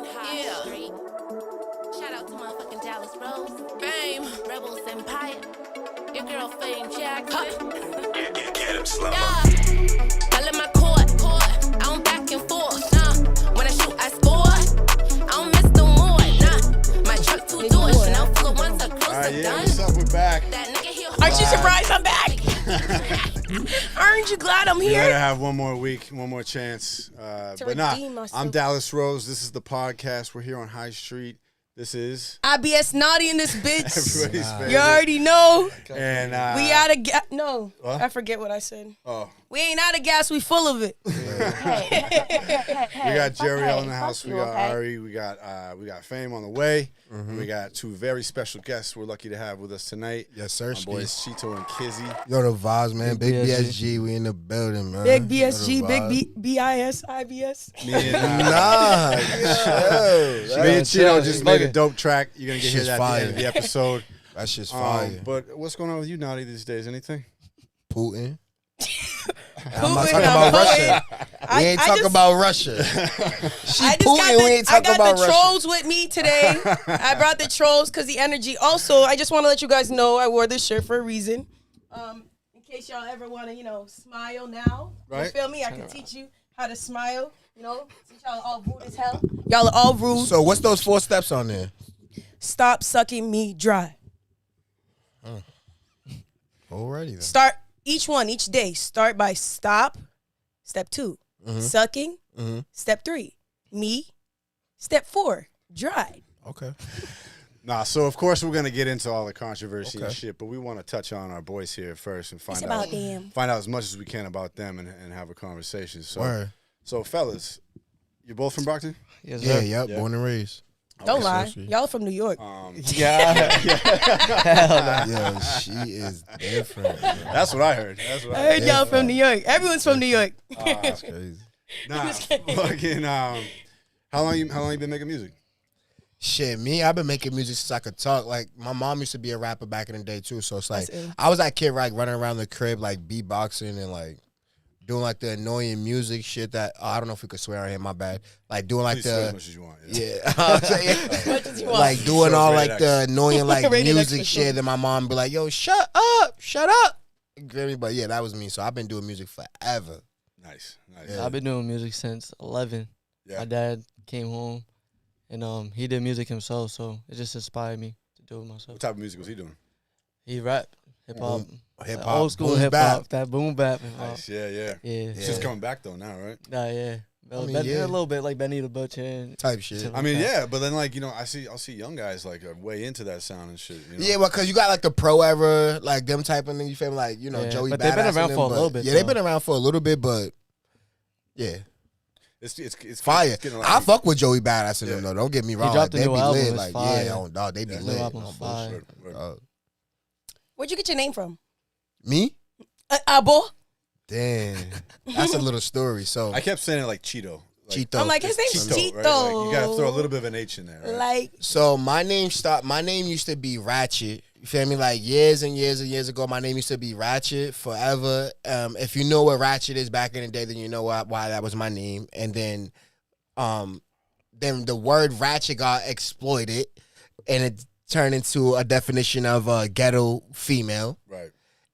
motherfucking high street. Shout out to motherfucking Dallas Rose. Fame. Rebels Empire. Your girl Fame Jackson. Get him slow. Yeah. I let my court. I don't back and forth. When I shoot, I score. I don't miss no more. My truck two doors. Chanel full of ones. Close to done. What's up? We're back. That nigga here. Aren't you surprised I'm back? Aren't you glad I'm We here? gotta have one more week, one more chance. But redeem myself. I'm Dallas Rose. This is the podcast. We're here on High Street. This is IBS naughty in this bitch. everybody's favorite. You already know. And We out of gas. No, What? I forget what I said. oh, We ain't out of gas. We full of it. we got Jerry L in the house. We got Ari. We got Fame on the way. We got two very special guests we're lucky to have with us tonight. Yes, sir. My boys Chitho and Kizzy. Yo, the vibes, man. Big BSG, we in the building, man. Big BSG, Yo, the big vibes. BIS, IBS. Me and, Nah, me and Chitho just made a dope track. You're gonna get Shit's here at the end of fire. the episode. that shit's fire. But what's going on with you, Naughty, these days? Anything? Putin. I'm Putin, not talking I'm about Putin. Russia. We ain't talking about Russia. She Putin, we ain't talking I got about the Russia. trolls with me today. I brought the trolls because the energy. Also, I just want to let you guys know I wore this shirt for a reason. In case y'all ever want to, smile now. Right. You feel me? I can teach you how to smile. Since y'all are all rude as hell. Y'all are all rude. So what's those 4 steps on there? Stop sucking me dry. Alrighty then. Start each day. Start by stop. Step 2. Sucking. Step 3. Me. Step 4. Dry. Okay. Nah, so of course we're gonna get into all the controversy and Okay. shit, but we want to touch on our boys here first and It's about them. find out as much as we can about them and have a conversation. So, Word. so fellas, you both from Brockton? Yes, Yeah, sir. yep. Yeah. Born and raised. Don't Okay, lie. so sweet. Y'all are from New York. Yeah. Hell no. Yo, she is different. Yo. That's what I heard. That's what I I heard heard. y'all from New York. Everyone's from New York. That's crazy. Nah, fucking. How long you been making music? Shit, me, I've been making music since I could talk. Like, my mom used to be a rapper back in the day, too. So it's like, That's ill. I was that kid, like, running around the crib, like, beatboxing and, like, doing, like, the annoying music shit that, I don't know if we could swear on here, my bad. Like, doing, like, Please swear as the, much as you want. yeah, I'm saying, Much as you want. like, doing Show's all, rated like, the annoying, like, Rated music X, shit. Then my mom be like, yo, shut up. You feel me? But, yeah, that was me. So I've been doing music forever. Nice. Yeah. I've been doing music since 11. Yeah. My dad came home, and he did music himself, so it just inspired me to do it myself. What type of music was he doing? He rap, hip hop, Hip like hop, old school boom hip bap. hop, that boom bap hip hop. Nice. Yeah. Yeah, It's just coming back though now, right? Nah, yeah. I mean, Ben- yeah. A little bit like Benny the Butcher. And Type shit. I mean, yeah, but then like I'll see young guys like are way into that sound and shit. You know? Yeah, well, because you got, like, the pro era, like, them type of thing, you feel me? Like, Yeah, Joey but they've been Badass and around them, for a but- little bit, Yeah, they've though. been around for a little bit, but, yeah. It's Fire. it's getting, like, I fuck with Joey Badass in them, Yeah. though. Don't get me wrong. dropped a Like, they new be album, lit. it's Like, fire. yeah, on dog, they be Yeah, lit. new album's No fire. bullshit. Word. Where'd you get your name from? Me? Abo. Damn. That's a little story. So, I kept saying it like Chitho. Like, Chitho. I'm like, his name's Chitho. right? Like, you gotta throw a little bit of an H in there. Right? Like, So my name used to be Ratchet. You feel me? Like years and years and years ago, my name used to be Ratchet forever. If you know what Ratchet is back in the day, then you know why that was my name. And then the word Ratchet got exploited, and it turned into a definition of a ghetto female. Right.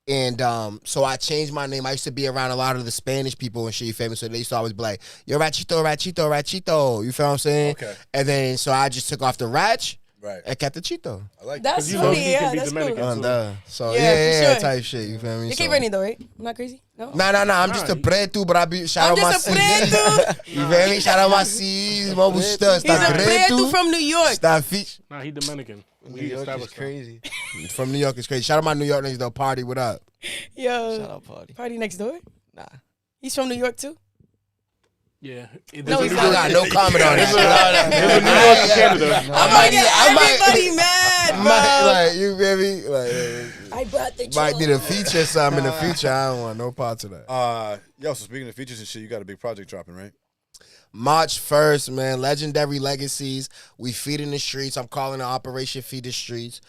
And so I changed my name. I used to be around a lot of the Spanish people and shit, you feel me? So they used to always be like, yo, Rachito, Rachito, Rachito. You feel what I'm saying? Okay. And then so I just took off the Rach Right. and kept the Chito. I like that's you know funny. he Yeah, can be that's Dominican. cool. So Yeah, yeah, for sure. type shit. You feel me? You So- keep running though, right? I'm not crazy? No? Nah. I'm just a preto, but I be shout I'm out my just a C. preto. You feel me? Shout out my C. My busta. He's a preto from New York. Stop fish. Nah, he Dominican. New We York is established that. crazy. From New York is crazy. Shout out my New York niggas though. Party, what up? Shout Yo, out party. party next door. Nah. He's from New York too. Yeah. No, he's I got no comment on There's that. a New York to Canada. I'm gonna get I might- everybody mad, bro. Like you feel me? Like I brought the might need a children. feature or something in the future. I don't want no parts of that. Yo, so speaking of features and shit, you got a big project dropping, right? March 1st, man. Legendary Legacies. We feeding the streets. I'm calling it Operation Feed the Streets.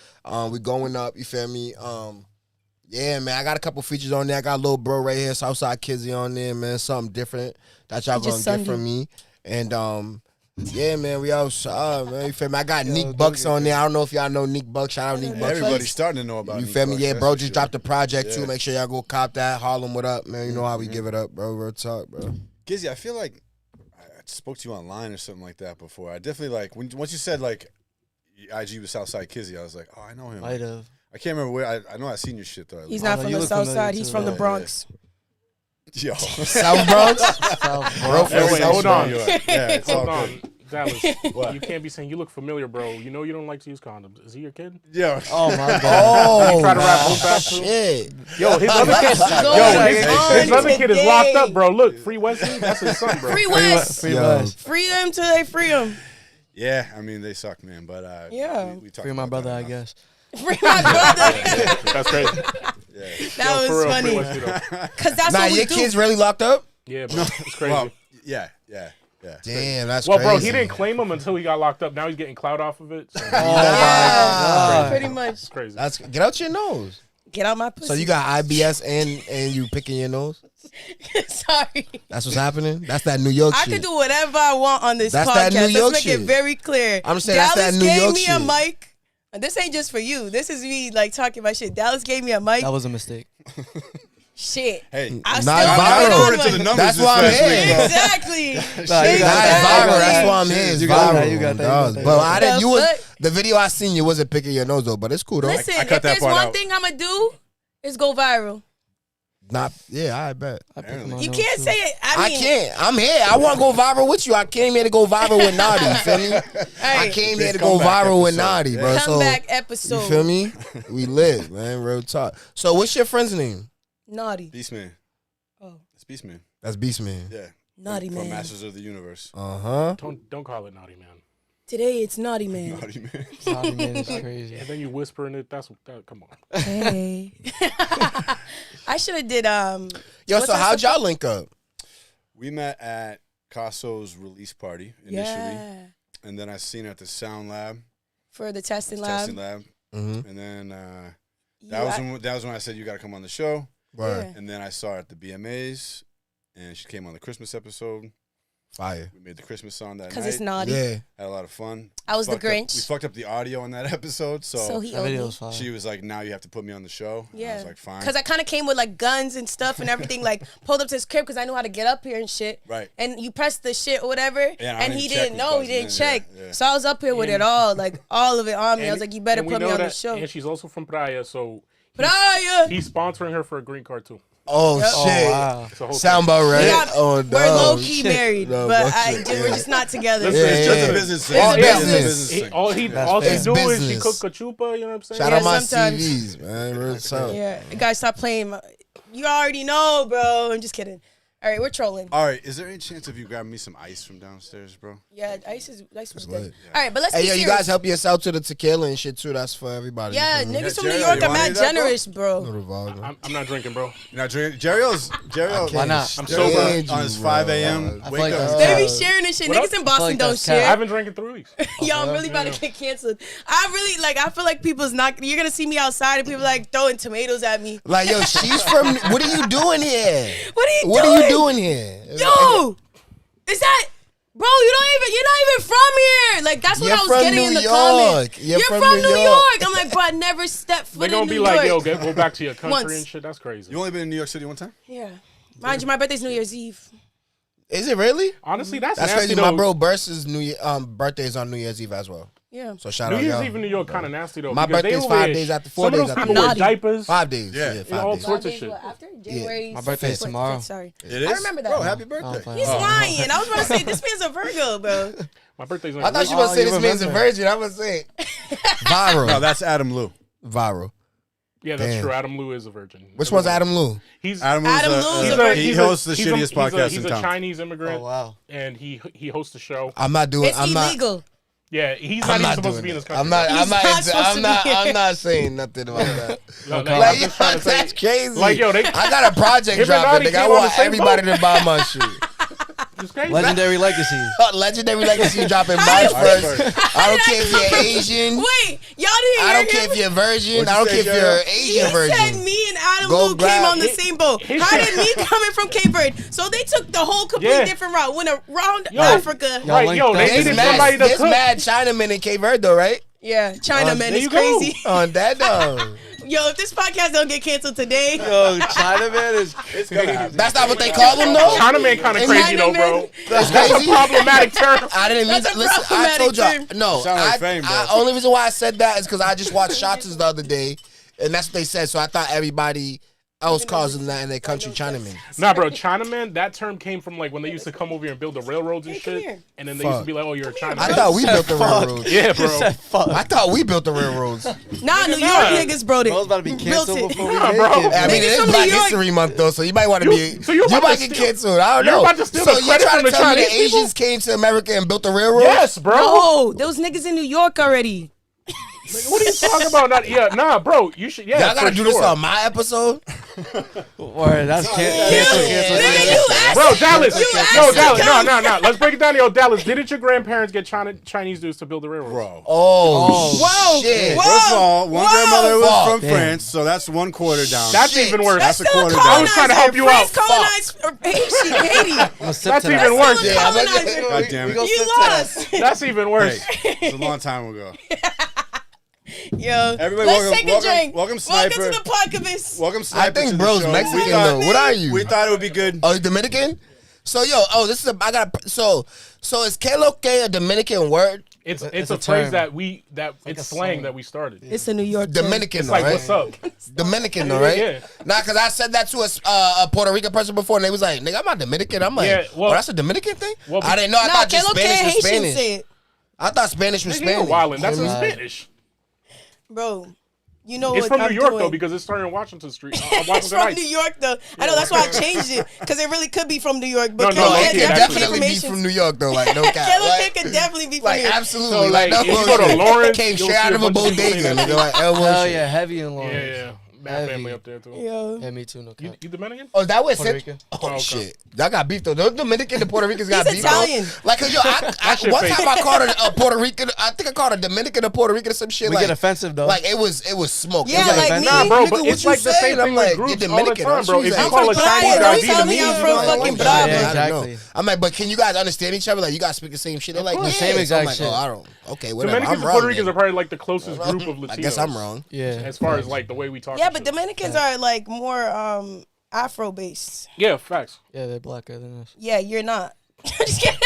We going up, you feel me? Yeah, man. I got a couple features on there. I got a little bro right here, Southside Kizzy on there, man. Something different that y'all He gonna just get Sunday. from me. And Yeah, man, we outside, man. You feel me? I got Neek Bucks on there. I don't know if y'all know Neek Bucks. Shout out Neek Bucks. Everybody's starting to know about You Neek feel me? Bucks, Yeah, that's bro for just sure. dropped the project Yeah. too. Make sure y'all go cop that. Harlem, what up, man? You know how we give it up, bro. Real talk, bro. Gizzy, I feel like I spoke to you online or something like that before. I definitely like once you said like IG was Southside Kizzy, I was like, oh, I know him. Might have. I can't remember where. I know I seen your shit though. He's not Oh, from you the look South familiar Side. He's too, from the yeah. Bronx. Yo. South Bronx? South Hey, wait, hold on. Yeah, it's all Hold on, good. Dallas. What? You can't be saying you look familiar, bro. You know you don't like to use condoms. Is he your kid? Yo. Oh my god. Oh, try to rap both back too? shit. Yo, his other kid. Go Yo, on his other kid is today. locked up, bro. Look, Free Wesley. That's his son, bro. Free West. Free Yo. West. Free them till they free them. Yeah, I mean they suck, man. But Yeah. we talked Free my about brother, that I enough. guess. Free my brother. That's crazy. Yeah. That For was real, funny. Free Wesley, though. Because that's Nah, what we your do. kids really locked up? Yeah, bro. It's crazy. Well, yeah. Damn, that's Well, crazy. bro, he didn't claim him until he got locked up. Now he's getting clout off of it. So Oh God. Pretty much. it's crazy. That's get out your nose. Get out my pussy. So you got IBS and you picking your nose? Sorry. That's what's happening? That's that New York I shit. can do whatever I want on this That's podcast. that New York Let's make shit. it very clear. I'm saying that's Dallas that New gave York me shit. a mic. And this ain't just for you. This is me like talking about shit. Dallas gave me a mic. That was a mistake. Shit. Hey, I Not still viral. put according to on the one. numbers That's this why I'm past here. week, bro. Exactly. Nah, That's got viral. that. That's why I'm here. It's You got viral. that, you got that, you got that. But I didn't. You The was fuck? the video I seen. You wasn't picking your nose though. But it's cool though. Listen, I cut if that there's part one out. thing I'm going to do, is go viral. Not. Yeah, I bet. I picked my You nose, can't too. say it. I mean, can't. I'm here. I want to go viral with you. I came here to go viral with Naughty. You feel me? I Hey, came Big here to go comeback viral with episode. Naughty, Yeah. bro. So comeback episode. you feel me? We live, man. Real talk. So what's your friend's name? Naughty. Beastman. Oh. It's Beastman. That's Beastman. Yeah. Naughty From man. Masters of the Universe. Uh-huh. Don't call it naughty, man. Today it's Naughty man. Naughty man. Naughty man is crazy. And then you whisper in it. Come on. Hey. I should have did Yo, what's so that how'd stuff y'all link up? We met at Caso's release party initially, Yeah. and then I seen her at the Sound Lab, For the testing lab. testing lab, Mm-hmm. and then You- that was when I said you got to come on the show, Right. Yeah. and then I saw her at the BMAs, and she came on the Christmas episode. Fire. We made the Christmas song that Because night. it's naughty. Yeah. Had a lot of fun. I was the Fucked up- Grinch. we fucked up the audio on that episode, So he That owed video me. was fire. she was like, "Now you have to put me on the show." And I Yeah. was like, "Fine." Because I kind of came with like guns and stuff and everything, like pulled up to his crib because I knew how to get up here and shit. Right. And you pressed the shit or whatever, Yeah, I and didn't he check didn't who know, he buzzed didn't in, check. yeah, yeah. So I was up here with And- it all, like all of it on me. I And- was like, you better and we put me know on the that- show. And she's also from Praia, so Braya! he's sponsoring her for a green card too. Oh, Yep. shit. Oh, wow. It's a whole Sound thing. about right? We got- Oh, no. We're low key Shit. married, No, but bullshit. we're just not together. Listen, It's just Yeah. a business It's thing. a Yeah, business. business He, thing. all she It's do is she business. cook cachupa, you know what I'm saying? Shout Yeah, out my sometimes. CVs, man. Real talk. Yeah, guys, stop playing. You already know, bro. I'm just kidding. All right, we're trolling. All right, is there any chance of you grabbing me some ice from downstairs, bro? Yeah, ice was lit. good. All right, but let's Hey, be yo, you serious. guys help yourself to the tequila and shit, too. That's for everybody. Yeah, You feel me? niggas from Jerry, New York you are want any mad of that, bro? generous, No bro. revolver. I'm not drinking, bro. You're not drinking. Jerry's Why not? I'm Jerry's sober. on his 5 a.m. I feel Wake like up. that's They be cap. sharing this shit. What Niggas up? in Boston like don't that's share. I haven't drank in 3 weeks. Yo, I'm really about to get canceled. I feel like people's not. You're gonna see me outside and people like throwing tomatoes at me. Like, yo, she's from. What are you doing here? What are you What doing? are you doing here? Yo, is that? Bro, you're not even from here. Like that's what You're I was from getting New in the York. comments. You're You're from from New New York. York. I'm like, bro, I never stepped foot They're in gonna New be York. like, yo, go back to your country Once. and shit. That's crazy. You only been in New York City one time? Yeah, mind you, my birthday's New Year's Eve. Is it really? Honestly, that's That's nasty crazy. though. My bro Burst's birthday is on New Year's Eve as well. Yeah. So shout New out Year's y'all. Eve in New York kind of nasty though. My because they birthday's over 5 here- days after, 4 Some of days those after. people wear naughty. diapers. 5 days. Yeah. Yeah, and 5 all days. sorts of shit. After January. My birthday's 4th. tomorrow. Sorry. It is? I remember that. Bro, happy I'm birthday. playing. He's lying. I was about to say this man's a Virgo, bro. My birthday's I thought you Oh, were going to say you this man's a remember. virgin. I was saying viral. No, that's Adam Lou. Viral. Yeah, that's Damn. true. Adam Lou is a virgin. Which one's Adam Lou? He's Adam Adam Lou's Lou's he's a a, he he's hosts the a, he's shittiest a, podcast he's in a town. Chinese immigrant, Oh wow. and he hosts a show. I'm not doing. It's I'm not. illegal. Yeah, he's I'm not even not supposed doing to be in this it. country. I'm not. He's I'm not. not supposed I'm to not. be here. I'm not saying nothing about that. No, Like, I'm yo, just trying to say, that's crazy. like, yo, they, I got a project Him and dropping. Naughty Nigga, I came on want the same everybody to buy my shit. is crazy. Legendary legacy. Legendary legacy dropping March 1st. I don't care if you're Asian. Wait, y'all didn't hear I don't him? care if you're virgin. What'd I you don't care say, if you're He Asian virgin. said me and Adam Go Lou grab- came on the same boat. How did me coming from Cape Verde? So they took the whole complete different route. Went around Africa. Y'all Right, linked yo, up. they There's needed somebody to mad, cook. there's mad Chinamen in Cape Verde though, right? Yeah, Chinaman there is you go. crazy. On that though. Yo, if this podcast don't get canceled today, Yo, Chinaman is. It's gonna happen. That's not what they call them though. Chinaman kind of It's crazy though, bro. That's That's a crazy. problematic term. I didn't mean That's to a listen. I problematic told y'all. term. No, Sound like fame, bro. only reason why I said that is because I just watched Shots the other day, and that's what they said. So I thought everybody else calls them that in their country Chinaman. Nah, bro, Chinaman, that term came from like when they used to come over here and build the railroads and Hey, come here. shit. And then they used to be like, oh, you're a Chinaman. I thought we built the railroads. Yeah, bro. I thought we built the railroads. nah, New York nah. niggas bro. Bro's about to be Built canceled it. before we Nah, make bro. I it. mean, Niggas it is from Black New York. History Month though, so you might want to be. so you're about might to get steal- canceled. I don't you're know. about to steal so the you credit trying from to the tell me the Chinese people? Asians came to America and built the railroad? Yes, bro. No, those niggas in New York already. Like, what are you talking about? Nah, bro. You should. Yeah, Y'all gotta for do this sure. on my episode. Or that's cancel. Nigga, you asked Bro, him. Dallas. You asked No, him to Dallas. come. No. Let's break it down. Yo, Dallas, didn't your grandparents get Chinese dudes to build the railroad? Bro. Oh, Whoa, shit. whoa. First of all, one grandmother was Fuck. from Damn. France, so that's one quarter down. That's Shit. even worse. That's a Still quarter a down. I was trying to help you out. France colonized Haiti. That's That's even worse. Still a Yeah, but- colonizer. God damn it. You lost. That's even worse. Hey, it's a long time ago. Yo, Everybody, let's welcome- take a welcome- drink. welcome, Sniper. Welcome to the Podcvst. Welcome, Sniper. think to the bro's show. Mexican, We thought- though. What are you? We thought it would be good. Oh, you Dominican? So this is I got so is que lo que a Dominican word? It's a a term. phrase that it's a slang slang. that we started. It's a New York term. Dominican, It's though, like, right? what's up? Dominican, though, right? Yeah. Nah, because I said that to a Puerto Rican person before, and they was like, "Nigga, I'm not Dominican." I'm like, Yeah, well- "Oh, that's a Dominican thing." Well, I didn't know. I Nah, thought que just lo que Spanish was Haitians Spanish. say it. I thought Spanish was Nigga, you're Spanish. wildin'. That's in Nah. Spanish. Bro, you know It's what from New I'm York doing. though because it started in Washington Street. It's Washington from Heights. New York though. I know that's why I changed it because it really could be from New York. But No, No, no, it okay, can that's definitely be from New York, though. Like, no cap. Que lo que Like, could definitely be from like New York. absolutely. So, like, no if you go to bullshit. Lawrence, came you'll straight see out a of a bunch of people bodega. saying that. Nigga, like, Hell bullshit. yeah, heavy in Lawrence. Yeah. Mad Heavy. family up there too. Yo. Yeah, me too. No You, cap. you Dominican? Oh, that was Puerto it. Rican. Oh, okay. shit, y'all got beef though. Those Dominican and Puerto Ricans got He's beef. Italian. Though. Like, cause yo, shit one fake. time I called a Puerto Rican. I think I called a Dominican or Puerto Rican or some shit. We like, get offensive though. like it was smoke. Yeah, it was like me. Nah, bro, nigga, but what it's you like the saying? same I'm thing like, with you're groups all the Dominican, time, bro. aren't you? If you He's call a like, Chinese Brian, guy don't tell me I'm Vietnamese, from like, fucking that. Bravo. Yeah, I don't know. exactly. I'm like, but can you guys understand each other? Like, you guys speak the same shit. They're like, The yeah. same So exact I'm like, shit. oh, I don't. Okay, whatever. Dominicans I'm and wrong. Puerto Ricans then. are probably like the closest group of Latinos. I guess I'm wrong. Yeah. As far as like the way we talk. Yeah, and but shit. Dominicans are like more Afro based. Yeah, facts. Yeah, they're blacker than us. Yeah, you're not. Just kidding.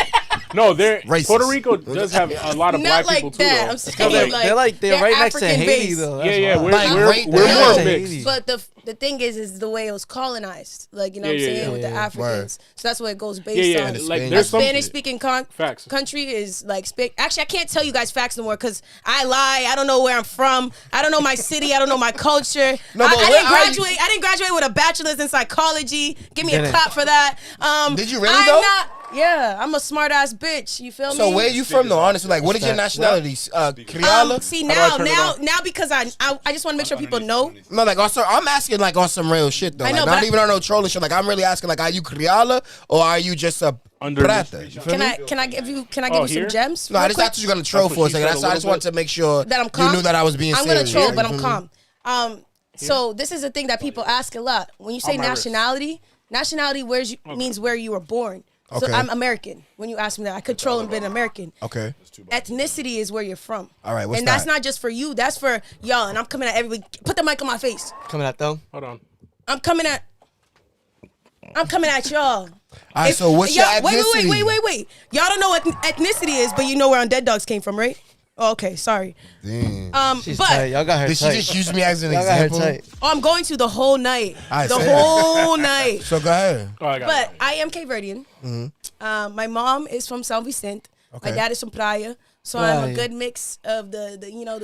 No, they're Racist. Puerto Rico does have a lot of Not black people like too. that. Though. I'm saying They're like they're right next to African Haiti based. though. Yeah, That's we're why. Like, we're, right we're there. more Yeah. mixed. But the thing is the way it was colonized. Like, you know what I'm Yeah, saying, yeah, with the yeah. Africans. So that's what it goes based Yeah, on. yeah. Like Spanish. there's A some Spanish speaking Facts. country is like actually I can't tell you guys facts no more because I lie. I don't know where I'm from. I don't know my city. I don't know my culture. No, I but didn't where are graduate. I didn't graduate with a bachelor's in psychology. Give me a Didn't. clap for that. Did you really, I'm though? not. Yeah, I'm a smart ass bitch. You feel me? So where are you from though? Honestly, like, what is your nationality? Creole? See How do I turn it on? now because I just want to make sure people know. No, like also, I'm asking like on some real shit though. I Like, know, not but even on no trolling shit. Like, I'm really asking, like, are you Creole or are you just a Under prata? You feel Can me? I give you Oh, some here? gems? No, I real just quick? thought you were gonna troll That's for a what she second. said a I just little wanted to make sure that I'm calm. you knew that I was being I'm gonna serious. troll, Like, but you I'm feel me? calm. So this is the thing that people ask a lot. When you say On my wrist. nationality means where you were born. So Okay. I'm American. When you ask me that, I could troll and been American. Okay. Ethnicity is where you're from. All right, what's and that's that? not just for you. That's for y'all. And I'm coming at everybody. Put the mic on my face. Coming at them. Hold on. I'm coming at y'all. All right, so what's your Y'all- ethnicity? Wait. Y'all don't know what ethnicity is, but you know where on Dead Dogs came from, right? Oh, okay, sorry. Damn. She's But tight. Y'all got her Did she tight. just use me as an Y'all got her example? tight. I'm going to the whole night. I The say that. whole night. So go ahead. Oh, I got But it. I am Cape Verdean. My mom is from San Vicente. Okay. My dad is from Playa. So I'm a Playa. good mix of the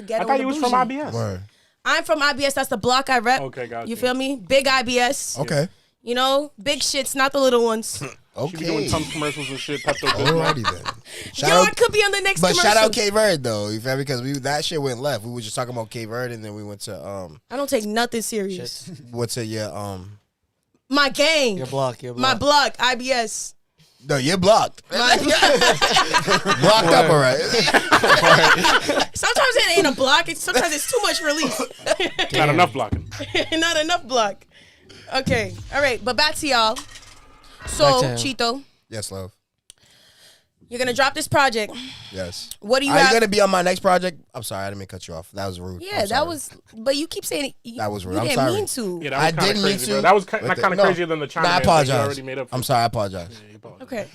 ghetto. I thought and you the was from bougie. IBS. Word. I'm from IBS. That's the block I rep. Okay, got You you. feel me? Big IBS. Okay. You know, big shits, not the little ones. She be doing Okay. Tums commercials and shit. Pepto Alrighty then. Shout Yo, I out, could be on the next but commercial. shout out Cape Verde though, you feel me? Because that shit went left. We were just talking about Cape Verde, and then we went to I don't take nothing serious. what's it? Yeah, My gang. Your block. Your block. My block, IBS. No, you're blocked. Blocked up, all right. Sometimes it ain't a block. Sometimes it's too much release. Not enough blocking. Not enough block. Okay. All right. But back to y'all. So, Back to him. Chitho, Yes, love. you're going to drop this project. Yes. What do you Are you have? gonna be on my next project? I'm sorry, I didn't mean to cut you off. That was rude. Yeah, I'm that sorry. was. But you keep saying That was rude. You I'm didn't sorry. mean to. Yeah, that I was kind didn't of mean crazy, to. bro. That was But not the- kind of no. crazier than the China Nah, I man thing you apologize. already made up. I'm sorry, I apologize. Yeah, you apologize. Okay.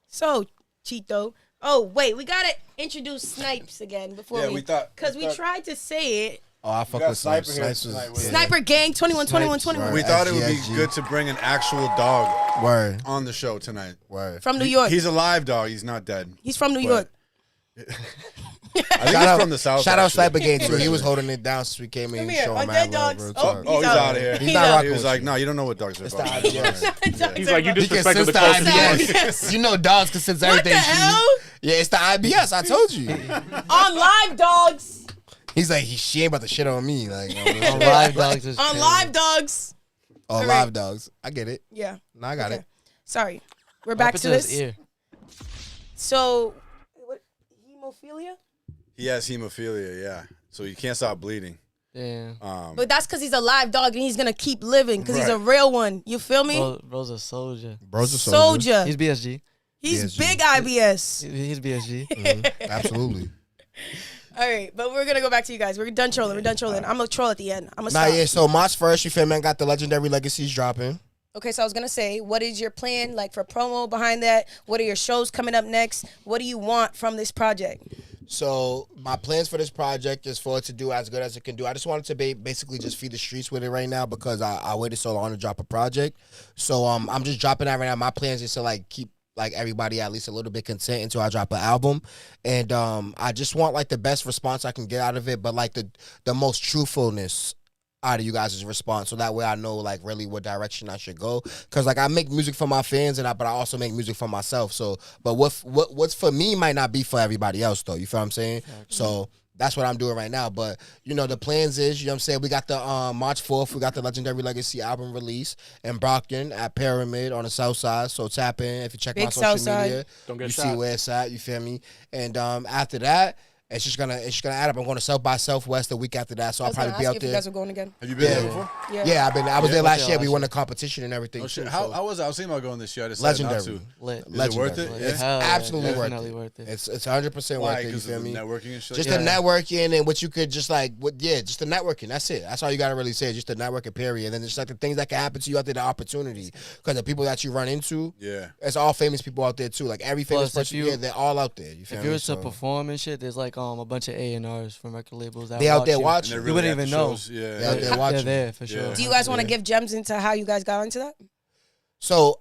So, Chitho. Oh, wait. We got to introduce Snipes again before Yeah, we thought- Because we we thought- tried to say it. Oh, I fuck got with Snipes. Sniper here Snipes tonight was with- Sniper Gang 21, 21, 21. We thought it would be SGSG. good to bring an actual dog Word. on the show tonight. Word. From New York. He's a live dog. He's not dead. He's from New But- York. I think he's from the south. Shout out actually. Sniper Gang too. He was holding it down since we came in. Come and here. showing On mad Dead love, Dogs. real Oh, talk. Oh, he's out of here. He's not rocking He was with like, you. no, you don't know what dogs are It's about. the IBS. He's like, you He can disrespected sense the the closest one. IBS. You know dogs can sense What everything. the G. hell? Yeah, it's the IBS. I told you. On Live Dogs. He's like, she ain't about to shit on me. Like, On live dogs is On crazy. Live Dogs. oh, Correct. live dogs. I get it. Yeah. No, I got Okay. it. Sorry. We're What back happened to his this. ear? So, what? Hemophilia? He has hemophilia, yeah. So you can't stop bleeding. Yeah. But that's because he's a live dog and he's going to keep living because he's a Right. real one. You feel me? Bro's a soldier. Bro's a Soldier. He's BSG. He's BSG. big IBS. He's BSG. Absolutely. All right, but we're going to go back to you guys. We're done trolling. I'm going to troll at the end. I'm going to Nah, stop. yeah. So March 1st, you feel me? I got the Legendary Legacies dropping. Okay, so I was going to say, what is your plan like for promo behind that? What are your shows coming up next? What do you want from this project? So my plans for this project is for it to do as good as it can do. I just wanted to basically just feed the streets with it right now because I waited so long to drop a project. So I'm just dropping that right now. My plans is to like keep like everybody at least a little bit content until I drop an album. And I just want like the best response I can get out of it, but like the most truthfulness out of you guys' response, so that way I know like really what direction I should go. Cause like I make music for my fans but I also make music for myself. So but what's for me might not be for everybody else though. You feel what I'm saying? So that's what I'm doing right now. But you know the plans is, you know what I'm saying, we got the March 4th, we got the Legendary Legacy album release in Brockton at Pyramid on the south side. So tap in if you check Big my social Southside. media. Don't get You shot. see where it's at, you feel me? And after that, it's just gonna add up. I'm going to South by Southwest the week after that, so I I'll was going probably to be ask out you if you there. guys are going again. Have you been Yeah. there before? Yeah. I was there last year. We last won year. the competition and everything Oh, too. shit. So How was I was thinking about going this year. I decided legendary. not to. Lit. Is it Legendary. worth it? It's Hell yeah, absolutely worth definitely it. worth it. It's 100% Why? worth it. You Because feel of the me? networking and shit. Just like the that? networking and what you could just like, just the networking. That's it. That's all you gotta really say. Just the networking period. And then just like the things that can happen to you out there, the opportunity. Because the people that you run into, Yeah. it's all famous people out there too. Like every famous Plus, if person, you- yeah, they're all out there. You feel If me? you were to So, perform and shit, there's like a bunch of A&Rs from record labels that they out watch there you. watching. And You they're wouldn't really even at the know. shows. Yeah. Yeah, yeah. they're watching. They're there for sure. Yeah. Do you guys want to Yeah. give gems into how you guys got into that? So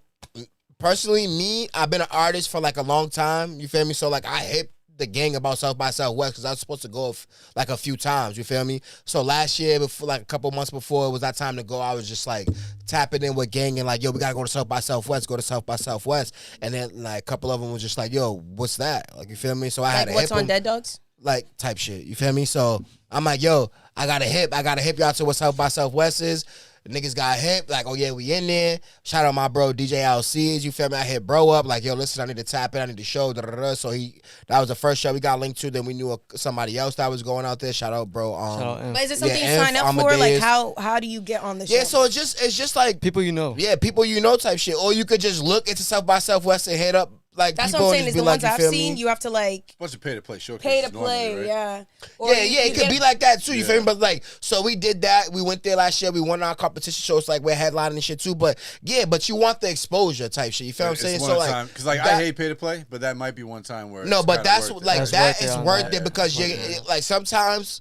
personally, me, I've been an artist for like a long time. You feel me? So like I hit the gang about South by Southwest because I was supposed to go like a few times. You feel me? So last year, before like a couple months before it was that time to go, I was just like tapping in with gang and like, yo, we gotta go to South by Southwest. Go to South by Southwest. And then like a couple of them was just like, yo, what's that? Like you feel me? So I had Like to what's hip on 'em, Dead Dogs? like type shit. You feel me? So I'm like, yo, I gotta hip y'all to what South by Southwest is. Niggas got hip, like, oh yeah, we in there. Shout out my bro DJ LCs, you feel me? I hit bro up, like, yo, listen, I need to tap in, I need to show. So that was the first show we got linked to. Then we knew somebody else that was going out there. Shout out, bro. Shout out M. But is it something yeah, you sign Inf, up for? Like Amadeus. how do you get on the show? Yeah, so it's just like People you know. yeah, people you know type shit. Or you could just look into South by Southwest and hit up like that's people what I'm and saying. just Is be the like, ones you I've feel seen, me? you have to like Bunch of pay to play showcases. pay to normally, play, right? yeah. Or Yeah, it could get- be like that too. You Yeah. feel me? But like, so we did that. We went there last year. We won our competition shows. Like we're headlining and shit too. But yeah, but you want the exposure type shit. You feel what I'm saying? It's So one like, time because like I that- hate pay to play, but that might be one time where no, it's but kinda that's worth it. like That's that worth it is on worth that. it because you like sometimes.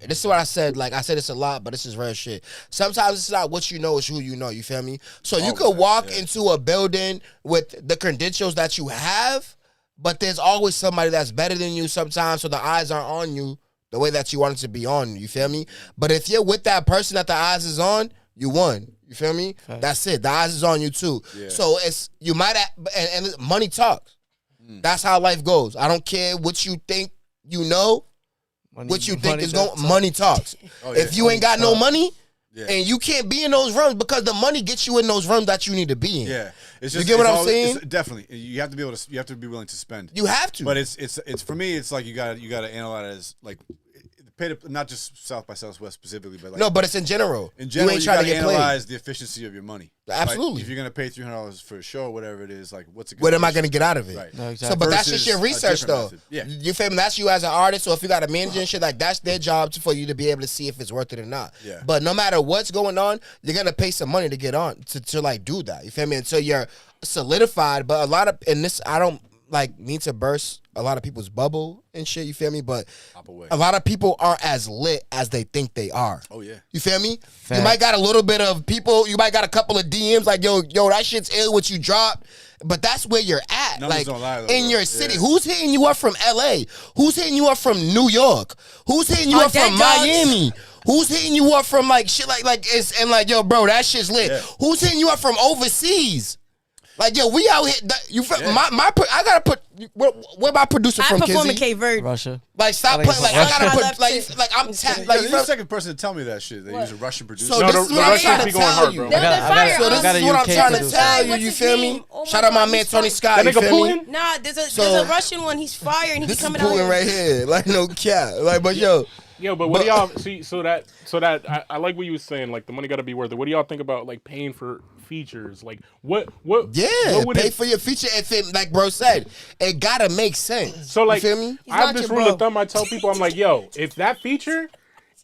This is what I said. Like I said, this a lot, but this is real shit. Sometimes it's not what you know; it's who you know. You feel me? So you could walk into a building with the credentials that you have, but there's always somebody that's better than you. Sometimes, so the eyes aren't on you the way that you want it to be on you. You feel me? But if you're with that person that the eyes is on, you won. You feel me? Right. That's it. The eyes is on you too. Yeah. So it's you might and money talks. That's how life goes. I don't care what you think you know. Money- What you think money is does going? talk. Money talks. Oh, yeah. If you ain't got no talks. money, Yeah. and you can't be in those rooms because the money gets you in those rooms that you need to be in. Yeah, It's You get what I'm always- saying? Definitely, you have to be able to. You have to be willing to spend. You have to. But it's for me. It's like you got to analyze it as like pay to, not just South by Southwest specifically, but like no, but it's in general. in general, you ain't you trying got to to get played. analyze the efficiency of your money. Absolutely. Like, if you're gonna pay $300 for a show, or whatever it is, like what's it? What am I going to get out of it? Right. No, So, exactly. but that's just Versus your a research, different though. method. Yeah. You feel me? That's you as an artist. So if you got a manager and shit, like that's their job for you to be able to see if it's worth it or not. Yeah. But no matter what's going on, you're gonna pay some money to get on to like do that. You feel me? Until you're solidified. But a lot of and this, I don't like need to burst a lot of people's bubble and shit. You feel me? But Hop away. a lot of people aren't as lit as they think they are. Oh yeah. You feel me? Fact. You might got a little bit of people. You might got a couple of DMs like, yo, that shit's ill. What you dropped. But that's where you're at, Numbers like don't lie, though, in bro. your city. Yeah. Who's hitting you up from LA? Who's hitting you up from New York? Who's hitting you On up from Dead Dogs. Miami? Who's hitting you up from like shit like it's and like yo, bro, that shit's lit. Yeah. Who's hitting you up from overseas? Like yo, we out here. You feel Yeah. I gotta put where my producer I from perform in Kizzy? Cape Verde. Russia. Like stop I think playing. Like it's I gotta Russia. put I left like it. I'm Just tapped. kidding. Like You're you the feel. second person to tell me that shit. They use a Russian producer. So No, this the is what I'm Russians trying be to going tell hard, you. bro. They're I fire. got- So I this got is a what I'm UK trying to producer. tell you. What's You his feel name? me? Oh my Shout out my God, man he's Tony fire. Scott. That You nigga feel me? Putin? Nah, there's So- a Russian one. He's fire and he This be is coming out Putin here. right here. Like no cap. Like but yo. Yo, but what do y'all see? So that I like what you was saying. Like the money got to be worth it. What do y'all think about like paying for features? Like what? Yeah, What would pay it? for your feature if it, like bro said, it gotta make sense. So like, you feel me? He's I have not this your rule of bro. thumb. I tell people, I'm like, yo, if that feature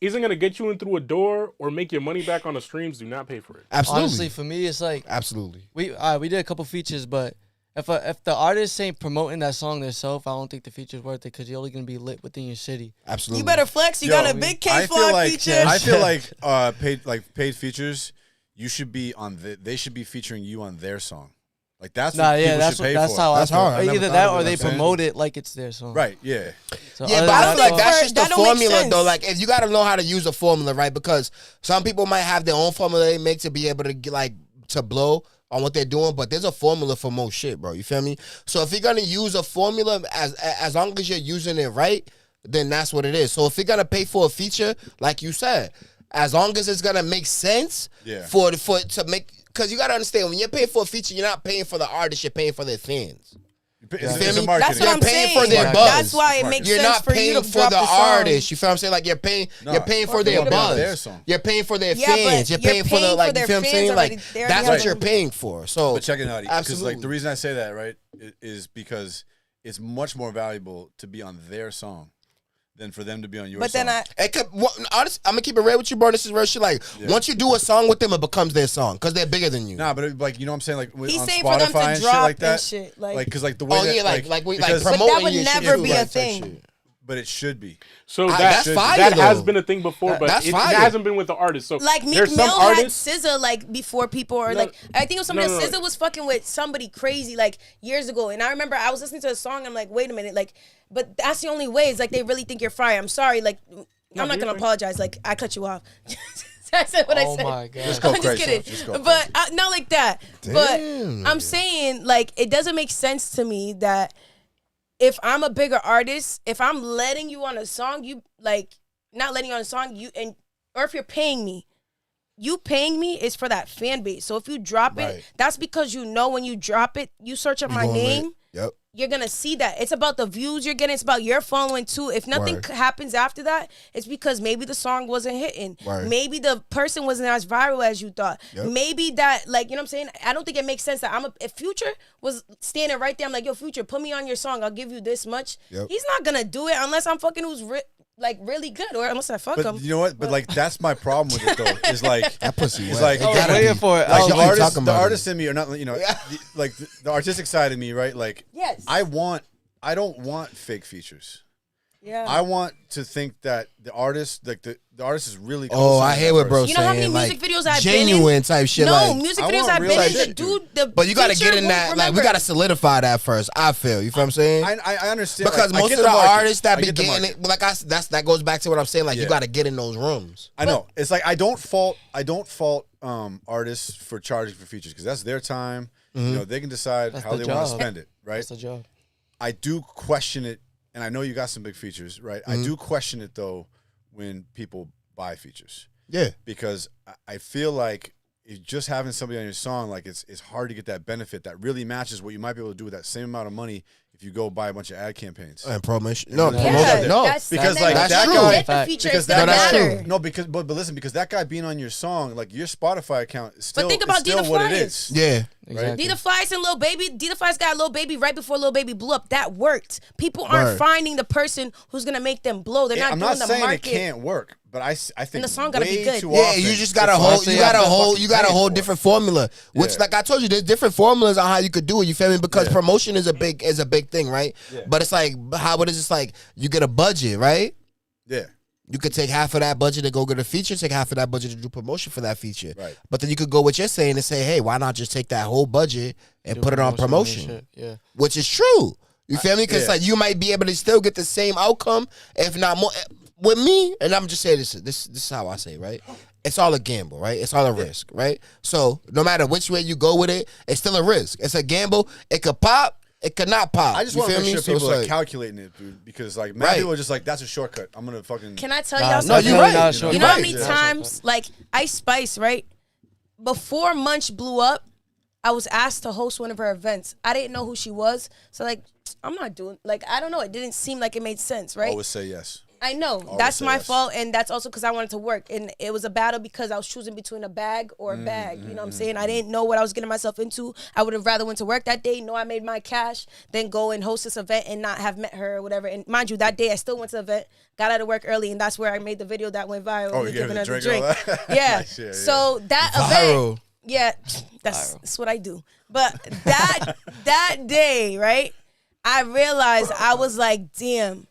isn't gonna get you in through a door or make your money back on the streams, do not pay for it. Absolutely, Honestly, for me, it's like absolutely. we did a couple features, but if the artist ain't promoting that song themselves, I don't think the feature's worth it because you're only gonna be lit within your city. Absolutely. You better flex. You Yo, got a big I K feel Flock like feature. I feel like paid features. You should be on. They should be featuring you on their song. Like that's Nah, what yeah, people that's should pay that's for. how That's I feel. hard. I never Either thought that of or it. they I'm saying. promote it like it's their song. Right? Yeah. So Yeah, other but than I that, feel like though, that's just the that don't make formula sense. though. Like if you gotta know how to use a formula, right? Because some people might have their own formula they make to be able to get, like to blow on what they're doing, but there's a formula for most shit, bro. You feel me? So if you're gonna use a formula, as long as you're using it right, then that's what it is. So if you're gonna pay for a feature, like you said, as long as it's gonna make sense, Yeah. for to make, because you gotta understand when you're paying for a feature, you're not paying for the artist, you're paying for their fans. It's, feel it's a me? marketing. That's what You're I'm paying saying. for their Right. buzz. That's why it makes You're sense not for you paying to for drop the the song. artist. You feel what I'm saying? Like you're paying for their You're paying buzz. for their song. You're paying for their Yeah, fans. but You're you're paying for the paying like. for You their feel what I'm fans saying? already. Like They already that's have what you're them. paying for. So But check it out, because Absolutely. like the reason I say that, right, is because it's much more valuable to be on their song than for them to be on your But song. then it could. Honest, I'm gonna keep it real with you, bro. This is real shit. Like Yeah. once you do a song with them, it becomes their song because they're bigger than you. Nah, but like you know what I'm saying, like He's on saying Spotify for them to and shit drop like that, and shit. Like because like the way Oh that, yeah, like because- promoting But that would your shit never too, be a like, type thing. shit. but it should be. So That's fire, that has though. been a thing before, but That's it fire. hasn't been with the artist. So Like Meek there's Mill some had artists. SZA like before people or No, like I think it was somebody no, else. no. SZA was fucking with somebody crazy like years ago, and I remember I was listening to a song. I'm like, wait a minute, like, but that's the only way. It's like they really think you're fire. I'm sorry, like I'm not gonna apologize. Like I cut you off. I said what I Oh said. my God. Just go I'm just crazy. kidding, Just go but not like that. Damn, But I'm saying like it doesn't make sense to me that if I'm a bigger artist, if I'm letting you on a song, you like not letting you on a song, or if you're paying me, you paying me is for that fan base. So if you drop it, Right. that's because you know when you drop it, you search up You my going lit. name, Yep. you're gonna see that. It's about the views you're getting. It's about your following too. If nothing Word. happens after that, it's because maybe the song wasn't hitting. Word. Maybe the person wasn't as viral as you thought. Yep. Maybe that, like, you know what I'm saying? I don't think it makes sense that if Future was standing right there, I'm like, yo, Future, put me on your song. I'll give you this much. Yep. He's not gonna do it unless I'm fucking who's really good, or unless I fuck But him. you know what? But like that's my problem with it though. Is like That pussy. It's wet. like- It I was gotta waiting be. for it. Like, I you was keep talking the about artist it. in me, or not, you know, like the artistic side of me, right? Like Yes. I don't want fake features. Yeah. I want to think that the artist, like the artist, is really. Oh, I co-signing hear that what bro person. You know how many saying. music Like videos I've been in? genuine type shit. no, like, music I videos want I've real been in. shit, The dude. the but you got to feature get in won't that. Like we remember. got to solidify that first. I feel. You feel what I'm saying? I understand Because like, I most get of the market. artists that I be get the getting market. it, like that goes back to what I'm saying. Like you Yeah. got to get in those rooms. I know. It's like I don't fault artists for charging for features because that's their time. Mm-hmm. You know, they can decide That's how the they want to job. spend it, right? That's the job. I do question it, and I know you got some big features, right? Mm-hmm. I do question it though when people buy features Yeah. because I feel like just having somebody on your song, like it's hard to get that benefit that really matches what you might be able to do with that same amount of money if you go buy a bunch of ad campaigns. And promotion. No, Yeah, promotion. No. because like that's that true. guy, Get the feature, because it's gonna that that's matter. true. no, because but listen, because that guy being on your song, like your Spotify account, is still, think about is still Dita what it Flyers. is. Yeah. Exactly. Dita Flies and Lil Baby. Dita Flies got Lil Baby right before Lil Baby blew up. That worked. People aren't Word. finding the person who's gonna make them blow. They're not I'm doing not the saying market. it can't work, but I think the song gotta be way good. too Yeah, often, you just got a it's whole, also you got a have to whole, fucking you got a pay whole for it. different formula. Which, Yeah. like I told you, there's different formulas on how you could do it. You feel me? Because Yeah. promotion is a big thing, right? Yeah. But it's like, how it is? It's like you get a budget, right? Yeah, You could take half of that budget to go get a feature, take half of that budget to do promotion for that feature. Right. But then you could go what you're saying and say, hey, why not just take that whole budget and Do put it on and promotion? shit. Yeah. Which is true. You feel me? Because yeah. like you might be able to still get the same outcome, if not more. With me, and I'm just saying this is how I say it, right? It's all a gamble, right? It's all a risk, right? So no matter which way you go with it, it's still a risk. It's a gamble. It could pop. It could not pop. I just You want to feel make me? sure people it's are like- calculating it, dude, because like mad Right. people are just like, that's a shortcut. I'm gonna fucking. Can I tell Nah, y'all it's No, something? you're definitely right. not sure. You know how Right. many Yeah. times, like, Ice Spice, right? Before Munch blew up, I was asked to host one of her events. I didn't know who she was. So, like, I'm not doing, like, I don't know. It didn't seem like it made sense, right? Always say yes. I know. Always That's say my yes. fault. And that's also because I wanted to work. And it was a battle because I was choosing between a bag or a bag. You know what I'm saying? I didn't know what I was getting myself into. I would have rather went to work that day, know I made my cash, than go and host this event and not have met her or whatever. And mind you, that day I still went to the event, got out of work early, and that's where I made the video that went viral. Oh, me you gave giving her her the drink and all that? Yeah. Nice, yeah. So that Viral. event, yeah, that's what I do. But that day, right? I realized I was like, damn.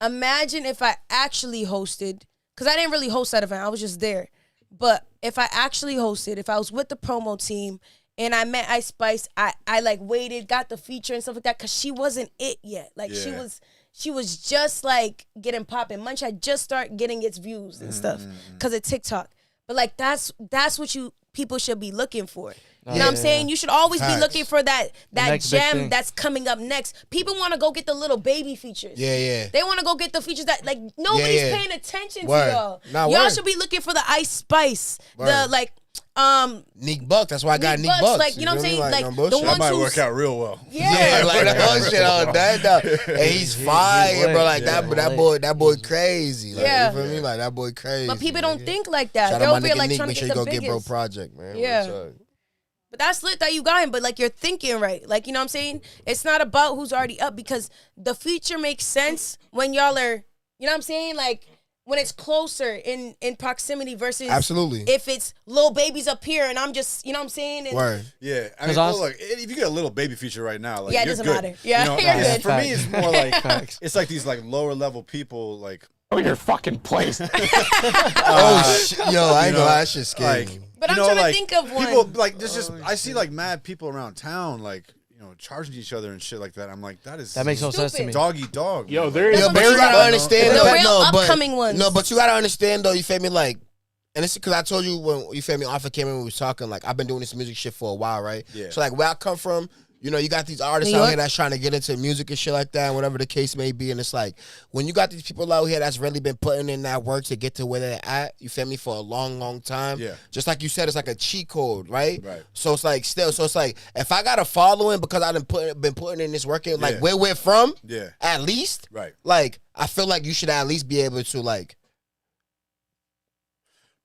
Imagine if I actually hosted, because I didn't really host that event. I was just there. But if I actually hosted, if I was with the promo team and I met Ice Spice, I like waited, got the feature and stuff like that, because she wasn't it yet. Like Yeah. she was just like getting popping. Munch had just started getting its views and stuff because of TikTok. But like that's what people should be looking for. You know what I'm saying? You should always Facts. be looking for that next big gem thing. that's coming up next. People want to go get the little baby features. Yeah. They want to go get the features that like nobody's Yeah. paying attention Word. to y'all. Nah, Y'all word. should be looking for the Ice Spice, the Word. like Neek Buck. That's why I got Neek Neek Bucks, Bucks. like, you know what I'm feel me? saying? Like, no the bullshit. one- That might who's- work out real well. yeah. Like that bullshit on that though. And he's fire, lit. bro. Like Yeah, that boy crazy. Like, Yeah. you feel me? Like that boy crazy. But people don't nigga. think like that. Shout They're out my over here nigga like Neek. trying Make to sure get you the go get bro biggest. project, man. Yeah. Real talk. But that's lit that you got him. But like you're thinking right. Like, you know what I'm saying? It's not about who's already up, because the feature makes sense when y'all are, you know what I'm saying? Like when it's closer in proximity versus Absolutely. if it's little babies up here and I'm just, you know what I'm saying? And Word. Yeah, I mean, 'Cause I was- well, look, if you get a little baby feature right now, like Yeah, it you're doesn't good. matter. Yeah, You know, you're it's- good. For me, it's more like Facts. it's like these like lower level people, like Oh, your fucking place. Yo, I ain't you gonna know, lie, that shit scary. like, But you I'm know, trying to like, think of one. people like there's just I see like mad people around town, like charging each other and shit like that. I'm like, That makes no sense to me. dog eat dog. Yo, man. there Like, is- Yo, That's but what you you gotta gotta- understand the though. real No, upcoming ones. No, but you gotta understand though. You feel me? Like, and it's because I told you when you feel me off of camera when we was talking. Like, I've been doing this music shit for a while, right? Yeah. So like, where I come from, you know, you got these artists New out York? here that's trying to get into music and shit like that, and whatever the case may be. And it's like, when you got these people out here that's really been putting in that work to get to where they're at, you feel me, for a long, long time. Yeah. Just like you said, it's like a cheat code, right? Right. So it's like so it's like if I got a following because I've been putting in this work, in, like Yeah. where we're from, Yeah. at least, Right. like I feel like you should at least be able to like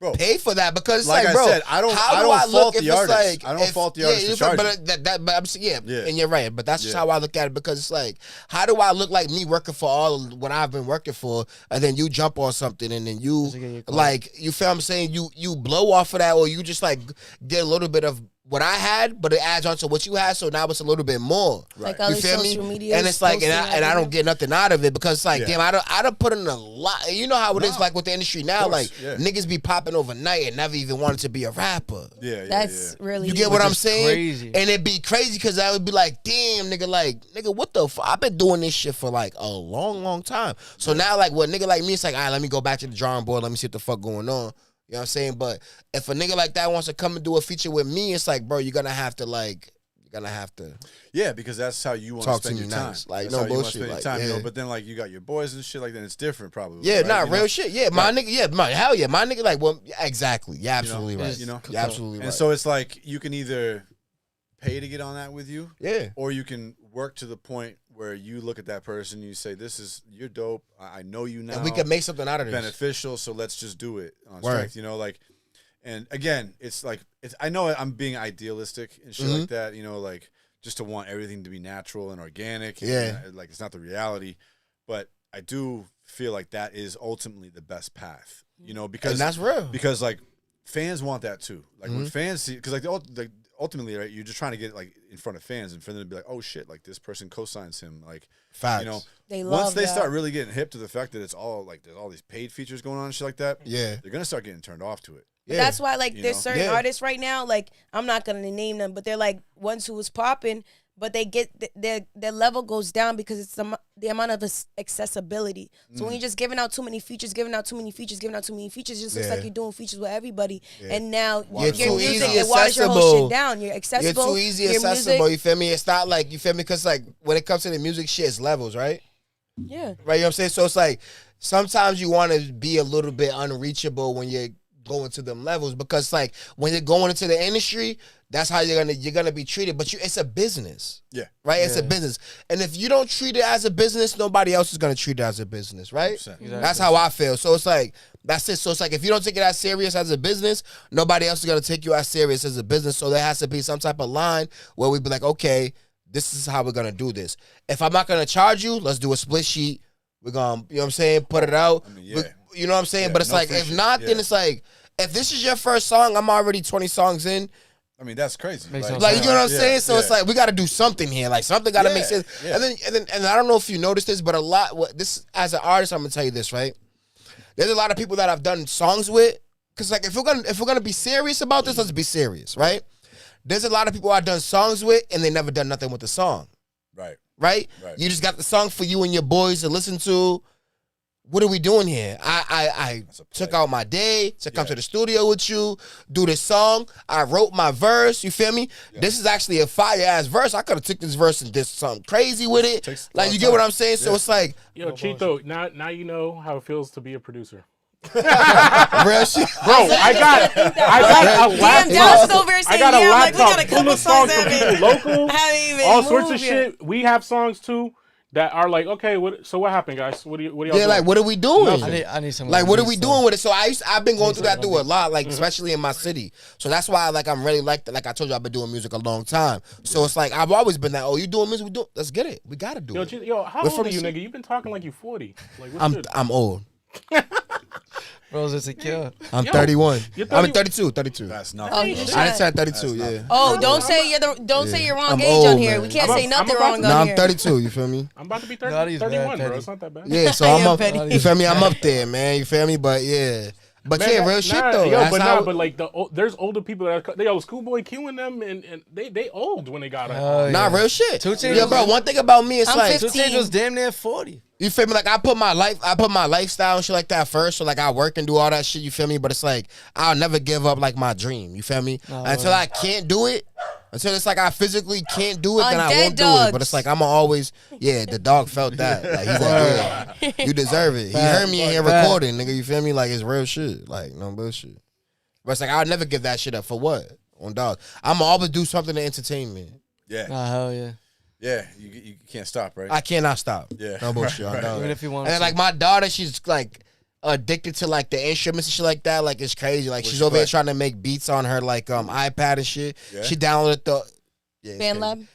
Bro, pay for that, because it's Like like, I bro, said, I don't- how I do don't I look fault if the it's artist. like I don't if- fault the artist for but charging. but I'm saying, Yeah. and you're right, but that's just Yeah. how I look at it, because it's like, how do I look like me working for all of what I've been working for, and then you jump on something and then you Just to get your call. like, you feel what I'm saying, you blow off of that, or you just like get a little bit of what I had, but it adds on to what you had, so now it's a little bit more. Like Right. other You feel me? social media. And it's like, and I don't get nothing out of it, because it's like, Yeah. damn, I don't put in a lot. You know how it is, No. like with the industry now, course, like yeah. niggas be popping overnight and never even wanted to be a rapper. Yeah, yeah, That's really You get what Which I'm is saying? crazy. And it'd be crazy because I would be like, damn, nigga, what the fuck? I've been doing this shit for like a long, long time. So now, like, what nigga like me, it's like, all right, let me go back to the drawing board. Let me see what the fuck going on. You know what I'm saying? But if a nigga like that wants to come and do a feature with me, it's like, bro, you're gonna have to gonna have to Yeah, because that's how you want talk to to spend me your time. nice. Like, That's no how you wanna bullshit. spend your Like, time, you know. yeah. But then like you got your boys and shit like that. It's different, probably. Yeah, right? nah, You real know? shit. Yeah, my nigga. Yeah, hell yeah, my nigga. Like, well, exactly. Yeah, absolutely right. You know, You're absolutely and right. so it's like you can either pay to get on that with you, yeah, or you can work to the point where you look at that person and you say, you're dope. I know you now. and we can make something out of this. beneficial, so let's just do it on Word. strength. You know, like, and again, it's like I know I'm being idealistic and shit like that. You know, like just to want everything to be natural and organic. Yeah. And, like it's not the reality, but I do feel like that is ultimately the best path. You know, because And that's real. because like fans want that too. Like when fans see, because like ultimately, right, you're just trying to get like in front of fans and for them to be like, oh shit, like this person co-signs him, like Facts. you know. They Once love they that. start really getting hip to the fact that it's all like there's all these paid features going on and shit like that, Yeah. they're gonna start getting turned off to it. Yeah. That's why, like, You there's know? certain Yeah. artists right now, like, I'm not gonna name them, but they're like ones who was popping, but they get their level goes down because it's the amount of accessibility. So when you're just giving out too many features, it just looks Yeah. like you're doing features with everybody. And now You're your too music, easy it waters your whole accessible. shit down. You're You're accessible. too easy your accessible. music- You feel me? It's not like, you feel me? Because like when it comes to the music shit, it's levels, right? Yeah. Right, you know what I'm saying? So it's like sometimes you want to be a little bit unreachable when you're going to them levels, because like when you're going into the industry, that's how you're gonna be treated. But it's a business. Yeah. Right? It's a business. And if you don't treat it as a business, nobody else is gonna treat it as a business, right? 100%. Exactly. That's how I feel. So it's like, that's it. So it's like, if you don't take it as serious as a business, nobody else is gonna take you as serious as a business. So there has to be some type of line where we be like, okay, this is how we're gonna do this. If I'm not gonna charge you, let's do a split sheet. We're gonna, you know what I'm saying, put it out. I mean, yeah. You know what I'm saying? Yeah, But it's no like, free if shit. not, Yeah. then it's like, if this is your first song, I'm already 20 songs in. I mean, that's crazy. Makes no Like, you know what I'm Yeah, saying? So yeah. it's like, we got to do something here. Like, something got to Yeah, make sense. yeah. And I don't know if you noticed this, but as an artist, I'm gonna tell you this, right? There's a lot of people that I've done songs with. Cause like, if we're gonna be serious about this, let's be serious, right? There's a lot of people I've done songs with, and they never done nothing with the song, Right. right? Right. You just got the song for you and your boys to listen to. What are we doing here? I That's a took play. out my day to come Yeah. to the studio with you, do this song. I wrote my verse. You feel me? This is actually a fire ass verse. I could have took this verse and did something crazy with it. Takes a Like, lot you of get what time. I'm saying? So Yeah. it's like Yo, Chitho, now you know how it feels to be a producer. real shit. Bro, I got a Damn, laptop. Dallas over here I saying, got a yeah, I'm like, we got laptop a full couple of songs songs from that people local, haven't even all sorts of moved yet. shit. We have songs too that are like, okay, so what happened, guys? What do y'all Yeah, doing? like, what are we doing? I need some. Like, what are we release doing stuff. with it? So I've been going through that through a lot, like, Mm-hmm. especially in my city. So that's why, like, I'm really like I told you, I've been doing music a long time. So it's like, I've always been that, oh, you doing music? Let's get it. We gotta do Yo, it. how We're old from are you, the nigga? You've been talking like you 40. Like, what's good? I'm old. Bros, it's a kill. I'm Yo, 31. you're I'm 32. 32. That's Oh, nothing. you bro. should. I didn't turn 32, yeah. Oh, don't say you're wrong I'm age old, on here. man. We can't I'm say a- nothing I'm wrong about on No, I'm here. 32, you feel me? I'm about to be No, he's 31, mad bro. petty. It's not that bad. Yeah, so I I'm am up. petty. You feel me? I'm up there, man. You feel me? But yeah. But Man, yeah, real shit though. Yo, That's but how- but like there's older people that are Schoolboy Q and them, and they old when they got it. Oh, Nah, yeah. real shit. 2 Chainz Yeah, bro. was- One thing about me, it's I'm like 15. 2 Chainz was damn near 40. you feel me? Like I put my lifestyle and shit like that first. So like I work and do all that shit. You feel me? But it's like I'll never give up like my dream. You feel me? Until I can't do it. Until it's like I physically can't do it, then I Undead won't do it. dogs. But it's like I'ma always, yeah. The dog felt that. Like he's like, yeah, you deserve it. He heard me in here Fact. recording, nigga. You feel me? Like it's real shit. Like no bullshit. But it's like I'll never give that shit up for what on dog. I'ma always do something to entertain me. Yeah. Nah, hell yeah. Yeah. You can't stop, right? I cannot stop. Yeah. No bullshit. Right, on dog. Even if you want And then, like my daughter, she's like addicted to like the instruments and shit like that. Like it's crazy. Like she's she over here play? trying to make beats on her like iPad and shit. Yeah. She downloaded the it's Fan crazy. Lab.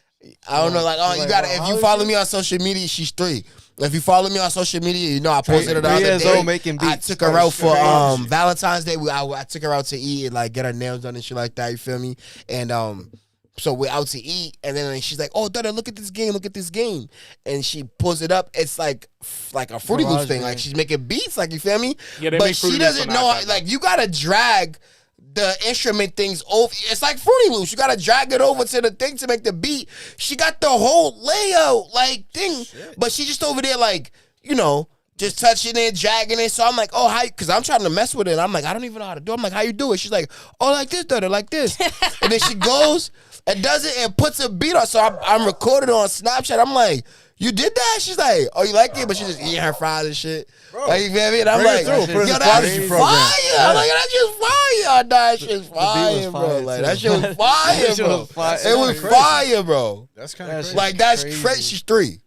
I don't know. Like oh, you Like, gotta. how If you old follow is me on social media, she's 3. If you follow me on social media, you know I posted it the 3 other years day. old making I beats. took her out for Oh, shit. Valentine's Day. I took her out to eat and like get her nails done and shit like that. You feel me? And so we're out to eat, and then she's like, "Oh, Dada, look at this game!" And she pulls it up. It's like a Fruity Loops Mirage thing. game. Like she's making beats. Like you feel me? Yeah, they but make Fruity she Loops doesn't on know. iPad now. Like you gotta drag the instrument things over. It's like Fruity Loops. You gotta drag it over to the thing to make the beat. She got the whole layout like thing, but she just over there like just touching it, dragging it. So I'm like, oh, how? Because I'm trying to mess with it. And I'm like, I don't even know how to do it. I'm like, how you do it? She's like, oh, like this, Dada, like this. And then she goes and does it and puts a beat on. So I'm recorded on Snapchat. I'm like, you did that? She's like, oh, you like it? But she's just eating her fries and shit. Bro, like, you feel me? And I'm bring it like, through. Put it in yo, the that's Prodigy program. fire. I'm like, that's just fire. Oh, that shit's fire, bro. fire, Like, too. that shit was fire, That shit bro. was fire. It was crazy. fire, bro. That's kind of That crazy. shit- Like, that's Crazy. crazy. She's 3.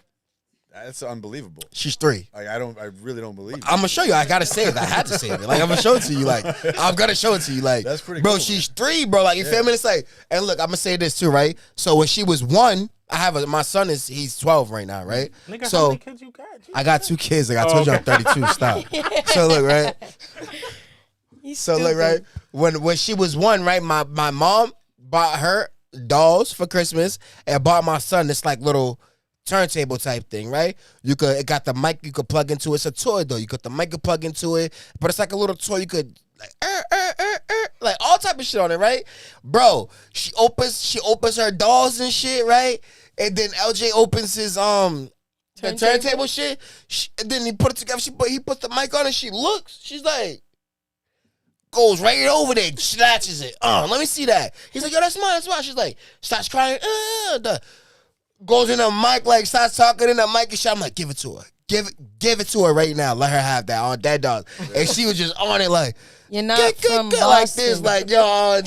That's unbelievable. She's 3. Like I really don't believe it. I'm gonna show you. I gotta save it. I had to save it. Like I'm gonna show it to you. Like I'm gonna show it to you. Like That's pretty bro. cool, She's 3, bro. Like you feel me? It's like, and look, I'm gonna say this too, right? So when she was 1, I have my son he's 12 right now, right? Nigga, how So many kids you got? I got 2 kids. Like I told you, I'm 32. Stop. So look, right? So look, right? When she was 1, right? My mom bought her dolls for Christmas and bought my son this like little turntable type thing, right? It got the mic you could plug into it. It's a toy though. You got the mic you plug into it, but it's like a little toy you could like all type of shit on it, right? Bro, she opens her dolls and shit, right? And then LJ opens his the turntable shit. And then he put it together. He puts the mic on and she looks. She's like, goes right over there, snatches it. Let me see that. He's like, yo, that's mine. She's like, starts crying. Goes in the mic, like starts talking in the mic and shit. I'm like, give it to her. Give it to her right now. Let her have that on that dog. And she was just on it like, You're not from like Boston. this, like yo, dog.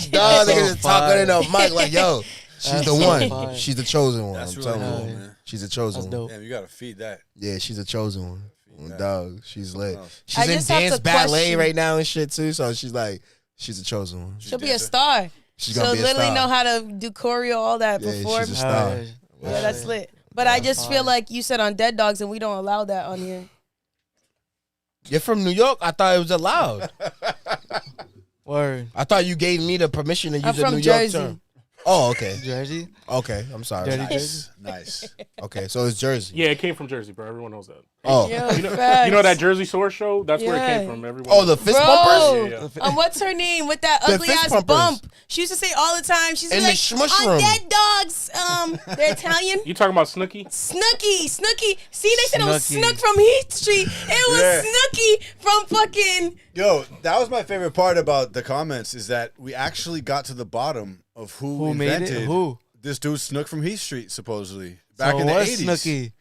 Niggas just talking in the mic like, yo, she's That's the so one. fire. She's the chosen one. That's I'm really telling cool, you. man. She's a chosen That's one. dope. Damn, you gotta feed that. Yeah, she's a chosen one. that. Dog, she's lit. else? She's I in just have dance to ballet question- right now and shit too. So she's like, she's a chosen one. She'll be a star. She's She'll gonna be a literally star. know how to do choreo, all that Yeah, before. she's a star. Yeah, that's lit. But I just feel like you said on Dead Dogs, and we don't allow that on here. You're from New York? I thought it was allowed. Word. I thought you gave me the permission to use I'm the from New Jersey. York term. Oh, okay. Jersey. Okay, I'm sorry. Dirty Nice, nice. Okay, so it's Jersey. Yeah, it came from Jersey, bro. Everyone knows that. Oh, Yo, You know facts. that Jersey Shore show? That's where it Yeah. came from. Everyone. oh, the knows. fist Bro, bumpers. Yeah. what's her name with that The ugly fist ass pumpers. bump? She used to say all the time. She's In the like, Shmush on room. Dead Dogs, they're Italian. You talking about Snooki? Snooky. See, they said it was Snooki. Snook from Heath Street. It was Yeah. Snooky from fucking. Yo, that was my favorite part about the comments is that we actually got to the bottom of who Who made it? invented Who? this dude Snook from Heath Street, supposedly back So in the it was 80s. Snooki.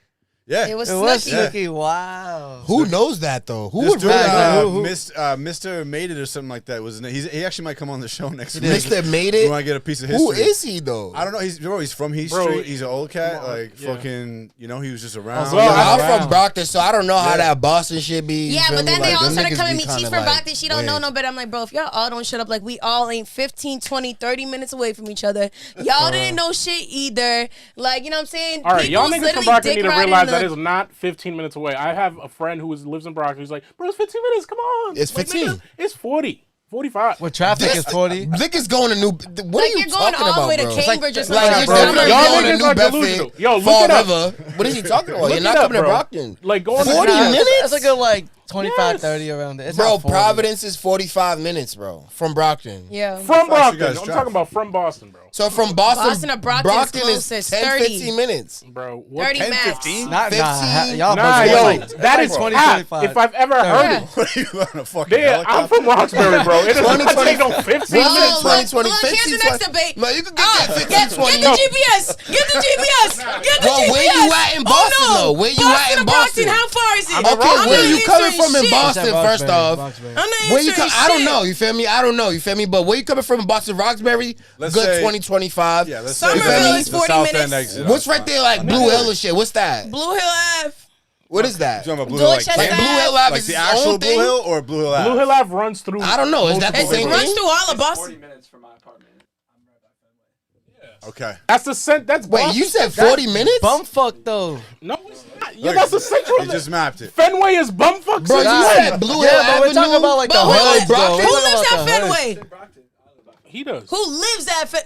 Yeah, It was It was Snooky. Snooki. Wow. Who knows that though? Who this would dude, really know? Mr. Made It or something like that was. He actually might come on the show next week. Mr. Made We It? want to get a piece of history. Who is he though? I don't know. He's from Heath Bro, Street. He's an old cat. come on, Like yeah. fucking, he was just around. Well, I'm Wow. from Brockton, so I don't know how Yeah. that Boston shit be. Yeah, you feel but me? then they Like, all them started niggas coming be to me. She's kinda from like Brockton. She don't know weird. no better. I'm like, bro, if y'all all don't shut up, like we all ain't 15, 20, 30 minutes away from each other. Y'all didn't know shit either. Like, you know what I'm saying? All right, y'all People's niggas from literally Brockton dick need to riding realize the- that is not 15 minutes away. I have a friend who lives in Brockton. He's like, bro, it's 15 minutes. Come on. It's Like, 15. nigga, it's 40, 45. With traffic This- is 40. Niggas going to New. What are Like you you're going talking all the about, way to bro? Cambridge or Like, something. Like, bro, you're definitely y'all going to niggas New are Bedford, delusional. Yo, look Fall it up. River. What is he talking about? Look You're it not up, coming to bro. Brockton. Like, go on 40 the minutes? That's a good like 25, Yes. 30 around there. It's Bro, not 40. Providence is 45 minutes, bro, from Brockton. Yeah. From Fuck you Brockton. guys I'm drive. talking about from Boston, bro. So from Boston, Boston to Brockton's is closest, 10, 30. 15 minutes. Bro, what? 30 max. 15? Not, 15. y'all Nah, bugging. yo, Like, that is 20, cap. 25. If I've ever heard Yeah. it. What are you on a fucking Yeah, I'm helicopter? from Roxbury, bro. It does not 20, take no 15 Oh, minutes. look, 20, look, 15, here's the next 20. debate. No, you can get that 15, Get 20. the GPS. Get the GPS. Get the Well, GPS. where you at in Boston, oh, no. though? Where you Boston at in to Brockton? Boston? How far is it? I'm Okay, in where Roxbury. you coming from in Shit. Boston, first off? I'm not Where you answering I don't shit. know, you feel me? I don't know, you feel me? But where you coming from in Boston, Roxbury? Let's Good say- 20, 25. Yeah, let's Somerville say is the 40 South minutes. End exit. What's right there like Blue Hill and shit? What's that? Blue Hill Ave. What is that? You talking about Blue Hill like Dorchester Canton? Blue Hill Ave Like is the its actual own Blue thing? Hill or Blue Hill Ave? Blue Hill Ave runs through. I don't know. Is that the It same runs thing? through all of Boston. 40 minutes from my apartment. I'm right by Fenway. Okay. That's the cent. That's Wait, Boston. you said 40 minutes? Bumfuck though. No, it's not. Yeah, that's the central. He just mapped it. Fenway is bumfuck. Bro, you City. said Blue Hill Yeah, but Avenue? we're talking about like the But who hood, lives- bro. Brockton? We're Who talking lives about at the hood. Fenway? In Brockton. I live by Fenway. He does. Who lives at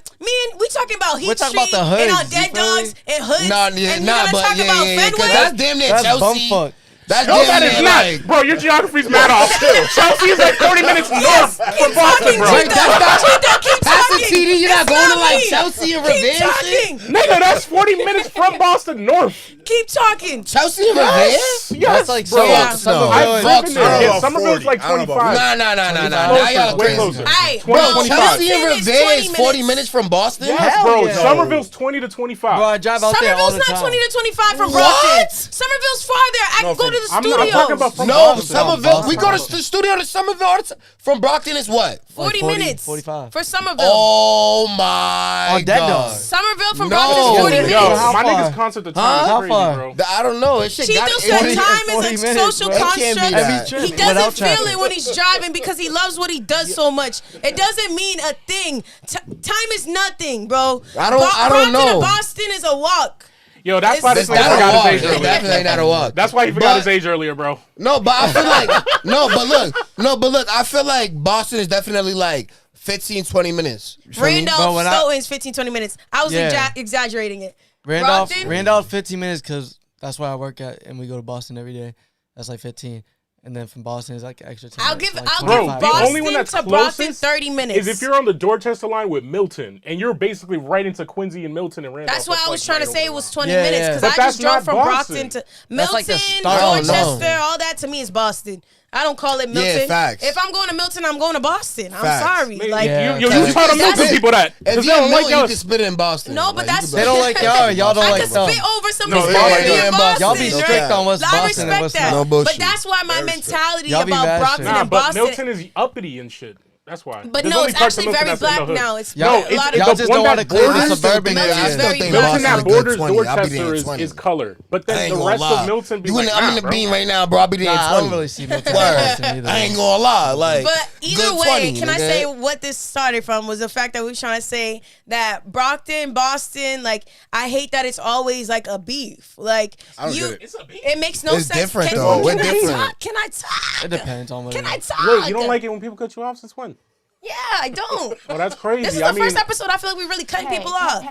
we talking about Heath We're talking Street about the and hoods, on you Dead feel me? Dogs and hoods. Nah, and yeah, you nah, wanna but talk yeah, about yeah, yeah, 'cause Fenway? that's damn near That's Chelsea. bumfuck. That's No, that damn is near not. like. Bro, your geography's mad off. Chelsea is like 30 minutes north from Boston, bro. Wait, that's not. Keep That's the talking. TD. You're not It's going to like me. Chelsea and Keep Revere shit? talking. Nigga, that's 40 minutes from Boston north. Keep talking. Chelsea and Revere? Yes, That's like bro. Yeah. Somerville. I've Fuck driven no. there. I don't Yeah, know, Somerville's 40. like I don't know 25. Nah. Now Closer, y'all way crazy. closer. Alright, 20 Bro, 25. Chelsea and Milton is Revere 20 is 40 minutes. minutes from Boston? Yes, Hell bro. yeah. Somerville's 20 to 25. Bro, I drive out there all Somerville's the not time. 20 to 25 from What? Brockton. Somerville's farther. I can go to the I'm studios. not I'm talking about from No, Boston. Somerville. We go to Boston. the studio to Somerville all the time. From Brockton is what? 40 40, minutes 45. for Somerville. Oh my On dead god. dog. Somerville from No. Brockton is 40 Yo, minutes. Yo, How my far? nigga's concept of time Huh? is How crazy, far? bro. I don't know. It shit Chitho got said 40 time is 40 a minutes, social bro. It can't be construct. that. He Without doesn't feel traffic. it when he's driving because he loves what he does so much. It doesn't mean a thing. Time is nothing, bro. I don't Brockton know. to Boston is a walk. Yo, that's why It's this nigga That's forgot a walk. his age It's earlier. definitely not a walk. That's why he forgot But- his age earlier, bro. No, but I feel like but look, I feel like Boston is definitely like 15, 20 minutes. You feel me? Bro, Randolph when I- Stoughton's 15, 20 minutes. I was Yeah. exaggerating it. Randolph, Brockton? Randolph, 15 minutes because that's where I work at, and we go to Boston every day. That's like 15, and then from Boston is like extra 10. I'll minutes, give like I'll 25. give Bro, the Boston only one that's to Brockton closest 30 minutes. Is if you're on the Dorchester line with Milton, and you're basically right into Quincy and Milton and Randolph. That's why I was like trying to right say over it was the 20 Yeah, minutes yeah. because But I that's just drove not from Boston. Brockton to That's Milton, like the start. Oh, no. Dorchester, all that to me is Boston. I don't call it Milton. facts. If I'm going to Milton, I'm going to Boston. I'm Facts. sorry. line. Like Yeah. You Cause tell the you Milton can people that. If Because they you're don't like Milton, you us. can spit it in Boston. No, but Like, you that's- can They don't like y'all. Y'all don't I like can them. spit over some No, people they in like Boston. Boston. Y'all be strict on what's I Boston and respect what's that. not. No bullshit. But that's why my mentality Y'all be about bad Brockton shit. Nah, and but Boston. Milton is uppity and shit. That's why. But There's no, only it's parts of actually Milton very that's in the black hood. now. It's No, a it's- lot the of Y'all just one don't that want to claim the borders- suburban I area. still think Milton Boston that a good borders 20. I'll be there Dorchester in 20. is color. But I then ain't the gonna rest lie. of Milton be I'm like, in the bro. beam right now, bro. I'll be there in Nah, 20. I don't really see Milton. Word. Either. I ain't gonna lie. Like, But either good way, 20, can I nigga. say what this started from was the fact that we were trying to say that Brockton, Boston, like I hate that it's always like a beef. Like I don't you, get it. It's a beef. it makes no It's sense. different, Can, though. Can We're I different. talk? Can I talk? It depends on what Can it I is. talk? Wait, you don't like it when people cut you off since when? Yeah, I don't. Oh, that's crazy. This is I the mean, first episode. I feel like we really cutting people off.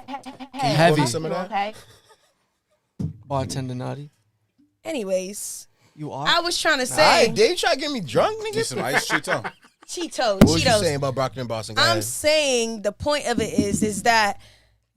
Heavy. Some of that? Okay. Bartender naughty. Anyways, You are. I was trying to Alright, say Dave try to get me drunk, Need nigga. some ice, Chitho. Cheetos. What was you Cheetos. saying about Brockton and Boston? Go I'm ahead. saying the point of it is that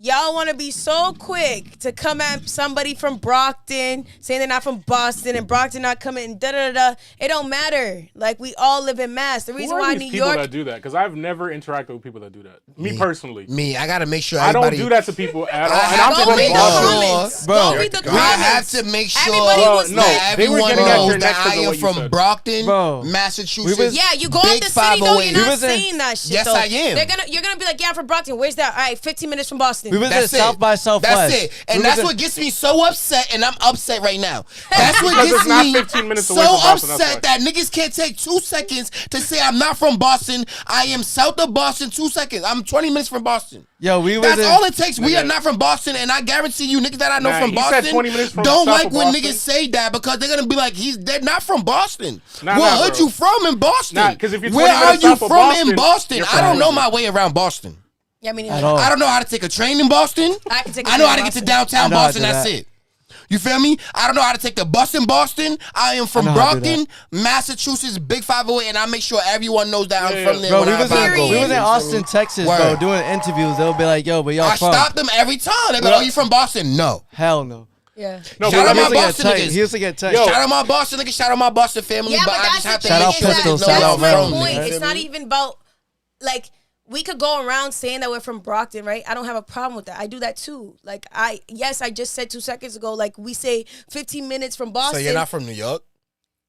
y'all want to be so quick to come at somebody from Brockton saying they're not from Boston and Brockton not coming and da da da. It don't matter. Like we all live in Mass. The who reason are why these New people York. that do that? Because I've never interacted with people that do that. Me personally. Me, I gotta make sure I don't everybody. do that to people at all. I And have I'm to Go from read make the Boston. sure- comments. Bro, Go read the we We comments. have to make sure Everybody was no, that they were everyone getting at your knows neck that I because of am what you from said. Brockton, Bro. Massachusetts. We was- Yeah, you go out Big the city though, you're 508. not was in- saying that shit. Yes, though. I am. You're gonna be like, yeah, I'm from Brockton. Where's that? All right, 15 minutes from Boston. We was That's at South it. by Southwest. That's it. And We that's was what gets me so upset, and I'm upset right now. That's what Because gets it's not me 15 minutes so away from Boston, that's upset that niggas can't take 2 seconds to say I'm not from Boston. I am south of Boston, 2 seconds. I'm 20 minutes from Boston. Yo, we was That's in, all it takes. We are not from Boston, and I guarantee you, niggas that I know Nah, from he said Boston 20 minutes from don't south like of when Boston. niggas say that because they're gonna be like, they're not from Boston. Nah, What nah, hood bro. you from in Boston? Nah, 'cause if you're 20 where are minutes you south of from in Boston, Boston? you're I don't from know Boston. my way around Boston. Yeah, I mean, At all. I don't know how to take a train in Boston. I can take a I know train how in to get to Boston. downtown I know how to Boston. do That's that. it. You feel me? I don't know how to take the bus in Boston. I am from I know how to do Brockton, Massachusetts, Big 508, and I make sure everyone knows that I'm Yeah. from there. Bro, when we I was, vibe in, over. we was in Austin, Texas, bro, Word. doing interviews. They'll be like, yo, but y'all I from? stop them every time. They be like, "Oh, you from Boston?" No. Hell no. Yeah. No, Shout but out He my used to get Boston text. niggas. He used to get text. Yo. Shout out my Boston niggas. Shout out my Boston family. Yeah, but but I just that's have the to thing. Shout out make sure Pistols, they shout know out where I'm Realm, from, point. nigga. It's not even about like we could go around saying that we're from Brockton, right? I don't have a problem with that. I do that too. Like I just said 2 seconds ago. Like we say 15 minutes from Boston. So you're not from New York?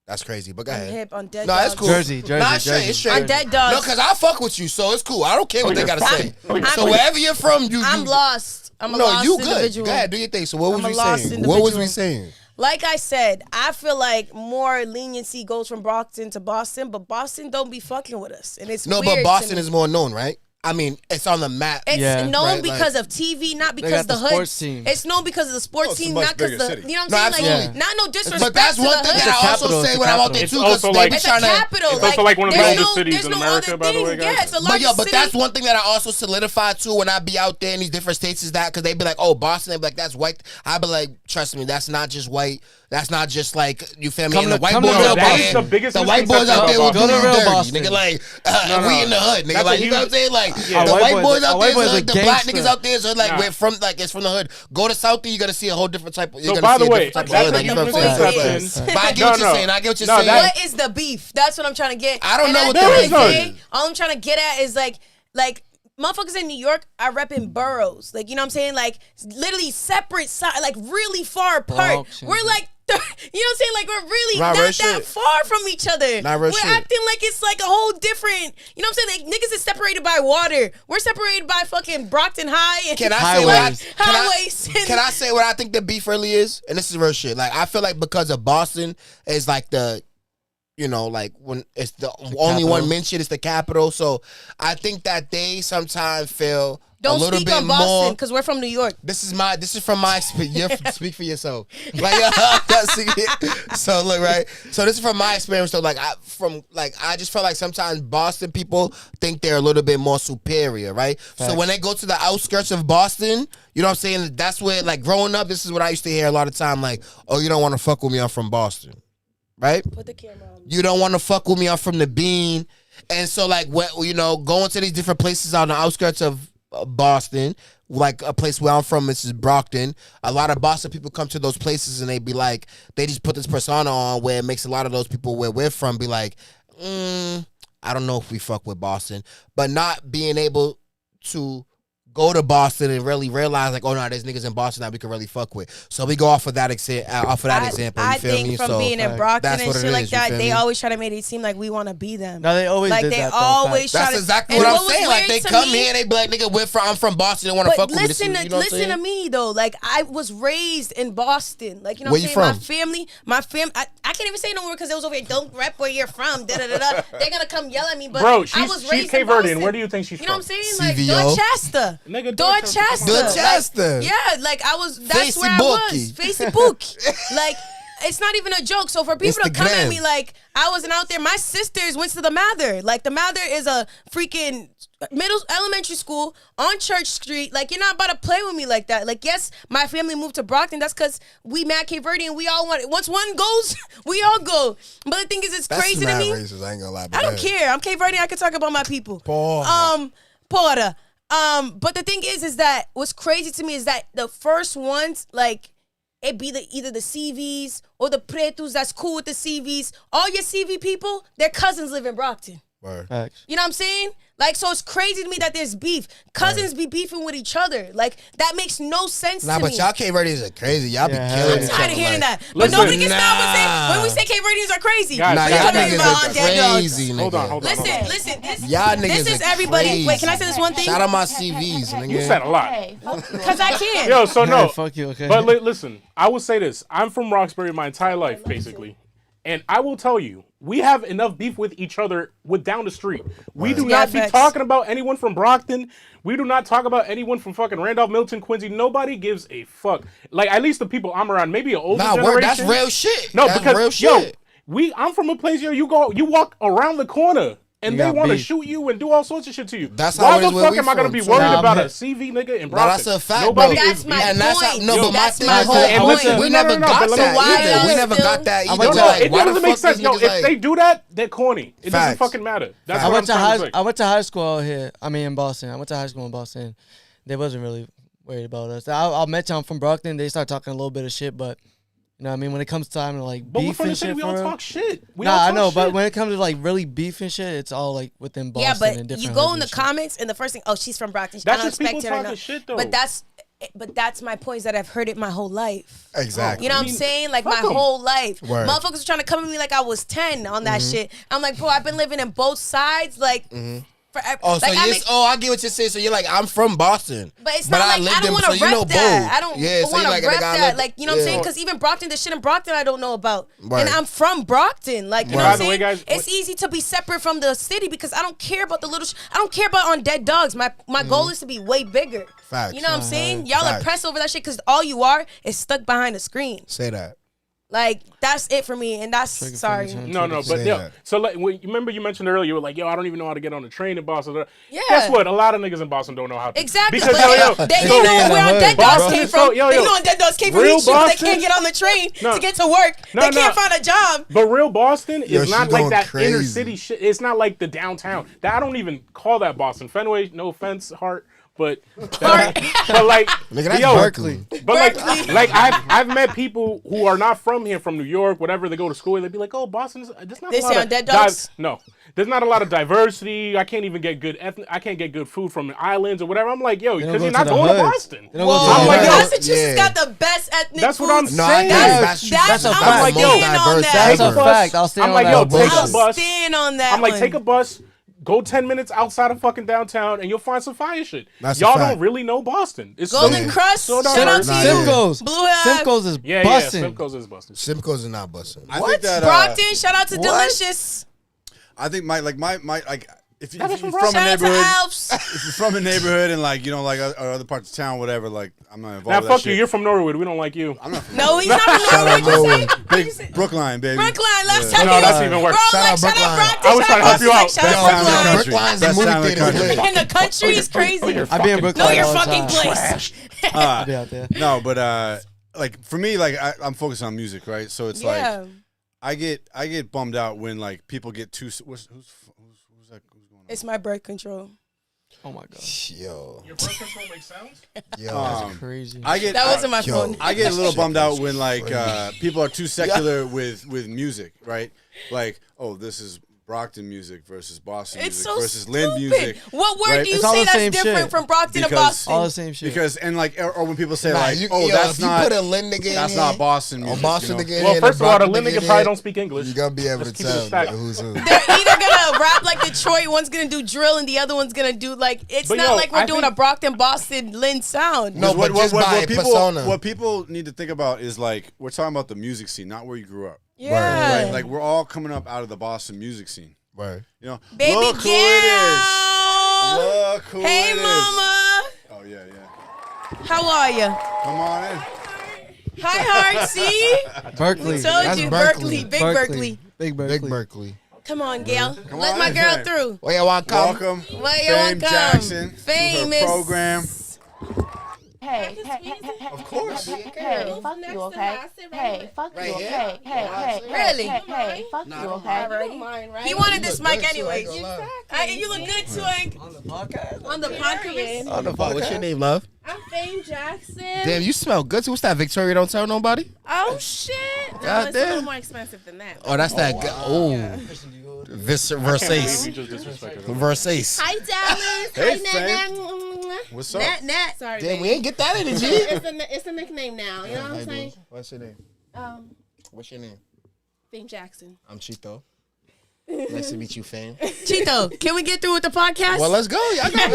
That's crazy. But go I'm ahead. hip on dead No, dogs. it's cool. Jersey, Nah, it's straight. Jersey. It's straight. On dead dogs. No, because I fuck with you, so it's cool. I don't care what they gotta say. So I'm- wherever you're from, I'm lost. I'm a No, lost you good. individual. Go ahead, do your thing. So what I'm was a we lost saying? What was we individual. saying? Like I said, I feel like more leniency goes from Brockton to Boston, but Boston don't be fucking with us, and it's No, weird but to Boston me. is more known, right? I mean, it's on the map. It's Yeah. known Right, because of TV, not They because got the hood. sports team. It's known because of the sports it's a team, much not because bigger the city. you know what No, I'm saying? absolutely. Like, not no disrespect. But that's to one the thing hood. that I capital, also it's say the when I'm out capital. there It's too, because also they like- be It's a trying to. capital. It's like, also like one of the there's oldest cities there's in no America, other by the way, thing. guys. Yeah, it's the But largest yo, but city. that's one thing that I also solidify too when I be out there in these different states is that because they be like, oh, Boston, they be like, that's white. I be like, trust me, that's not just white. That's not just like, you feel me? Come And the to- white come boys to real out That there, is the biggest the white boys misconception out there will about do Go to you real dirty, Boston. nigga. Like, No, we in the hood, nigga. That's Like, a you know what I'm huge- saying? Like, Yeah. the A white white boys boy- out a white there, boy's so a like the black gangster. niggas out there, so like Nah. we're from, like it's from the hood. Go to Southie, you're gonna see a whole different type. You're So gonna by see the a way, different type that's of hood. a Like, you know huge what I'm saying? misconception. But I get No, what you're no. saying. I get what you're No, saying. that- What is the beef? That's what I'm trying to get. I don't And know at what the there end is of the none. day, all I'm trying to get at is like motherfuckers in New York are repping boroughs. Like, you know what I'm saying? Like, literally separate side, like really far apart. Bronx and We're shit. like, you know what I'm saying? Like, we're really Not not real that shit. far from each other. Not real we're shit. acting like it's like a whole different, you know what I'm saying? Like, niggas is separated by water. We're separated by fucking Brockton High and Can I say what Highways. highways. Can I say what I think the beef really is? And this is real shit. Like I feel like because of Boston is like the, you know, like when it's the only capital. one mentioned, it's the capital. So I think that they sometimes feel Don't a little speak bit on Boston more. because we're from New York. This is from my speak for yourself. Like so look right. So this is from my experience. So like I just feel like sometimes Boston people think they're a little bit more superior, right? So when they go to the outskirts of Boston, you know what I'm saying? That's where like growing up, this is what I used to hear a lot of time. Like, oh, you don't want to fuck with me? I'm from Boston, right? Put the camera on. You don't want to fuck with me? I'm from the Bean. And so like when you know going to these different places on the outskirts of Boston, like a place where I'm from, this is Brockton. A lot of Boston people come to those places and they be like, they just put this persona on where it makes a lot of those people where we're from be like, I don't know if we fuck with Boston, but not being able to go to Boston and really realize like, oh no, there's niggas in Boston that we can really fuck with. So we go off of that example. You I feel think me? from So being in Brockton that's and what it shit like is, you that, feel they me? always try to make it seem like we want to be them. No, they always Like did they that. though, always facts. try That's to. exactly and what I'm was saying. Like weird they to come me- here and they be like, nigga, I'm from Boston. They want to But fuck with me. This listen, is- you know what I'm listen to saying? me though. Like I was raised in Boston. Like you know Where what you I'm saying. from? My family. I can't even say no more because it was over here. Don't rep where you're from. Da da da da. They're gonna come yell at me. But Bro, I was she's raised Cape in Verdean. Boston. Where do you think she's You know from? what I'm saying? Like CVO? Dorchester. Nigga, Dorchester. Dorchester. Like, yeah, like I was. That's where I Facebooky. was. Facebook. Like. It's not even a joke. So for people to come at Instagram. me like I wasn't out there, my sisters went to the Mather. Like the Mather is a freaking elementary school on Church Street. Like you're not about to play with me like that. Like yes, my family moved to Brockton. That's because we mad Cape Verde and we all want it. Once one goes, we all go. But the thing is, it's That's crazy to mad me. racist. I ain't gonna lie. But I don't care. I'm Cape Verde. I can talk about my people. Porter. Porter. But the thing is that what's crazy to me is that the first ones, like, it be either the CVs or the Pretos that's cool with the CVs. All your CV people, their cousins live in Brockton. Facts. You know what I'm saying? Like, so it's crazy to me that there's beef. Cousins be beefing with each other. Like, that makes no sense Nah, to but me. y'all Cape Verdeans are crazy. Y'all be Yeah, killing I'm each I'm tired other, of hearing like- that. But Listen, nobody gets mad nah. when we say Cape Verdeans are crazy. Guys, Nah, But y'all you're talking niggas about are on dead dogs. crazy, nigga. Hold on. Listen. Y'all niggas This is are everybody. crazy. Wait, can I say this one thing? Shout out my CVs, nigga. You said a lot. Because I can. Yo, so no. Fuck you, okay. But listen, I will say this. I'm from Roxbury my entire life, basically. And I will tell you, we have enough beef with each other with down the street. We do Yeah, not be facts. talking about anyone from Brockton. We do not talk about anyone from fucking Randolph, Milton, Quincy. Nobody gives a fuck. Like, at least the people I'm around, maybe an older Nah, generation. that's real shit. No, that's because, real yo, shit. I'm from a place, yo, you walk around the corner. And You they got want to beef. shoot you and do all sorts of shit to you. That's Why how it the is where fuck we am I gonna from, be so- worried Nah, about man. a CV nigga in Brockton? Nah, that's a fact, Nobody bro. That's is my beefing. And that's how, point. no, Yo, but my that's thing my is whole that And listen, we no, never no, got but let me- that Why either. We y'all never still- got that I either. went No, to- Like, it why the doesn't make fuck sense. these Yo, niggas if like- they do that, they're corny. It Facts. doesn't fucking matter. That's I what went I'm to trying to say. I went to high school out here. I mean, in Boston. I went to high school in Boston. They wasn't really worried about us. I met y'all from Brockton. They start talking a little bit of shit, but you know what I mean? When it comes time to like But we're beef from the and city. shit, We for all real. talk shit. We Nah, all I talk know, shit. but when it comes to like really beef and shit, it's all like within Boston. Yeah, and but different you go hoods in the and shit. comments and the first thing, oh, she's from Brockton. That's I don't just people expect her to talking know. shit, though. But that's my point is that I've heard it my whole life. Exactly. You know what I'm mean, saying? Like my fuck 'em. whole life. Word. Motherfuckers were trying to come at me like I was 10 on that shit. I'm like, bro, I've been living in both sides. Like, Oh, so like, I get what you're saying. So you're like, I'm from Boston, but it's not like I don't want to rep that. I don't want to rep that. Like, you know what I'm saying? Because even Brockton, the shit in Brockton, I don't know about. Right. And I'm from Brockton. Like, you know Right. what I'm By the way, saying? guys, It's easy to be separate from the city because I don't care about the little. I don't care about on dead dogs. My goal is to be way bigger. Facts. You know what I'm saying? Y'all Facts. are pressed over that shit because all you are is stuck behind a screen. Say that. Like, that's it for me, and that's sorry. No, but Say yo, that. so like, you remember you mentioned earlier, you were like, yo, I don't even know how to get on the train in Boston. Yeah. Guess what? A lot of niggas in Boston don't know how to. Exactly, Because but they so- know where on dead dogs Boston- came so, from. yo, They yo, know on dead dogs came from real these shit, but they Boston- can't get on the train No. to get to work. No, They can't no. find a job. But real Boston Yo, is she not like going that crazy. inner city shit. It's not like the downtown. I don't even call that Boston. Fenway, no offense, Hart, but like, Nigga, that's yo, Berkeley. but like I've met people who are not from here, from New York, whatever. They go to school, they'd be like, "Oh, Boston, there's not They a lot say of on Dead Dogs? No, there's not a lot of diversity. I can't even get good I can't get good food from the islands or whatever." I'm like, "Yo, They don't because go you're to not the going to hood. Boston." They don't go to Whoa, I'm like, yo, Massachusetts yeah. got the best ethnic That's what foods. I'm No, I saying. can't. That's a I'm fact. staying on That's that. That's a bus. fact. I'll stand I'm on like, that. yo, bullshit. take a I'm bus. staying on that. I'm like, one. take a bus, go 10 minutes outside of fucking downtown, and you'll find some fire shit. That's a Y'all fact. don't really know Boston. It's Golden so, Crust. so Shout out diverse. to Nah, you. yeah. Simcoe's. Blue Hive. Simcoe's is Yeah, busting. Simcoe's is busting. Simcoe's is not busting. I think that Brockton. Shout out to What? Delicious. I think my like if you're That is from from a Shout out to neighborhood, Alps. if you're from a neighborhood and like you know like other parts of town, whatever, like I'm not involved. Now, with that fuck you. shit. You're from Norwood. We don't like you. I'm not from No, he's not from Shout out Norwood. Norwood. big Brookline, baby. Brookline. Last Yeah. time No, you that's was- even worse. Bro, Shout like, out shout out Brookline. Brockton. I was trying to help you out. Shout Best out town in the Brookline. country. Brookline's Best movie town in the theater. country. In the country is crazy. I be in Brooklyn. Know your all the fucking time. place. I be out there. No, but like for me, like I'm focused on music, right? So it's Yeah. like I get bummed out when like people get too. Who's that? Who's going on? It's my birth control. Oh my god. Yo. Your birth control makes sounds? Yo. Crazy. I get That wasn't my Yo. phone. I get a little bummed out when like crazy. people are too secular with music, right? Like, oh, this is Brockton music versus Boston It's music so versus stupid. Lynn music. What word right? do you It's all say the that's same different shit. from Brockton to Because- Boston? All the same shit. Because and like or when people say Nah, like, you, oh, yo, that's if you not put a Lynn nigga in that's here, not Boston or music. Boston you know? nigga in Well, here, first of all, the Brockton Lynn nigga nigga in probably here, don't speak English. You're gonna be able to Let's keep it tell stacked. who's who. They're either gonna rap like Detroit, one's gonna do drill, and the other one's gonna do like it's But not yo, like we're I doing think- a Brockton, Boston, Lynn sound. No, but just by persona. What people need to think about is like we're talking about the music scene, not where you grew up. Yeah. Right? Like we're all coming up out of the Boston music scene. Right. You know, Baby look who it is. girl. Look who Hey, it is. mama. Oh yeah, yeah. How are you? Come on in. Hi, Heart. See? Berkeley. Told That's you, Berkeley. Berkeley. Big Berkeley. Big Berkeley. Big Berkeley. Come on, Gail. Come Let on my in, girl man. through. Where you want to come? Welcome, Well, you're Fame welcome. Jackson, Famous. to her program. Hey, Of course. hey, fuck you, okay? Hey, fuck you, okay? Hey, Really? hey, fuck you, okay? He wanted this mic anyways. Exactly. You look good, Twink. On the podcast. On the podcast. On the podcast. What's your name, love? I'm Fame Jackson. Damn, you smell good too. What's that, Victoria? Don't tell nobody. Oh shit! No, God it's a little damn. more expensive than that. Oh, that's that. Oh, Versace. You just disrespected her. Versace. Hi, Dallas. Hey, Hi, Fame. Nat. What's up? Nat. Sorry, Damn, we babe. ain't get that energy. It's a nickname now. You know what I'm saying? What's your name? What's your name? Fame Jackson. I'm Chitho. Nice to meet you, Fame. Chitho, can we get through with the podcast? Well, let's go. Y'all got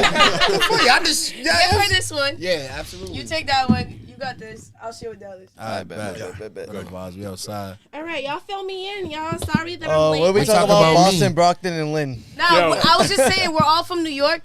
y'all just Give her this one. yeah, absolutely. You take that one. You got this. I'll share with Dallas. All right, bet. Good vibes. We outside. All right, y'all fill me in, y'all. Sorry that I'm Oh, late. what we We talking talk about? about Boston, me. Brockton, and Lynn. No, Yo. I was just saying we're all from New York.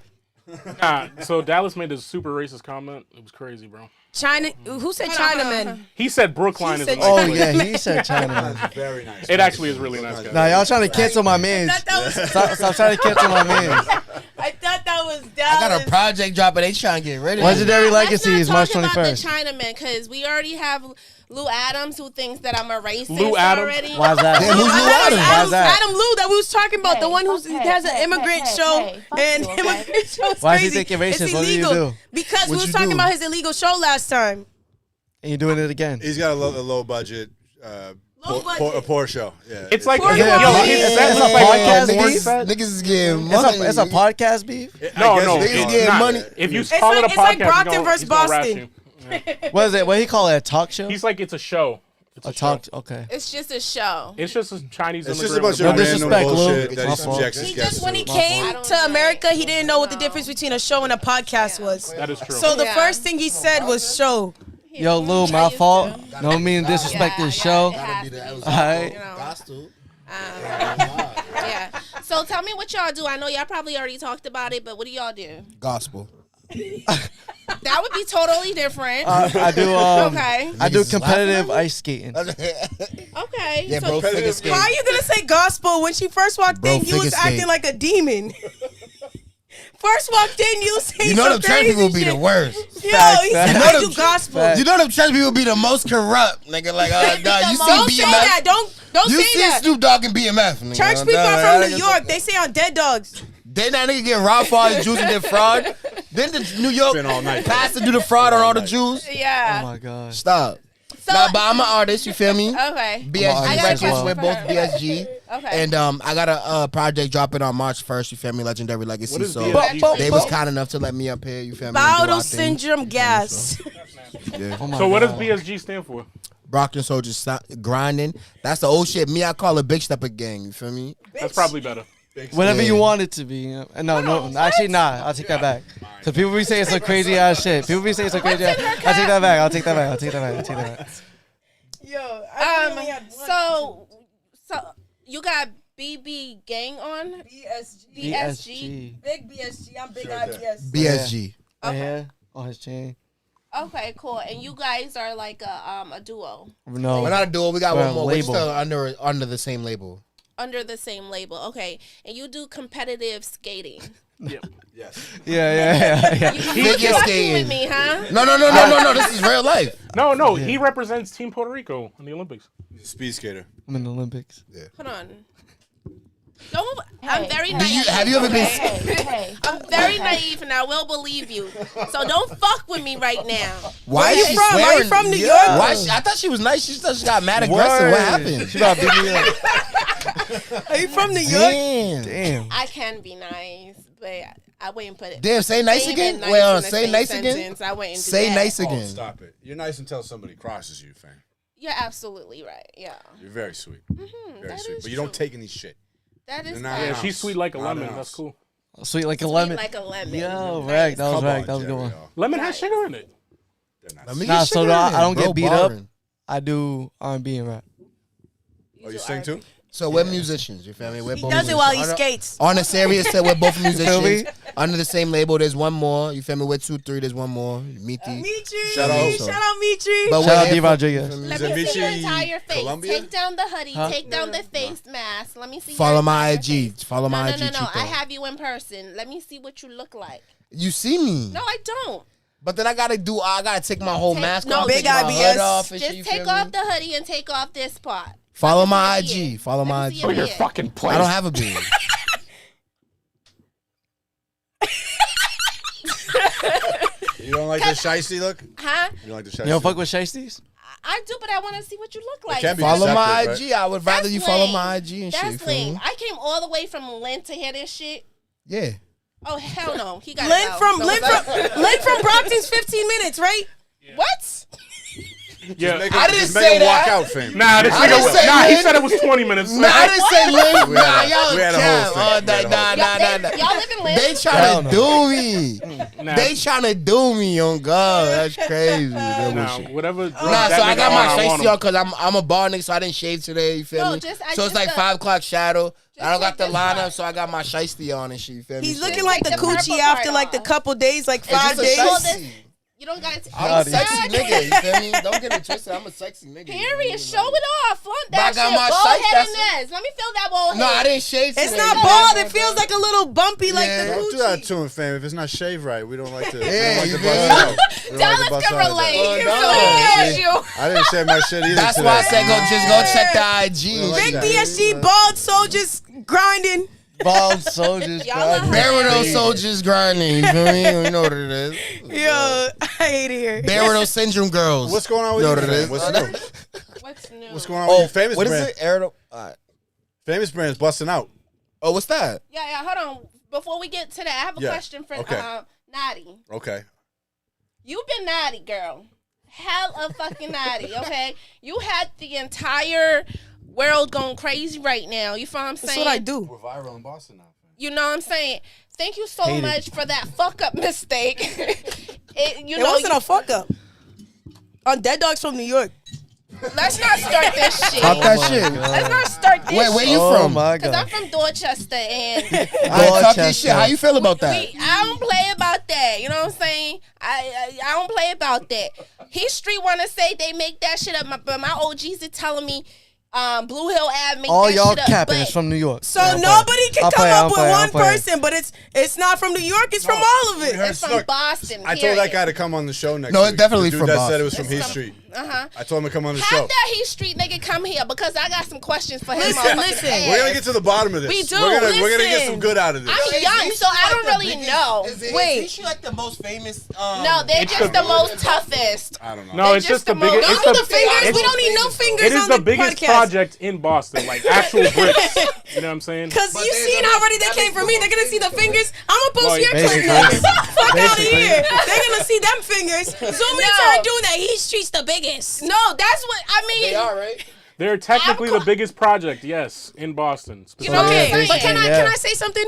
Nah, so Dallas made this super racist comment. It was crazy, bro. China. Who said Chinaman? He said Brookline He is said a nice Oh place. yeah, he said China. Very nice. It actually is really nice, guys. Nah, y'all trying to cancel my man. I thought that was. Stop trying to cancel my man. I thought that was I Dallas. got a project drop, but they trying to get rid of it. Legendary Let's Legacy not is March talk about 21st. the Chinaman, because we already have Lou Adams, who thinks that I'm a racist Lou Adams? already. Why's that? Damn, who's Lou Adams? Why's that? Adam Lou that we was talking about, the Hey, one who fuck, hey, has an hey, immigrant hey, show, hey, fuck and you, okay? immigrant show is Why is he crazy. thinking racist? It's What did you illegal do? because we What'd was you talking do? about his illegal show last time. And you're doing it again. He's got a low budget, budget. poor show. Yeah, It's like, yo, Poor his guy. set It's looks a like podcast a porn beef? set. Niggas is getting money. It's a podcast beef. No, guess no, it's it's getting not. money. If you It's call it a like- it's like podcast, Brockton he's gonna versus rat Boston. you. What is it? What he call it? A talk show? He's like, it's a show. It's a I show. talked. Okay. It's just a show. It's just a Chinese It's just immigrant. a bunch with of No black- random disrespect, Lou. bullshit that he My fault. subjects his He guests just when he to. came I don't to know. America, he didn't know what the No. difference between a show and a podcast was. That is true. So the Yeah. first thing he said was show. Yo, Lou, I my used fault. to. No mean disrespect Yeah, the show. it has to be, Alright. you know. Gospel. Yeah. So tell me what y'all do. I know y'all probably already talked about it, but what do y'all do? Gospel. That would be totally different. I do. Okay. I do Niggas competitive laughing ice skating. Okay. Yeah, so bro, figure skate. Why are you gonna say gospel when she first walked Bro, in? You was figure skate. acting like a demon. First walked in, you saying You know some them church crazy people be shit. the worst. Yo, he Facts, said facts. I do gospel. Facts. You know them church people be the most corrupt, nigga. Like, nah, you Don't see say BMF. that. Don't You say see that. Snoop Dogg and BMF. Nigga. Church people are from New York. They say on Dead Dogs. Then that nigga get robbed for all the Jews and did fraud. Then the New York Spent all night. pastor do the fraud on all the Jews. Oh yeah. my gosh. Stop. So Nah, but I'm an artist, you feel me? okay. BSG I got a Records question with for both her. BSG. Okay. And I got a project dropping on March 1st, you feel me? Legendary Legacy. What is So BSG? they was kind enough to let me up here, you feel me? and do Bowel our thing. syndrome gas. Yeah. Oh my So what does God. BSG stand for? Brockton Soldiers grinding. That's the old shit. Me, I call it Big Stepper Gang, you feel me? That's probably better. Whatever Yeah. you want it to be. You know? No, actually, nah. I'll take that back. Cause people be saying some crazy ass shit. People be saying some crazy ass. I'll take that back. I'll take that back. I'll take that back. I'll take that back. Yo, So you got BB Gang on? BSG. BSG. Big BSG. I'm big IBS. BSG. Right here on his chain. Okay, cool. And you guys are like a duo No. We're not a duo. We got We're one a more. We're label. still under the same label. under the same label. Okay. And you do competitive skating. Yep. Yes. Yeah. You Figure fucking skating. with me, huh? No. This is real life. No. He represents Team Puerto Rico in the Olympics. He's a speed skater. I'm in the Olympics. Hold on. Don't. I'm very Do naive. have you ever been? Okay. I'm very naive and I will believe you. So don't fuck with me right now. Why are you you from? Why swearing? you from New Yeah. York? Why? I thought she was nice. She thought she got mad aggressive. What happened? She about to beat me up. Are you from New York? Damn. Damn. I can be nice, but I wouldn't put it. Damn. Say nice Same again. and nice Wait, in the say same nice again. sentence. I wouldn't do Say that. nice Oh, again. stop it. You're nice until somebody crosses you, fam. You're absolutely right. Yeah. You're very sweet. Very that sweet. is But you don't true. take any shit. That is Nah, fact. Yeah, nah. she's sweet like a Not lemon. enough. That's cool. Sweet like a Sweet lemon. like a lemon. Yo, Nice. right. That was Come right. on, That was a good Jerry, one. yo. Lemon has sugar in it. They're not Let me Nah, get so sugar I in don't it, get bro. beat up. Barring. I do R&B and rap. Oh, you sing too? So we're musicians. You feel me? We're He both does it while he musicians. skates. On a serious set, we're both feel me? musicians. Under the same label, there's one more. You feel me? We're 2-3. There's one more. Meaty. Mitri. Shout out. Shout out Mitri. But Shout we're out here D. for- Rodriguez. you feel me? Let Is it me see your Michi entire face. Colombia? Take down the hoodie. Huh? Take down the face mask. Let me see. Follow your my entire IG. face. Follow my IG. No. Chitho. I have you in person. Let me see what you look like. You see me. No, I don't. But then I gotta take my whole mask no, off. big take my IBS. hood off and shit, Just you take feel off me? the hoodie and take off this part. Follow Let me my see your IG. beard. Follow my Let me see IG. Oh, your you're beard. fucking I playing. don't have a beard. You don't like the shiesty look? Huh? You don't like the shiesty? You don't fuck with shiesties? I do, but I want to see what you look like. can be Follow deceptive, my right? IG. I would rather That's you follow lame. my IG and shit. You That's feel lame. me? I came all the way from Lynn to hear this shit. Yeah. Oh hell no, he got Lynn out. from Brockton's 15 minutes, right? What? Yeah. I didn't just say make him walk that. out, fam. Nah, this I didn't nigga. say Nah, he Lynn. said it was 20 minutes. Nah, I didn't say Lynn. We Nah, had a- y'all we had a cap. whole thing. Oh, We had a nah. Y'all live in Lynn? They trying to do me. Nah, They trying to do me on God. That's crazy. nah, whatever. Nah, so I got my shiesty on because I'm a bar nigga, so I didn't shave today. You feel No, me? just- So it's like just 5 o'clock shadow. I don't got take the this lineup, part. so I got my shiesty on and shit. You feel me? He's So- looking like the Take the coochie purple after part like the off. couple days, like It's 5 just a days. shiesty. You don't got to. I'm a sexy nigga. You feel me? Don't get it twisted. I'm a sexy nigga. you feel Period. me? Show it off. Flaunt But I that got shit. my Bald shiesty, head and that's- ass. Let me feel that bald No, head. I didn't shave today. It's not You bald. know It feels like a little bumpy, like Yeah. the Don't do that coochie. to him, fam. If it's not shaved right, we don't like to. Yeah, we you don't like to feel bust me? out. We don't like to Dallas bust can out like relate. that. He no. really See? you. I didn't shave my shit either. That's today. why I said just go check the IG. Well, Big like BSG bald soldiers grinding. Bald soldiers. Y'all are grinding. Bury those soldiers grinding. You feel me? You know what it is. Yo, I hate it here. Bury those syndrome girls. What's going on with You you? know what it fam? is. What's new? What's new? What's going on with you? Famous what is brand. it? Aerial. Alright. Famous brand is busting out. Oh, what's that? Yeah. Hold on. Before we get to that, I have a Yeah, question for okay. Natty. Okay. You've been naughty, girl. hella fucking naughty, okay? You had the entire world going crazy right now. You feel what I'm saying? That's what I do. We're viral in Boston now. You know what I'm saying? Thank you so much for that fuck up mistake. It wasn't a fuck up. On Dead Dogs from New York. Let's not start this shit. Stop that shit. Let's not start this Wait, where shit. you from? my Because I'm God. from Dorchester and Talk your shit. How you feel about that? I don't play about that. You know what I'm saying? I don't play about that. History want to say they make that shit up, but my OGs are telling me Blue Hill Ave make All that y'all shit up. capping but is from New York. So nobody can come up with one person, but it's not from New York. It's from all of it. it's from Boston. I told that guy to come on the show next No, week. it's definitely the dude from that Boston. said it was from Heat Street. Uh-huh. I told him to come on the Have show. that Heat Street nigga come here because I got some questions for him. Listen. We're gonna get to the bottom of this. We do, We're gonna get listen. some good out of this. I'm young, so I don't really know. Wait. Is she like the most famous? No, they're It's just the- the most toughest. I don't know. No, They're it's just the just the biggest. most- It's Don't the do the fingers. it's- We don't need no fingers It is on the the biggest podcast. project in Boston, like actual bricks. You know what I'm saying? Because you seen how already they came for me. They're going to see the fingers. I'm going to post Well, your clip basically. next. Fuck out of Basically. here. They're going to see them fingers. So many No. times doing that. Heat Street's the biggest. No, that's what I mean. They are, right? They're technically I'm the biggest project, yes, in Boston. You know, Okay, Yeah, but can basically, I say something?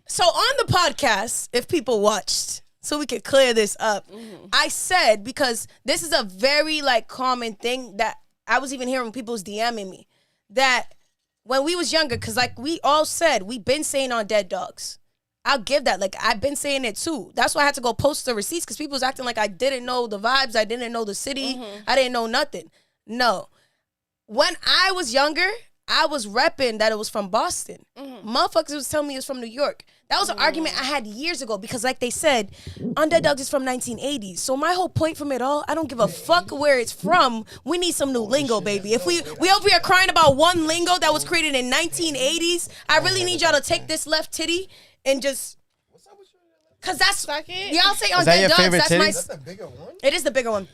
So on the podcast, if people watched, so we could clear this up, I said, because this is a very like common thing that I was even hearing people's DMing me, that when we was younger, because like we all said, we've been saying on Dead Dogs. I'll give that. Like, I've been saying it too. That's why I had to go post the receipts, because people was acting like I didn't know the vibes. I didn't know the city. I didn't know nothing. No. When I was younger, I was repping that it was from Boston. Motherfuckers was telling me it's from New York. That was an argument I had years ago, because like they said, On Dead Dogs is from 1980s. So my whole point from it all, I don't give a fuck where it's from. We need some new lingo, baby. If we over here crying about one lingo that was created in 1980s, I really need y'all to take this left titty and just, cause that's Suck it. y'all say On Is that Dead your Dogs. favorite That's titty? my. That's The bigger one. It is the bigger one.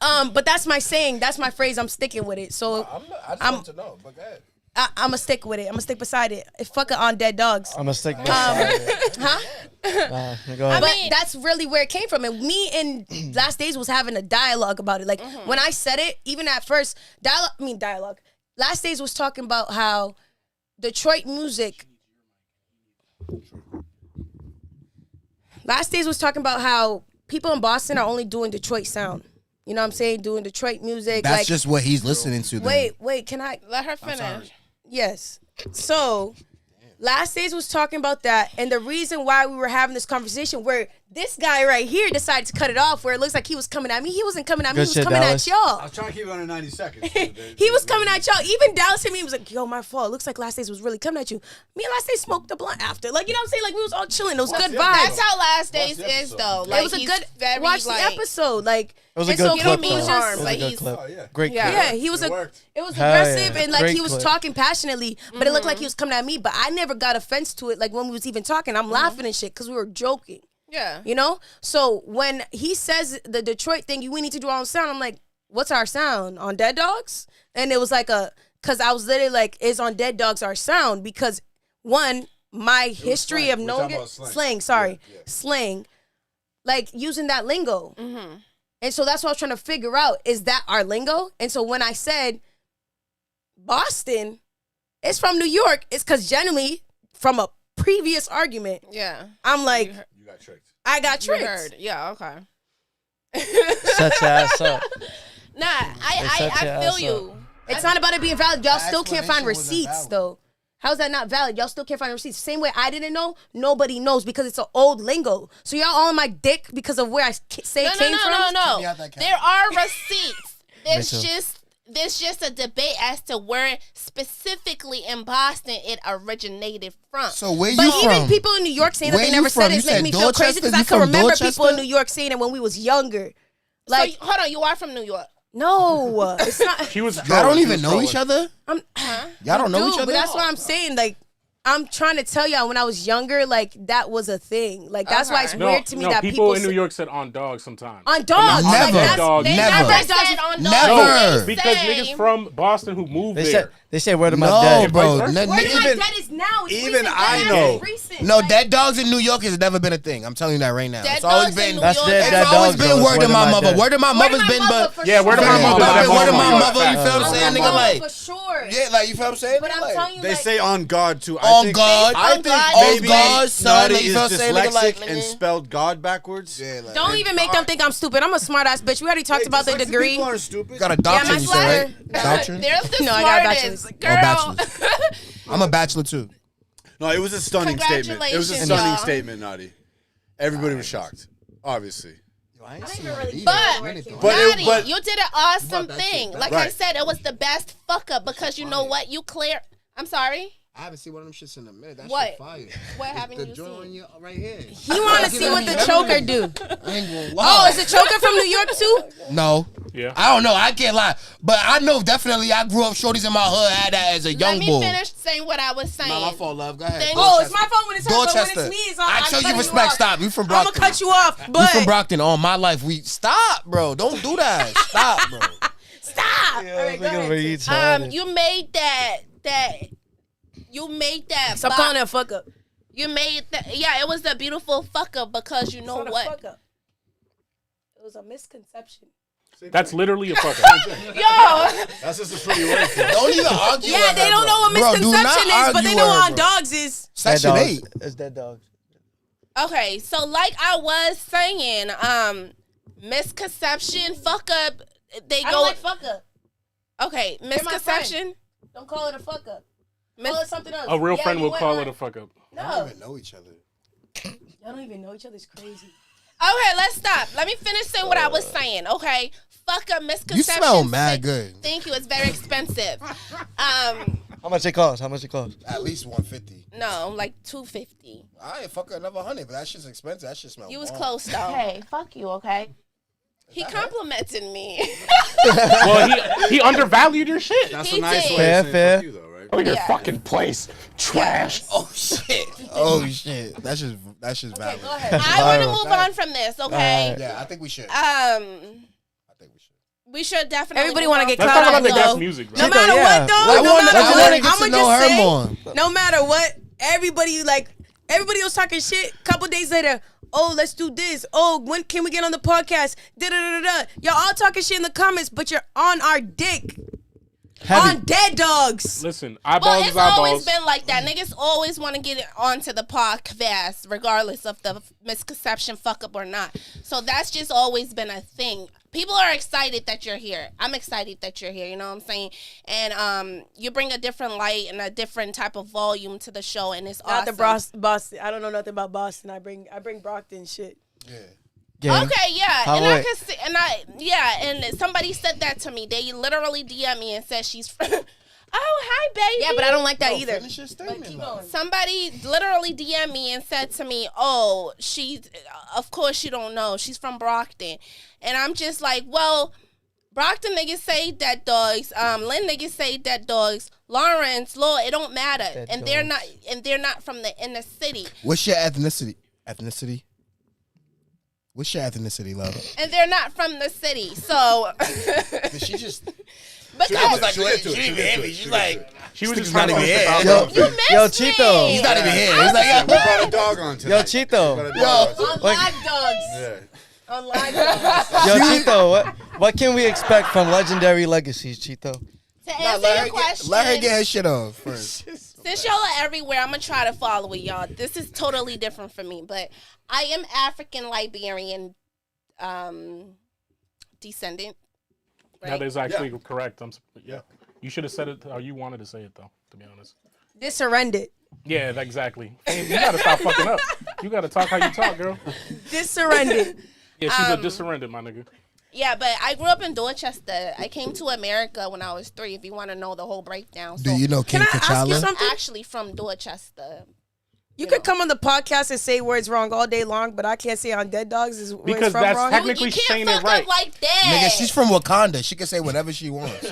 But that's my saying. That's my phrase. I'm sticking with it. So I just want to know. But go ahead. I'm gonna stick with it. I'm gonna stick beside it. Fuck it On Dead Dogs. I'm a stick. Huh? Go ahead. But that's really where it came from. And me and Last Days was having a dialogue about it. Like when I said it, even at first, dialogue. Last Days was talking about how Detroit music. Last Days was talking about how people in Boston are only doing Detroit sound. You know what I'm saying? Doing Detroit music. That's like, just what he's listening to. Then. wait, can I? Let her finish. Yes. So, Last Days was talking about that, and the reason why we were having this conversation, where this guy right here decided to cut it off, where it looks like he was coming at me. He wasn't coming at me. Good He was shit, coming Dallas. at y'all. I was trying to keep it under 90 seconds. He was coming at y'all. Even Dallas hit me. He was like, "Yo, my fault. Looks like Last Days was really coming at you." Me and Last Days smoked the blunt after. Like, you know what I'm saying? Like, we was all chilling. It was good vibes. That's how Last Watch Days the is episode. though. Like It was a he's good very, watch like, the episode. Like, It was a and good so clip, he though. mean was harm, It was a but good he's- clip. Oh, yeah. Great Yeah. clip. Yeah, he was It worked. It was Hell aggressive yeah. and like Great he was clip. talking passionately, but it looked like he was coming at me. But I never got offense to it. Like when we was even talking, I'm laughing and shit because we were joking. Yeah. You know? So when he says the Detroit thing, we need to do our own sound, I'm like, what's our sound? On Dead Dogs? And it was like because I was literally like, is On Dead Dogs our sound? Because one, my history slang. of We're knowing talking it, about slang. slang, sorry, Yeah. slang, like using that lingo. And so that's what I was trying to figure out. Is that our lingo? And so when I said Boston, it's from New York, it's because generally from a previous argument, Yeah. I'm like, You got tricked. I got You tricked. heard. Yeah. Okay. Shut your ass up. Nah, shut your I ass feel you. It's not about it being valid. Y'all The still can't find explanation wasn't receipts, valid. though. How's that not valid? Y'all still can't find receipts. Same way I didn't know, nobody knows because it's an old lingo. So y'all all on my dick because of where I say it came from? No. me out that There are receipts. too. There's just a debate as to where specifically in Boston it originated from. So where But you even from? people in New York saying that Where they you never said from? it You is making said me feel crazy Dorchester? because I You can from remember people Dorchester? in New York saying it when we was younger. Like, so, hold on, you are from New York. no, it's not. She was. Y'all don't even know each other. I'm, Y'all don't know Dude, each other. But that's what I'm saying. Like, I'm trying to tell y'all, when I was younger, like that was a thing. Like that's why it's Okay. weird to me that people in say- New York said on dogs sometimes. on dogs. Never. Like, that's, Dog. They Never. never said on dogs. Never. They Because say- niggas from Boston who moved there. They say word of my No, dad. bro. Where Where my Even, dad is now. It's even recent. I That know. is recent. no, Like, dead dogs in New York has never been a thing. I'm telling you that right now. Dead It's always dogs in been. New That's York. dead, It's dead always dogs, been though. word It's of my mother. dad. Word of my mother's been, but Yeah, word of my mother, but that's word of my all mother. You feel what I'm facts. saying, my nigga? mama Like, for sure. yeah, like you feel what I'm saying? But I'm Like, telling you, They like, say on guard too. On guard. I think God. maybe On guard, son, Nutty like, you is know what I'm saying, nigga, like, dyslexic and nigga. spelled God backwards. yeah, like, don't even make them think I'm stupid. I'm a smart ass bitch. We already talked about the degree. People aren't stupid. you got a doctrine, my you said, right? sweater. Doctrine? They're the No, I got a smartest. bachelor's. Girl. I'm a bachelor too. No, it was a stunning statement. It was a Congratulations, stunning y'all. statement, Naughty. Everybody was shocked, obviously. I ain't seen that either. But Naughty, but you did an awesome that thing. shit. Like I Right. said, it was the best fuck up because you know what? You clear. I'm sorry. I haven't seen one of them shits in a minute. That What? shit fire. What haven't The you joint on seen? your right here. He want to see what the choker do. I ain't gonna Oh, lie. is the choker from New York too? No. Yeah. I don't know. I can't lie. But I know definitely I grew up shorties in my hood had that as a young Let me boy. finish saying what I was saying. Nah, my fault, love. Go ahead. Thank- Oh, it's my fault when it's her, but when Dorchester. it's me, it's I I'm show you cutting respect. off. Stop. You from I'm gonna Brockton. cut you off, You but from Brockton. All my life. We stop, bro. Don't do that. Stop, bro. stop. All right, go ahead. You made that. You made that. Stop calling it a fuck up. You made that. Yeah, it was a beautiful fuck up because you know It's not a what? fuck up. It was a misconception. That's literally a fuck up. Yo, that's just a pretty word for it. Don't even argue. Yeah, with they her, don't know what bro. Bro, do not misconception is, but they argue know with her, what on bro. dogs is. Section 8. It's dead dogs. okay, so like I was saying, misconception, fuck up. They I go. don't like fuck up. Okay, my misconception. Don't call it a fuck up. Mis- Call it something else. A real Yeah, friend you will went call on. it a fuck up. They No, don't even know each other. y'all don't even know each other. It's crazy. Okay, let's stop. Let me finish saying what I was saying. Okay, fuck up misconception. You smell mad good. Thank you. It's very expensive. How much it cost? How much it cost? At least 150. No, like $250. I ain't fuck another 100, but that shit's expensive. That shit smell. You was bomb. close though. Hey, fuck you. Okay. He complimented me. Well, he undervalued your shit. That's He a nice did. way of saying Fair. fuck you, though, right? Oh, your Yes. fucking place, trash. Oh shit. Oh shit. That's just valid. Go ahead. I want to move on from this. Okay. Yeah, I think we should. I think we should. we should definitely. Everybody move wanna on get from Let's caught talk up, about the that, guest though. music, bro. No matter yeah. what, though, I no want matter to what, get to I'ma know just her say, more. no matter what, everybody was talking shit. Couple days later, oh, let's do this. Oh, when can we get on the podcast? Da da da da. Y'all all talking shit in the comments, but you're on our dick. On dead dogs. Listen, Well, eyeballs it's is eyeballs. always been like that. Niggas always want to get it onto the podcast, regardless of the misconception, fuck up or not. So that's just always been a thing. People are excited that you're here. I'm excited that you're here. You know what I'm saying? And you bring a different light and a different type of volume to the show, and it's Not awesome. the Boston. I don't know nothing about Boston. I bring Brockton shit. Yeah. Gang. Okay, yeah, How and I late? can see, and somebody said that to me. They literally DM me and said she's. Oh, hi, baby. Yeah, but I don't like that No, either. finish your statement. keep though. going. Somebody literally DM'd me and said to me, "Oh, she's of course you don't know. She's from Brockton," and I'm just like, "Well, Brockton niggas say that dogs. Lynn niggas say that dogs. Lawrence, Law, it don't matter, That and they're not from the inner city, What's your ethnicity? What's your ethnicity, love? and they're not from the city. So, Did she just? because I was like, She'll get to it, she she'll didn't get hear to me. it, She's she'll like, get to it. She was just not trying to even here. push it Yo, out. you missed Yo, me. Chitho. he's not even here. He's We like, brought a dog on tonight. Yo, We Chitho. brought a Yo. dog on On tonight. live dogs. Yeah. On live dogs. Yo, Chitho, what can we expect from legendary legacies, Chitho? To answer your question, let her get her shit off first. since y'all are everywhere, I'm gonna try to follow it, y'all. This is totally different for me, but I am African Liberian descendant. That Right? is actually correct. Yeah. You should have said it how you wanted to say it, though, to be honest. Dissurrendered. Yeah, exactly. You gotta stop fucking up. You gotta talk how you talk, girl. Dissurrendered. Yeah, she's a dissurrendered, my nigga. Yeah, but I grew up in Dorchester. I came to America when I was 3. If you want to know the whole breakdown, Do you know King Can I ask you T'Challa? something? actually from Dorchester. You could come on the podcast and say words wrong all day long, but I can't say on Dead Dogs is where Because it's from that's wrong. technically You can't saying fuck it right. up like that. Nigga, she's from Wakanda. She can say whatever she wants.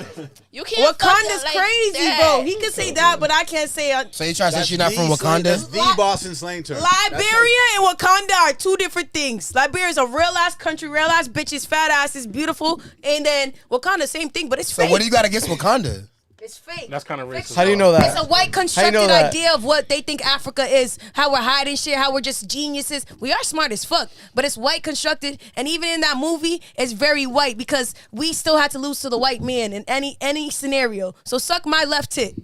You can't fuck Wakanda's up like crazy, that. bro. He could say that, but I can't say So you trying to say she's not the from slang- That's Wakanda? the Boston slang term. Liberia and Wakanda are two different things. Liberia is a real ass country, real ass bitches, fat asses, beautiful, and then Wakanda, same thing, but it's So fake. what do you got against Wakanda? It's fake. That's kind of racist. How do you know that? It's a white constructed know that? idea of what they think Africa is, how we're hiding shit, how we're just geniuses. We are smart as fuck, but it's white constructed, and even in that movie, it's very white because we still had to lose to the white man in any scenario. So suck my left tit.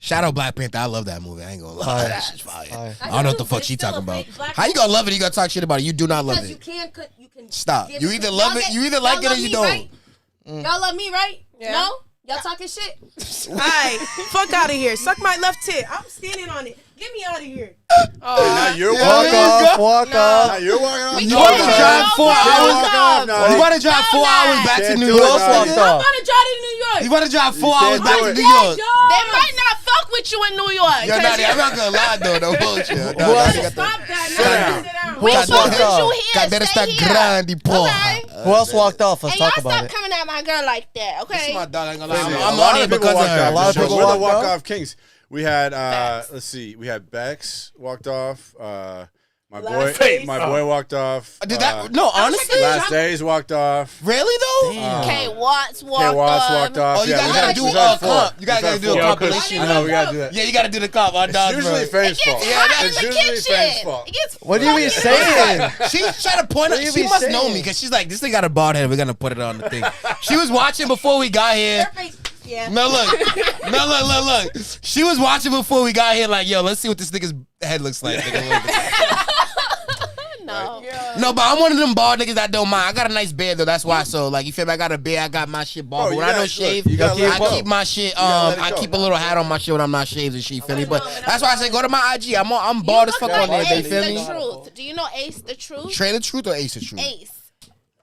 Shout out Black Panther. I love that movie. I ain't gonna lie. That shit's fire. Fire. I don't know what the fuck she talking about. How you gonna love it? You gonna talk shit about it? You do not love Because you it. can Stop. give You it either to- love y'all it. You either like it or love you me, don't. right? Y'all love me, right? Yeah. No? Y'all talking shit? Alright, fuck out of here. Suck my left tit. I'm standing on it. Get me out of here. Now you're Walk walking. off. Now you're walking off. You want to drive 4 hours? No, You want to drive 4 hours back to Can't New do it, York? no. walked I'm off? gonna drive to New York. You want to drive 4 can't hours back do to it. New York? They might not fuck with you in New York. Yo, Natty, I'm not gonna lie though. No bullshit. No, Who else? Natty got Stop the- that. Sit down. Sit down. We else fuck walked with off? you here. Cadera Stay está here. grande, porra. Okay. Who else walked off? Let's And y'all talk about stop it. coming at my girl like that, This okay? is my dog. I ain't gonna lie. A I'm lot on of it people because of walked her. off. A lot of the show. people We're the walked walk off? off kings. We had Facts. let's see. We had Bex walked off. My Last boy, days. my boy walked off. Did that? No, honestly. Last days walked off. Really though? K Watts walked K Watts walked off. Oh, you Yeah, guys we gotta had- do we a had four. comp. You guys We had gotta do a four. compilation. I know we gotta do that. Yeah, you gotta do the comp. Our It's dog, usually bro. Fame's fault. Yeah, It's in the usually Fame's kitchen. fault. It gets What do you be fucking saying? She's trying to point What out. you She be must know saying? me because she's like, this thing got a bald head. We're gonna put it on the thing. She was watching before we got here. Yeah. No, look. She was watching before we got here. Like, yo, let's see what this nigga's head looks like. No. No, but I'm one of them bald niggas that don't mind. I got a nice beard though. That's why. So like, you feel me? I got a beard. I got my shit bald. Bro, But when you I don't gotta- shave, look, you gotta let it I go. keep my shit. gotta let it I go. keep a little hat on my shit when I'm not shaved and shit. Feel me? But that's why I say go to my IG. I'm bald as fuck like on there. They Ace feel the me? Truth. Do you know Ace the Truth? Trey the Truth or Ace the Truth? Ace.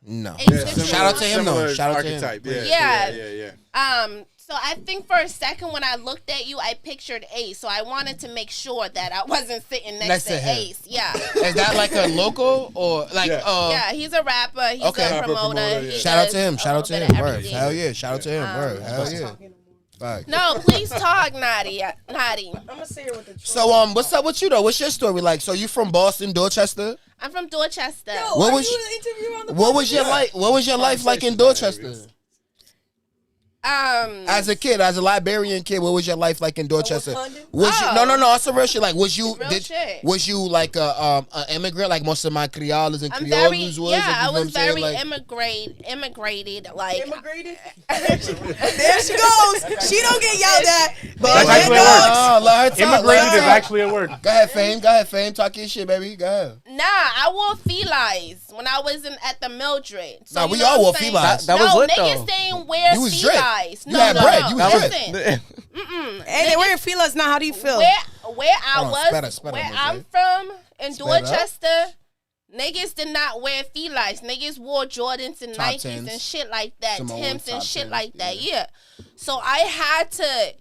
No. Ace the Yeah, Truth. Shout out to him, though. similar Shout out to him. archetype. Yeah. Yeah. So I think for a second when I looked at you, I pictured Ace. So I wanted to make sure that I wasn't sitting next to him. Ace. Yeah. Is that like a local or like? Yeah. Yeah, he's a rapper. He's Okay. a Rapper, promoter. promoter, He yeah. Shout out does to him. a Shout out to little him. bit of Word. everything. Hell yeah. Shout out to him. Word. Hell yeah. Fact. No, please talk, Naughty. Naughty. I'm gonna say it with the truth. So what's up with you though? What's your story like? So you from Boston, Dorchester? I'm from Dorchester. What Are was- you an interviewer on the What was your Yeah. life? What was your life like in Conversation, Dorchester? As As a kid, as a Liberian kid, what was your life like in Dorchester? London? Was you, no, that's some real shit. Like, was you Real shit. was you like a immigrant, like most of my Creoles and I'm Creoles very, was? yeah, like, you I know what was I'm saying? very Like, immigrated. Like, Immigrated? There she goes. She don't get yelled at. But That's there actually a goes. word. oh, let her talk. Immigrated let her is talk. actually a word. Go ahead, Fame. Go ahead, Fame. Talk your shit, baby. Go ahead. nah, I wore felines when I was at the Mildred. So Nah, you we know all what wore I'm saying? felines. That was no, lit, niggas though. didn't wear You was drip. felines. You No, had no, bread. no. You was drip. Listen, Hey, they wearing feelers now. How do you feel? where I Hold on, was, spit it, where Mosaic. I'm from in Spit it up. Dorchester, niggas did not wear felines. Niggas wore Jordans and Top Nikes tens. and shit like that, Some old Timbs and top shit tens, like that. yeah. Yeah. So I had to.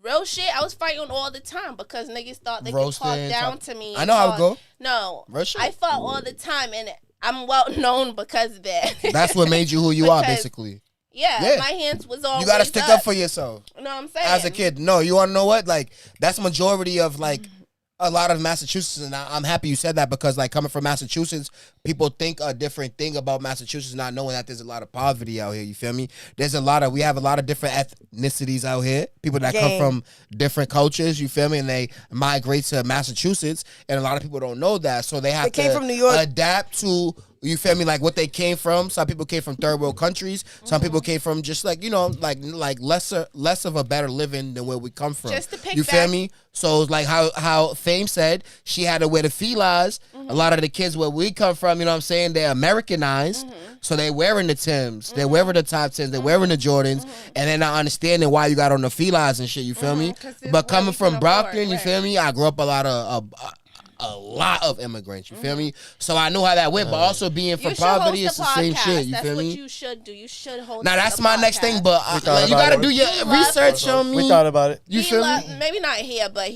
Real shit, I was fighting all the time because niggas thought they Roasting, could talk down talk- to me. I know how it talk- go. No, Real shit. I fought all the time, and I'm well known because of that. That's what made you who you are, Because- basically. yeah, Yeah. my hands was always You gotta stick up for yourself. You know what I'm saying? As a kid. No, you wanna know what? Like, that's majority of like a lot of Massachusetts, and I'm happy you said that because like coming from Massachusetts, people think a different thing about Massachusetts, not knowing that there's a lot of poverty out here. You feel me? We have a lot of different ethnicities out here. People that come Gang. from different cultures. You feel me? And they migrate to Massachusetts, and a lot of people don't know that, so they have They came to from New York. adapt to. You feel me? Like what they came from. Some people came from third world countries. Some people came from just like, you know, like less of a better living than where we come from. Just to pick you feel back- me? So it's like how Fame said she had to wear the felines. A lot of the kids where we come from, you know what I'm saying, they're Americanized. So they wearing the Timbs, they're wearing the top tens, they're wearing the Jordans, and they're not understanding why you got on the felines and shit. You feel me? 'cause it's But what coming we from can Brockton, afford, you right. feel me? I grew up a lot of immigrants. You feel me? So I knew how that went. But also being You from should poverty, host it's a the same podcast. shit. You That's feel what me? you should do. You should host. Now that's a my next podcast. thing, but thought you about gotta it. do your We love- research on me. We thought about it. You We feel love- me? Maybe not here, but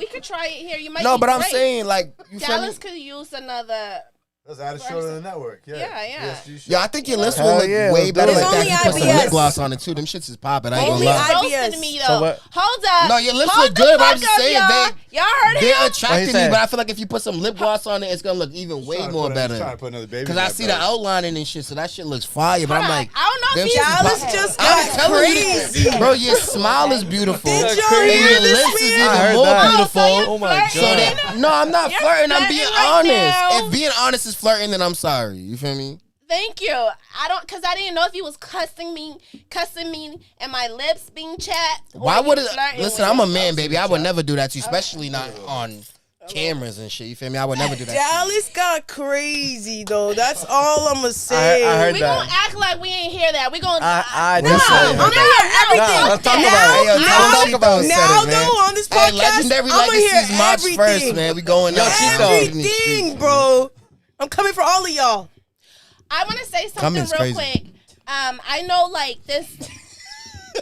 We could try it here. You might. No, be but I'm great. saying like you feel me? Dallas could use another. Let's add a show to the network. Yeah. Yeah. PSG show. Yo, I think your list Hell will look yeah, way let's better do it. like that. It's If you put only some lip IBS. gloss on it too. Them shits is popping. I ain't Only gonna lie. roasted me though. So what? Hold up. No, your lips Hold look the good, but I'm fuck just up, saying y'all heard they're him? attracting me. said? But I feel like if you put some lip gloss on it, it's gonna look even way more Trying to better. put another baby. Cause I see the outlining and shit, so that shit looks fire. But I'm like, I don't know them if shits is Dallas pop- just I'm got telling crazy. you, bro, your smile is beautiful. Did y'all And hear your this lips is man? I even heard more that. beautiful. Oh my So God. that, no, I'm not You're flirting. I'm being flirting right honest. now. If being honest is flirting, then I'm sorry. You feel me? Thank you. Cause I didn't know if you was cussing me, and my lips being chapped. or Why you would it? flirting Listen, with I'm a me. man, baby. I would never do that to you, especially not on cameras and shit. You feel me? I would never do that. Dallas got crazy though. That's all I'ma say. I heard We that. gonna act like we ain't hear that. We gonna. I No, just said I'm it. gonna hear everything. Nah, let's talk now, about it. Hey, yo, now, tell Chitho said now it, man. though, on this Hey, podcast, Legendary I'm gonna hear Legacies March everything. 1st, man. We going Yo, out. Chitho. Everything, bro. I'm coming for all of y'all. I want to say something Cummins real crazy. quick. I know like this.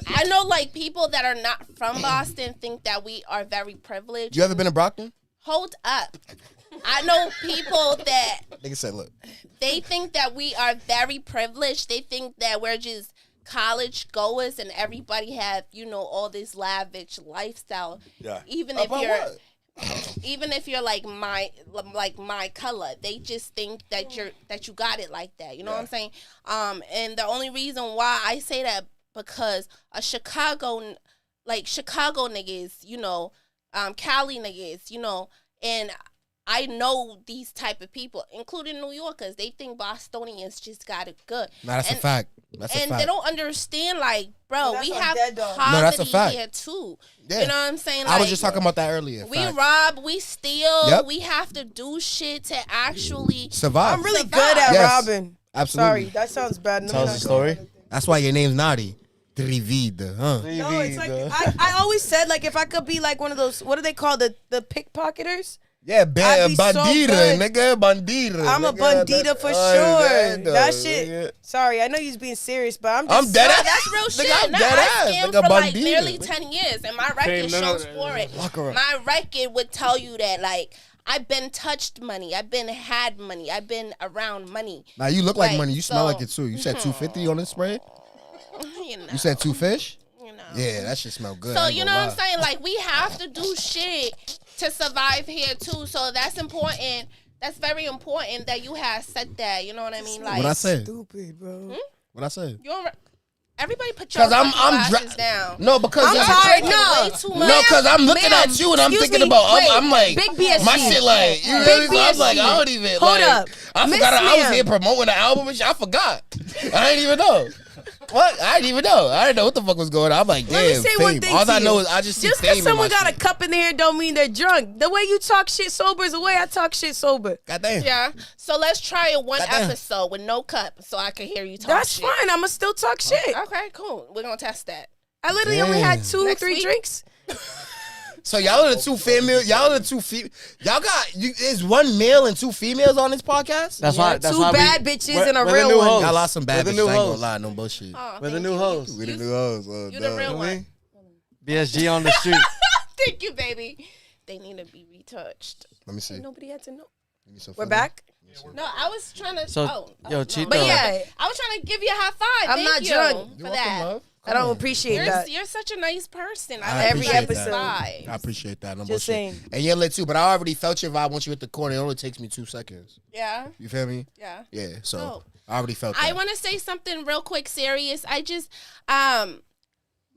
I know like people that are not from Boston think that we are very privileged. You ever been to Brockton? Hold up. I know people that Nigga said, look. they think that we are very privileged. They think that we're just college goers and everybody have, all this lavish lifestyle. Yeah. Even if About you're what? even if you're like my color, they just think that you got it like that. You know what I'm saying? And the only reason why I say that because a Chicago niggas, Cali niggas, and I know these type of people, including New Yorkers. They think Bostonians just got it good. Nah, that's a fact. That's a And fact. they don't understand, like, bro, That's we on have dead dog. poverty No, that's a fact. here too. Yeah. You know what I'm saying? I was Like, just talking about that earlier. we Fact. rob, we steal, Yep. we have to do shit to actually. Survive. I'm really good at Yes. robbing. Absolutely. Sorry, that sounds bad. Tell us the story. That's why your name's Naughty. Trivida, huh? No, it's like I always said like if I could be like one of those, what do they call the pickpocketers? Yeah, I'd be so bandita, good. nigga, bandita. I'm a nigga. bandita for Oh, sure. that That though, shit. nigga. Sorry, I know you're being serious, but I'm just. I'm dead ass. That's real shit. Nigga, I'm Nah, dead I ass. scammed Nigga, for like bandita. nearly 10 years, and my record no, shows no, for it. Lock her up. My record would tell you that, like, I've been touched money, I've been had money, I've been around money. Now you look like Like, money. You smell so- like it too. You said 250 on this spray. You know. You said 2 fish. You know. Yeah, that shit smell good. So I ain't you gonna know what I'm lie. saying? Like we have to do shit to survive here too. So that's important. That's very important that you have said that. You know what I mean? Like What I said? Stupid, bro. What I said? you don't. Everybody put your 'Cause I'm glasses dra- down. No, because I'm y'all- tired. Drinking No, way too much. No, because I'm looking Ma'am, at you and I'm excuse thinking me, about. wait, I'm like, Big BSG. my shit like, you Big know, I'm like, BSG. I don't even. Hold like, up. I Miss forgot I was Ma'am. here promoting the album and shit. I forgot. I didn't even know. What? I didn't even know. I didn't know what the fuck was going on. I'm like, Let me damn, say fame. one thing All to I know you. is I just see Just fame because in someone my got a shit. cup in there don't mean they're drunk. The way you talk shit sober is the way I talk shit sober. Goddamn. Yeah. So let's try it one Goddamn. episode with no cup, so I can hear you talk. That's shit. fine. I'ma still talk shit. Okay, cool. We're gonna test that. I literally only had Damn. 2-3 week? drinks. So y'all are the two female. Y'all are the two female. Y'all got you. Is one male and two females on this podcast? That's why. That's Two why bad we, bitches we're- and a we're the real new one. hoes. Y'all lost some bad We're bitches. the new I ain't gonna hoes. lie, no bullshit. Oh, We're the thank new you. hoes. We the new hoes. You the real one. BSG on the street. Thank you, baby. They need to be retouched. Let me see. Nobody had to know. Give me some We're feeling. back. No, I was trying to. So, yo, no. Chitho. But yeah, I was trying to give you a high five. I'm Thank not you drunk. for You welcome, that. love. I don't appreciate that. You're such a nice person. I I like Every appreciate your episode. that. vibes. I appreciate that. No Just bullshit. saying. And you're lit too, but I already felt your vibe once you hit the corner. It only takes me 2 seconds. Yeah, You feel me? yeah. Yeah. So Oh. I already felt that. I want to say something real quick, serious. I just,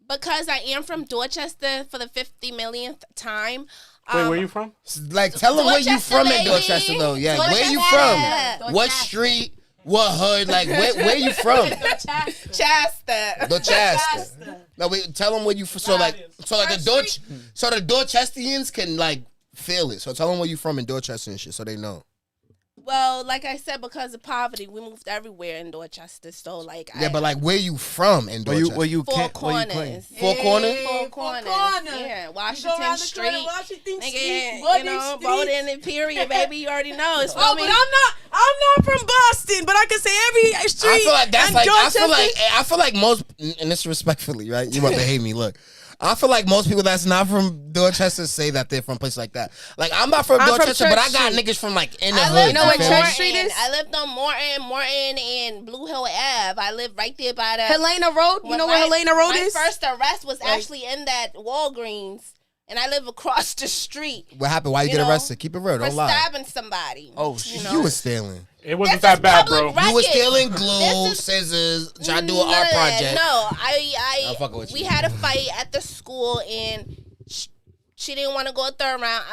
because I am from Dorchester for the 50 millionth time. Wait, where you from? Like, tell them where you Dorchester, from in baby. Dorchester, though. Yeah, where you Dorchester. from? What street? What hood? Like, where you from? Chester. Dorchester. No, wait. Tell them where you from. So like the Dorchesterians can like feel it. So tell them where you from in Dorchester and shit, so they know. Well, like I said, because of poverty, we moved everywhere in Dorchester. So, like, Yeah, but like, where you from in Where Dorchester? you Four can't. Where you claim. Corners. Four Corners? Four Corners. Yeah, Washington Street. Washington Nigga, Bourbon you know, Street. voting in period, baby. You already know. It's Oh, for me. but I'm not from Boston, but I can say every street. I feel like that's in like Dorchester. I feel like most, and this respectfully, right? You about to hate me. Look, I feel like most people that's not from Dorchester say that they're from places like that. Like I'm not from Dorchester, but I got niggas from like in the hood. You know what feel me? Church Street is? I lived on Morton and Blue Hill Ave. I lived right there by the Helena Road. You know where Helena Road is? My first arrest was actually in that Walgreens. And I live across the street. What happened? Why you get arrested? Keep it real. For Don't lie. stabbing somebody. Oh, you was stealing. It wasn't This that is bad, public bro. You was record. stealing glue, This is- scissors, trying to do an None art of that. project. No, I'm fucking with we you. had a fight at the school and she didn't want to go a third round.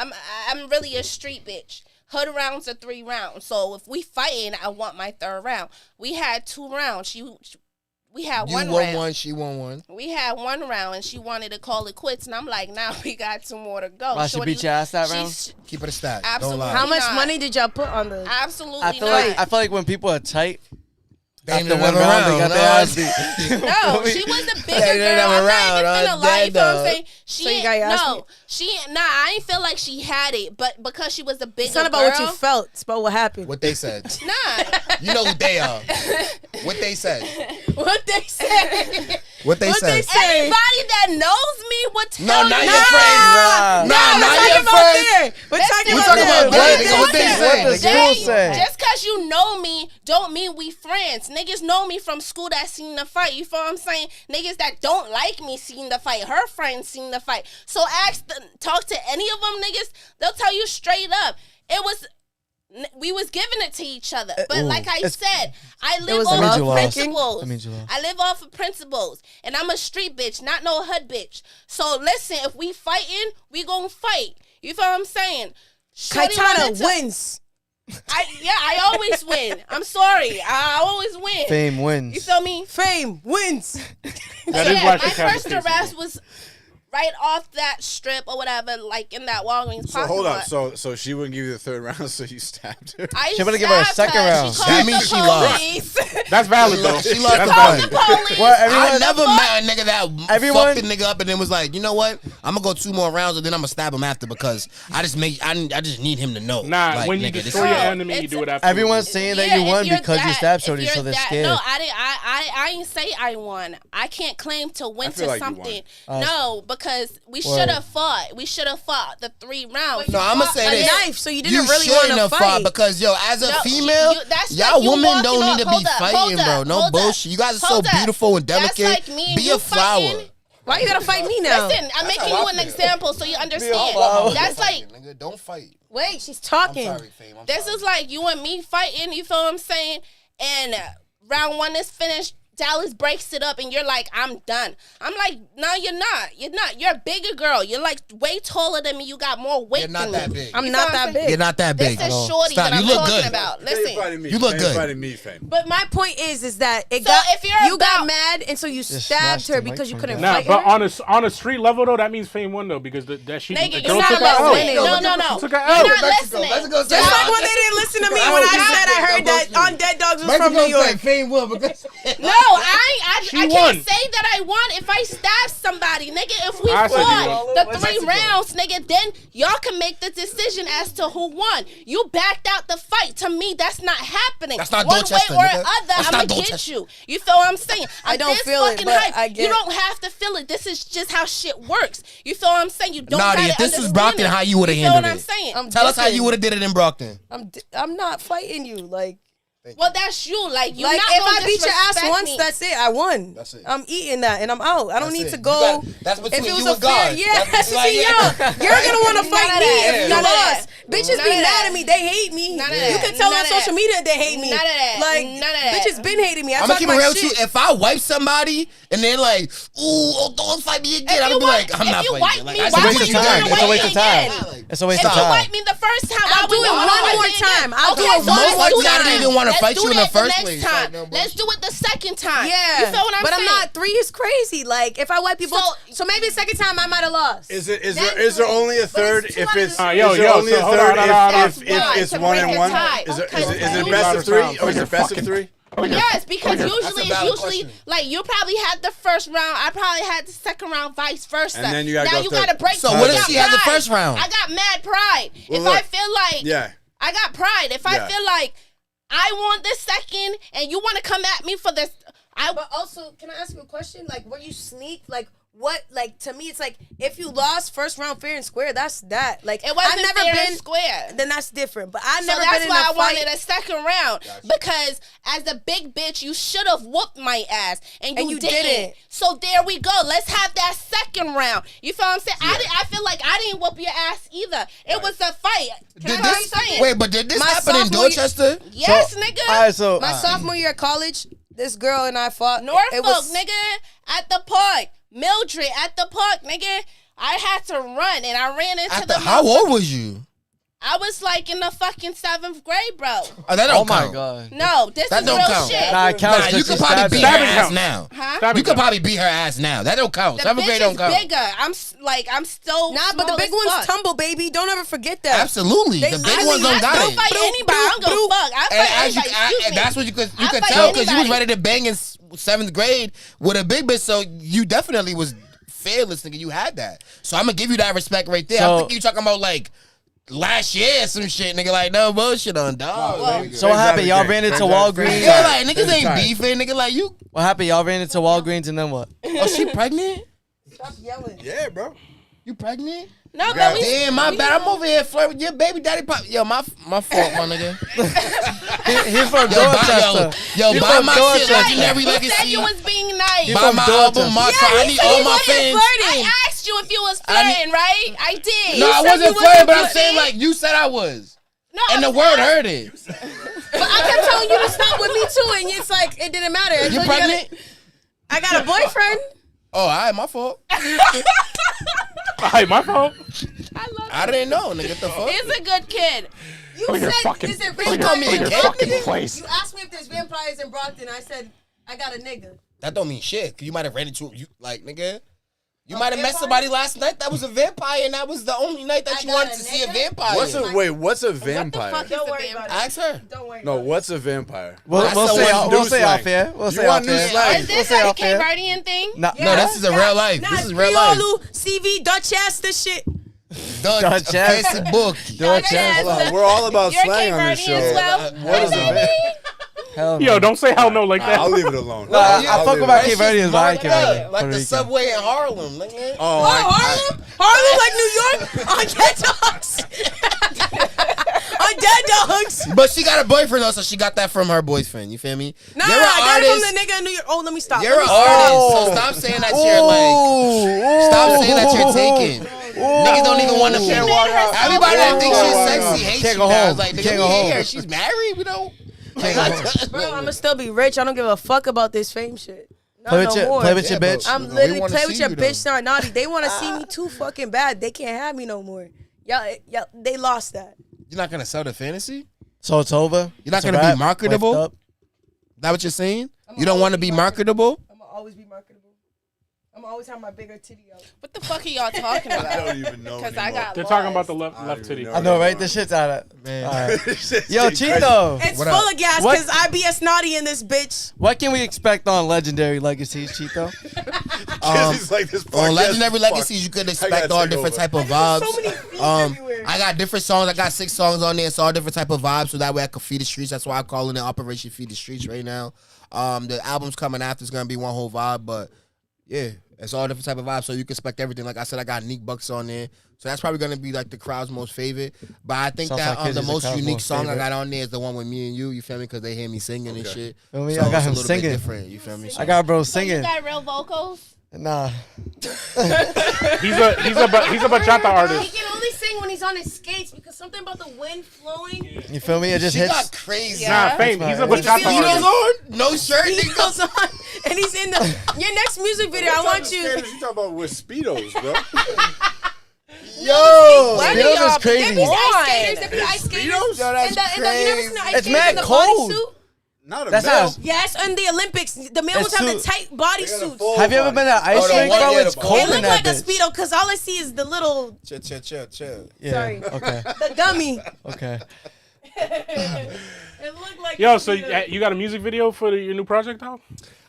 I'm really a street bitch. Hood rounds are 3 rounds. So if we fighting, I want my third round. We had 2 rounds. We had You one won round. one, she won one. We had 1 round and she wanted to call it quits. And I'm like, nah, we got 2 more to go. Why, she Shorty- beat your ass that she's- round? Keep it a stack. Absolutely. Don't lie. How much not. money did y'all put on the? Absolutely I feel not. like when people are tight, They ain't after never one round, they round, got their no. ass beat. No, she was a bigger They girl. didn't have a I'm round, not even huh? finna lie. You know what I'm Dead saying? She So you ain't- got your ass no, I ain't feel like she had it, but because she was a bigger It's not about girl, what you felt. It's about what happened. What they said. Nah. You know who they are. What they said. What they said. What they What said. they say. Everybody that knows me would tell No, you. not your friends. Nah. Nah, we're not talking your about friends. there. We're Listen, talking We about talking about there. them, nigga. What they What say? the school say? Just cause you know me don't mean we friends. Niggas know me from school that seen the fight. You feel what I'm saying? Niggas that don't like me seen the fight. Her friends seen the fight. So talk to any of them niggas. They'll tell you straight up. We was giving it to each other. But like I said, I live was off love of making? principles. That means you lost. I live off of principles. And I'm a street bitch, not no hood bitch. So listen, if we fighting, we gonna fight. You feel what I'm saying? Shorty wanted Kaitana to- wins. I always win. I'm sorry. I always win. Fame wins. You feel me? Fame wins. That is why my she catches first cases. arrest was right off that strip or whatever, like in that Walgreens So parking hold up. lot. So she wouldn't give you the 3rd round, so you stabbed her. I She better give her a stabbed second round. She called That means the she lost. police. That's valid, though. She lost That's the Called valid. the police. Well, I everyone, never met a nigga that Everyone- fucked the nigga up and then was like, you know what? I'm gonna go 2 more rounds and then I'm gonna stab him after because I just need him to know. Nah, Like, when you nigga, this destroy is- your No, enemy, you it's- do it after. everyone's saying that you if won you're because you that- stabbed if Shorty, you're so they're that- scared. No, I ain't say I won. I can't claim to win I feel to like you something. won. No, because we Word. should have fought. We should have fought the 3 rounds. No, I'ma say A this. knife, so you didn't You really shouldn't want to have fought fight. because yo, as a No, female, that's y'all like you women walking don't off. need to Hold be up, fighting, hold bro. up, No hold up. bullshit. You guys are so Hold up. beautiful and That's delicate. like me and Be you a flower. fighting. Why you gotta fight me now? Listen, I'm making how you I an feel. example so you understand. flower. That's like Nigga, don't fight. Wait, she's I'm talking. sorry, Fame. I'm this sorry. is like you and me fighting. You feel what I'm saying? And round 1 is finished. Dallas breaks it up and you're like, I'm done. I'm like, no, you're not. You're not. You're a bigger girl. You're like way taller than me. You got more weight You're not than that me. big. I'm You not feel what that big. You're not that This big. is Shorty Stop. that I'm You look talking good. about. You're Listen. fighting me. You look You're good. fighting me, Fame. But my point is that it So got if you're you got about- mad and so you stabbed smashed her the mic because you from couldn't down. Nah, fight but her. on a street level though, that means Fame won though because the Nigga, girl you're took not her out. listening. No. Took her You're out. not Mexico. listening. Let's go. Just like when they didn't listen to me when I said I heard that on Dead Dogs was from New York. Fame will because No, I She can't won. say that I won if I stab somebody, nigga. If we I said you fought won. the 3 rounds, nigga, then y'all can make the decision as to who won. You backed out the fight. To me, that's not happening. That's not one Dorchester, way or nigga. other. That's I'm not gonna get Dorchester. you. You feel what I'm saying? I I'm don't this feel it, fucking but hype. I get You it. don't have to feel it. This is just how shit works. You feel what I'm saying? You don't. Naughty, gotta if this was understand Brockton, it. how you would've You feel handled what I'm it? saying? tell us how you would have did it in Brockton. I'm not fighting you. Like Well, that's you. Like you. Like not if gonna I beat your ass disrespect once, me. that's it. I won. That's it. I'm eating that and I'm out. I don't That's need it. to You go. got- that's between if it was you a and fair, God. yeah. That's like, see, yeah. you're gonna want to None fight of me that. if you None of lost. that. Bitches None be of mad that. at me. They hate me. None of You that. can tell None on of social that. media they hate me. None of that. Like None of that. bitches been hating me. I I'm talk gonna keep my it real with shit. you. If I wipe somebody and they're like, "Ooh, don't fight me again," If I'm you gonna be like, wipe- "I'm if not you fighting wipe you." Like, me, I It's a why said, waste would of you what time. do It's a waste of it time. again? It's a waste If of you time. wipe me the first time, I'll why do would it you one wipe more me again? time. I'll do Okay, it so one let's more do time. that. I didn't wanna Let's fight do you in that the first next place. time. Like, no Let's do it the second time. Yeah, You feel what I'm but saying? I'm not. 3 is crazy. Like if I wipe people, So- so maybe the second time I might have lost. Is there only a third it's if it's two yo, is there yo, only so a hold third on, hold on, hold if on. it's To 1 break and the 1? tie. Is it Okay. best of 3 or is You're it best of fucking- 3? Yes, because That's a usually it's valid usually question. like you probably had the first round, I probably had the second round, vice versa. And then you gotta now go you third. gotta break. So I what if got she had the pride. first round? I got mad pride. Well, if I look, feel like Yeah. I got pride. If I Yeah. feel like I want this second, and you want to come at me for this. But also, can I ask you a question? Like, were you sneak? Like, what? Like, to me, it's like, if you lost first round fair and square, that's that. Like, It wasn't I've never fair been and square. Then that's different. But I So never that's been in why I a fight. wanted a second round. Because as a big bitch, you should have whooped my ass. And you didn't. So there we go. Let's have that second round. You feel what I'm saying? I feel like I didn't whoop your ass either. It was a fight. Can I tell you something? Wait, but did this My happen in sophomore year- Dorchester? Yes, nigga. All right, so My sophomore year at college, this girl and I fought. Norfolk, nigga, at the park. Mildred at the park, nigga. I had to run, and I ran into the. How old was you? I was like in the fucking 7th grade, bro. Oh, that don't oh my count. god. No, this That is don't real count. shit. Nah, it counts. Nah, you 'cause could she probably stabbed beat you. her Stabbing ass counts. now. Huh? Stabbing You could counts. probably beat her ass now. That don't count. The 7th grade bitch don't is count. bigger. I'm still. Nah, but the small big as ones fuck. tumble, baby. Don't ever forget that. Absolutely, They the big literally- ones don't I got still it. fight anybody. I don't give a fuck. I And fight as you, anybody. Excuse and me. that's what you could I fight tell because you was anybody. ready to bang in 7th grade with a big bitch. So you definitely was fearless, nigga. You had that. So I'm gonna give you that respect right there. I So- think you talking about like last year or some shit, nigga. Like no bullshit on dog. So what happened? Y'all ran into Walgreens. Yeah, like niggas ain't beefing, nigga. Like you. What happened? Y'all ran into Walgreens and then what? Oh, she pregnant? Stop yelling. Yeah, bro. You pregnant? No, but we. Damn, my bad. I'm over here flirting with your baby daddy pop. Yo, my fault, my nigga. He's from Yo, Dorchester. buy from my shit, Dorchester. legendary You said legacy. you was being nice. You Buy from my Dorchester. album, my Yeah, I he need said all he my wasn't fans. I asked you if you was I need- flirting, right? I did. No, You I said wasn't you flirting, but I'm flirting. saying like you said I was, No, and the I'm word not. heard it. But I kept telling you to stop with me too, and it's like it didn't matter. I You told pregnant? I got a boyfriend. Oh, all right, my fault. Hey, my fault. I love I didn't know, nigga. What the fuck? He's a good kid. You Look at your said, fucking- is it look at call me a vampires? kid, fucking nigga? place. You asked me if there's vampires in Brockton. I said I got a nigga. That don't mean shit. 'Cause you might have ran into you like nigga. You A might have met vampire? somebody last night that was a vampire, and that was the only night that I you got wanted a to see a nigga? vampire. What's a vampire? fuck is Don't a worry vampire? about it. Ask her. Don't worry. No, about what's a vampire? We'll That's say the one we'll new say off slang. here. We'll You say want off new here. slang? Is We'll this say a off here. Caribbean thing? No, No, this is a real life. Nah, This is real life. Creole, CV, Dutchess, shit. Dutch Chess. Facebook. Dorchester. Hold on, we're all about You're slang on this Cape show. Verdean as well. What is a Hell no. Yo, don't say hell no like that. I'll leave it alone. Nah, I I'll fuck leave with it my alone. Cape Verdeans, but I ain't Cape Like Verdean. the Puerto Rican. subway in Harlem, nigga. Oh, Harlem, like New York, on Dead Dogs. On Dead Dogs. But she got a boyfriend though, so she got that from her boyfriend. You feel me? Nah, You're an I got it artist. from the nigga in New York. Oh, let me stop. You're Let an me stop. artist, so stop saying that you're like. Stop saying that you're taking. Niggas don't even want to. She made herself Everybody that thinks she's Whoa. sexy hates Can't you go now. home. It's like, Can't nigga, go we home. here. She's married. We don't. Bro, I'm gonna still be rich. I don't give a fuck about this fame shit. Not Play no with your, more. play with your bitch. I'm We literally wanna play see with your you, bitch, though. not naughty. They want to see me too fucking bad. They can't have me no more. Y'all, they lost that. You're not gonna sell the fantasy. So it's over. You're not It's a gonna be wrap. marketable? Wiped up. That what you're saying? You don't want to be marketable? I'm gonna always be marketable. I'm gonna always have my bigger titty out. What the fuck are y'all talking I about? don't even know Because I anymore. got They're talking lost. about the left titty. know. I know, right? This shit's out of man. All right. Shit's Yo, getting Chitho. It's What full up? of gas What? because I BS naughty in this bitch. What can we expect on Legendary Legacies, Chitho? He's like this On podcast Legendary fuck. Legacies, you could I expect gotta all take different over. type of So vibes. many feet everywhere. I got different songs. I got 6 songs on there. It's all different type of vibes, so that way I can feed the streets. That's why I'm calling it Operation Feed the Streets right now. The album's coming after. It's gonna be one whole vibe, but yeah, it's all different type of vibes. So you can expect everything. Like I said, I got Neek Bucks on there, so that's probably gonna be like the crowd's most favorite. But I think Sounds that like his the is the most crowd's unique most song favorite. I got on there is the one with me and you. You feel me? Because they hear me singing and shit. Feel me? So I got it's him a little singing. bit different. You feel me? I got bro So you singing. got real vocals? Nah. He's a bachata He artist. can only sing when he's on his skates because something about the wind flowing. You feel me? It just She hits. got crazy. Yeah. Nah, fame. He's a That's bachata fine. artist. on? No shirt, He nigga. goes on and he's in the your next music video. I want you. You talking about with Speedos, bro? Yo, What Speedos are y'all is crazy. There be doing? ice skaters. There be ice skaters. Speedos? Yo, that's And the, you never seen the ice It's skaters mad in the cold. bodysuit? Not a That's male. how. Yes, in the Olympics, the male It's ones have the too- tight They got a bodysuits. full Have you ever been at body. ice Oh, rink, the bro? one- It's yeah, cold It in look that like a bitch. speedo because all I see is the little, Chill. Yeah. Sorry. Okay. the dummy. Okay. It looked like Yo, a so speedo. you got a music video for your new project out?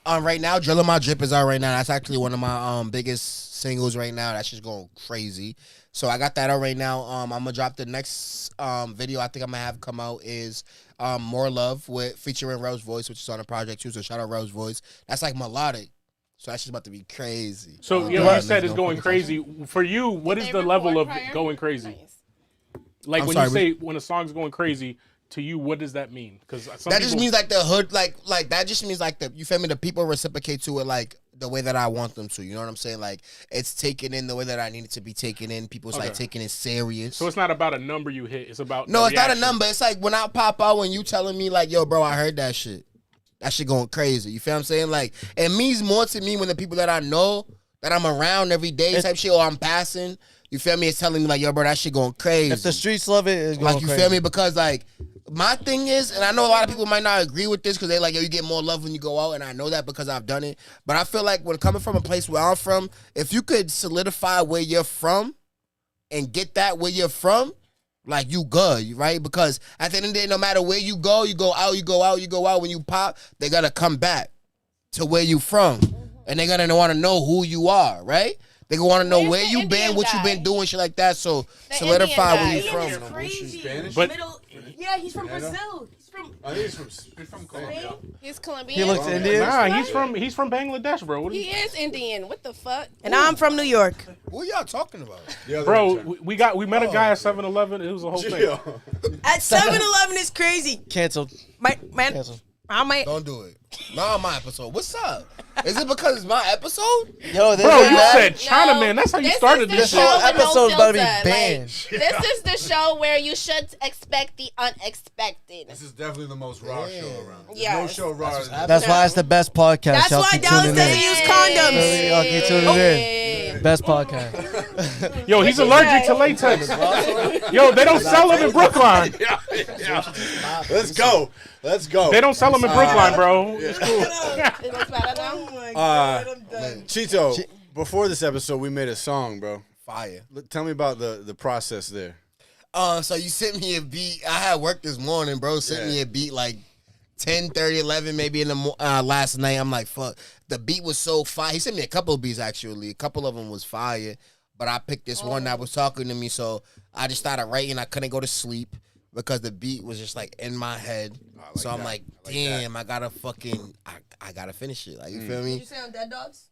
Right now, Drilling My Drip is out right now. That's actually one of my biggest singles right now. That's just going crazy. So I got that out right now. I'm gonna drop the next video I think I'm gonna have come out is More Love with featuring Rose Voice, which is on the project too. So shout out Rose Voice. That's like melodic. So that's just about to be crazy. So you said it's going crazy. For you, what is the level of going crazy? Nice. Like I'm when sorry, you say when a song's going crazy, to you, what does that mean? Because that just means like the hood, like that just means like you feel me? The people reciprocate to it like the way that I want them to. You know what I'm saying? Like it's taken in the way that I need it to be taken in. People's like taking it serious. So it's not about a number you hit. It's about no, it's reaction. not a number. It's like when I pop out when you telling me like, yo, bro, I heard that shit. That shit going crazy. You feel what I'm saying? Like it means more to me when the people that I know that I'm around every day type shit or I'm passing. You feel me? It's telling me like, yo, bro, that shit going crazy. If the streets love it, it's going like you crazy. feel me? Because like my thing is, and I know a lot of people might not agree with this because they like, yo, you get more love when you go out, and I know that because I've done it. But I feel like when coming from a place where I'm from, if you could solidify where you're from and get that where you're from, like you good, right? Because at the end of the day, no matter where you go out, you go out. When you pop, they gotta come back to where you from, and they gotta want to know who you are, right? They gonna want to know where you been, what you been doing, shit like that. So solidify where you Indian is from. crazy. Spanish? But- Yeah, he's from Brazil. I think he's from Colombia. He's Colombian. He looks Indian. Nah, he's from Bangladesh, bro. What He is Indian. What the fuck? And I'm from New York. What y'all talking about? bro, we met a guy at 7-Eleven. It was a whole thing. At 7-Eleven is crazy. Canceled. Man, Canceled. I might. Don't do it. Not on my episode. What's up? Is it because it's my episode? Yo, this Bro, is you that- said Chinaman. That's how you started is this the shit. show with Episode's about to be filter. banned. This is the show where you should expect the unexpected. This is definitely the most raw show around. There's Yes. no show raw. That's why it's the best podcast. That's Y'all why keep Dallas tuning doesn't in. use condoms. Y'all keep tuning Yeah. in. Best podcast. Yo, he's allergic to latex. Yo, they don't sell them in Brookline. Let's go. Let's go. They don't sell them in Brookline, bro. It's cool. It looks better now. Oh my God, I'm done. Chitho, before this episode, we made a song, bro. Fire. Tell me about the process there. So you sent me a beat. I had work this morning, bro. Sent me a beat like 10:30, 11 maybe in the last night. I'm like, fuck. The beat was so fire. He sent me a couple of beats, actually. A couple of them was fire. But I picked this one that was talking to me, so I just started writing. I couldn't go to sleep because the beat was just like in my head. So I'm like, damn, I gotta fucking, I gotta finish it. Like, you feel Did me? you say on Dead Dogs?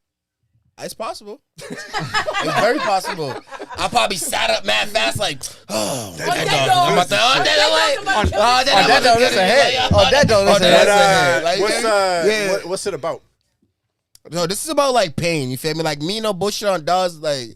It's possible. It's very possible. I probably sat up mad fast, like, oh, Dead Dogs. That don't listen ahead. Oh, that don't listen ahead. What's it about? No, this is about like pain. You feel me? Like me, no bullshit on dogs. Like,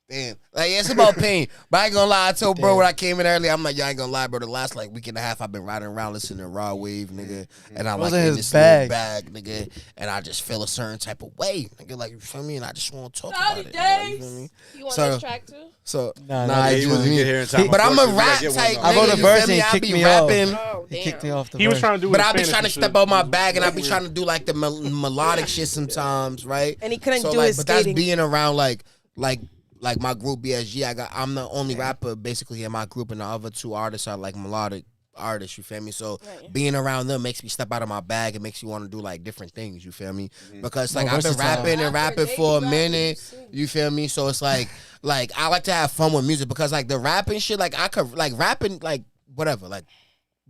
damn, like it's about pain. But I ain't gonna lie. I told bro when I came in early, I'm like, yo, I ain't gonna lie, bro. The last like week and a half, I've been riding around listening to Raw Wave, nigga, and I'm like in in his this bag. little bag, nigga, and I just feel a certain type of way, nigga. Like you feel me? And I just want to talk about it. Like, you feel me? You want So- this track too? So Nah, He it wasn't was me. get here in time. But I'm a Unfortunately, we rap gotta get one type. on. I wrote nigga, a you verse feel me? and he I kicked be me off. rapping. Oh, He damn. kicked me off the He was verse. trying to do But his I be Spanish trying to and step shit. out my bag, and I be trying to do like the melodic shit sometimes, right? And he couldn't So do like, his but that's skating. being around like my group BSG. I'm the only rapper basically in my group, and the other two artists are like melodic artists. You feel me? So being around them makes me step out of my bag. It makes you want to do like different things. You feel me? Because like More I've been versatile. rapping and rapping for a minute. You feel me? So it's like I like to have fun with music because like the rapping shit, like I could like rapping like whatever like.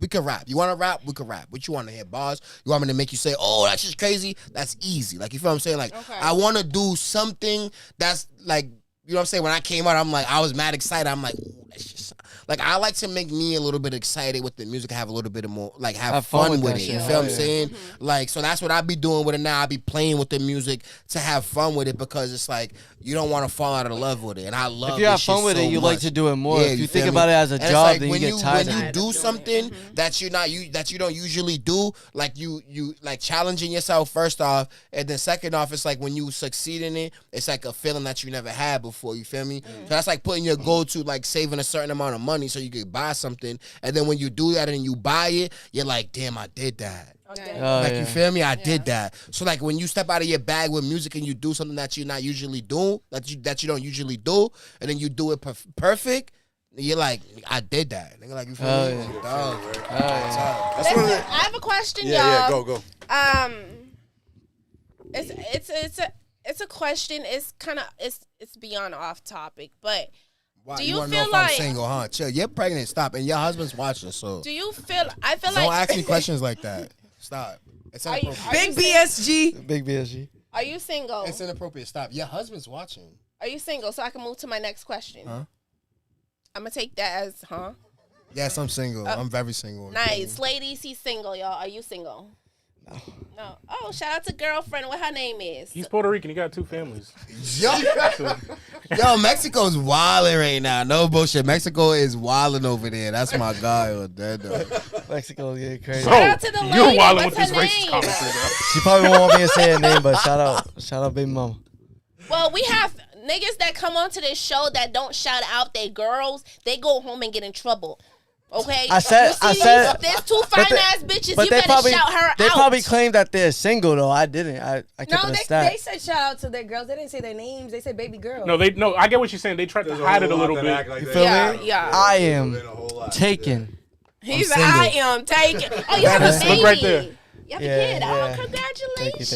We could rap. You want to rap? We could rap. What you want to hear? Bars? You want me to make you say, oh, that's just crazy? That's easy. Like, you feel what I'm saying? Like, I want to do something that's like, you know what I'm saying? When I came out, I'm like, I was mad excited. I'm like, ooh, that's just, like, I like to make me a little bit excited with the music, have a little bit of more, like, have fun with that it. shit. You Hell feel what I'm yeah. saying? Like, so that's what I be doing with it now. I be playing with the music to have fun with it because it's like, you don't want to fall out of love with it. And I love If you have this shit fun with so it, you much. like to do it more. Yeah, If you feel think me? about it as a And it's job, like then you when get tired when of you it. do something that you don't usually do, like you like challenging yourself first off, and then second off, it's like when you succeed in it, it's like a feeling that you never had before. You feel me? So that's like putting your goal to like saving a certain amount of money so you could buy something, and then when you do that and you buy it, you're like, damn, I did that. Oh, Like yeah. you feel me? I did that. So like when you step out of your bag with music and you do something that you're not usually doing, that you don't usually do, and then you do it perfect, you're like, I did that. Nigga, like you feel me? yeah. Like, dog. That's one of Listen, the. I have a question, Yeah, y'all. go. It's a question. It's kind of it's beyond off topic, but Why? Do you wanna feel know if like- I'm single, huh? Chill. You're pregnant. Stop. And your husband's watching, so Do you feel? I feel don't like. ask me questions like that. Stop. It's Are you- inappropriate. Big BSG. Big BSG. Are you single? It's inappropriate. Stop. Your husband's watching. Are you single? So I can move to my next question. Huh? I'm gonna take that as Yes, I'm single. I'm very single. Nice, ladies. He's single, y'all. Are you single? No. Oh, shout out to girlfriend. What her name is? He's Puerto Rican. He got 2 families. Yo, Mexico's wilding right now. No bullshit. Mexico is wilding over there. That's my guy. Or dead though. Mexico's getting crazy. Shout out to the lady. You're wilding What's with her this racist name? commentary, bro. She probably won't want me to say her name, but shout out, baby mama. Well, we have niggas that come onto this show that don't shout out their girls. They go home and get in trouble. Okay, I said- there's 2 fine ass bitches. But You they better probably, shout her they out. probably claim that they're single though. I didn't. I kept No, it a they stat. said shout out to their girls. They didn't say their names. They said baby girl. No, I get what you're saying. They tried to hide it a little bit. You feel Yeah, me? yeah. I am taken. He's I'm I single. am taking. Oh, you have a Look baby. right there. You have Yeah, a kid. yeah. Oh, congratulations.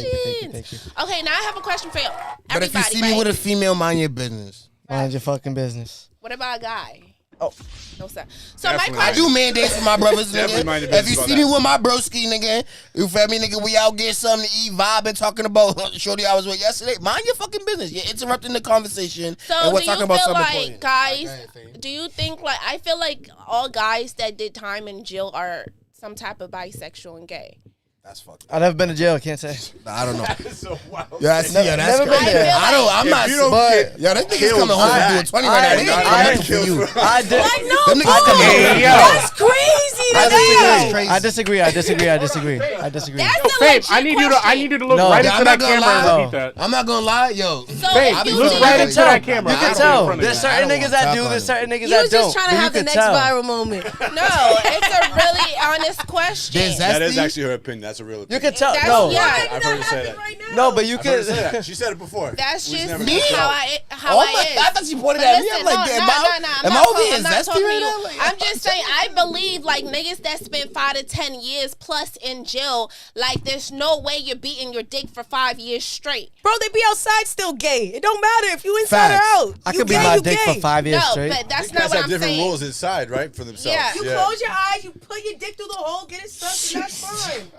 Thank you. Okay, now I have a question for everybody. But if you see me right? with a female, mind your business. Mind your fucking business. What about a guy? Oh. No, sir. So Definitely. my I question. do mandates for my brothers, Definitely mind nigga. your If you business see about me with my broski, nigga, you feel me, nigga? We out get something to eat, vibing, talking about shorty I was with yesterday. Mind your fucking business. You're interrupting the conversation, So and we're do you talking feel about something like important. guys? Do you think like I feel like all guys that did time in jail are some type of bisexual and gay? That's fucked. I've never been to jail. Can't say. I don't know. That's so wild. Yeah, that's never been crazy. there. I don't. I'm If not. you don't But yo, this nigga's coming home and doing 20 right now. They got I- nothing for you. I did. Like, no, Them niggas bro. coming home. Hey, yo. That's crazy. I That's disagree. Crazy. I disagree. I disagree. I disagree. I disagree. That's Yo, the Fame, legit I need you to look No. right Yeah, into I'm that not gonna camera and lie. repeat that. I'm not gonna lie, yo. So Fame, if you look think- right You into can that tell. camera. You can Right tell. in front of There's you. certain I don't niggas wanna that talk do. on There's it. certain niggas You that was don't. just trying to But you have the could next tell. viral moment. No, it's a really honest question. There's That is Zesty. actually her opinion. That's a real You opinion. could tell. That's- No. yeah. I've heard her say that. No, but you I've heard her could. say that. She said it before. That's We just never Me? got how that. I Oh my! is. I thought you pointed But at me. listen, I'm like, no, damn, no, am I I'm not over being I'm not zesty talking to right you. now? Like- I'm just saying, I believe like niggas that spend 5 to 10 years plus in jail, like there's no way you're beating your dick for 5 years straight. Bro, they be outside still gay. It don't matter if you inside Facts. or out. I You could beat gay, my you dick gay. for 5 years No, straight. but that's You not guys what have I'm different saying. rules inside, right, for themselves. Yeah. You close your eyes, you put your dick through the hole, get it sucked, and that's fine.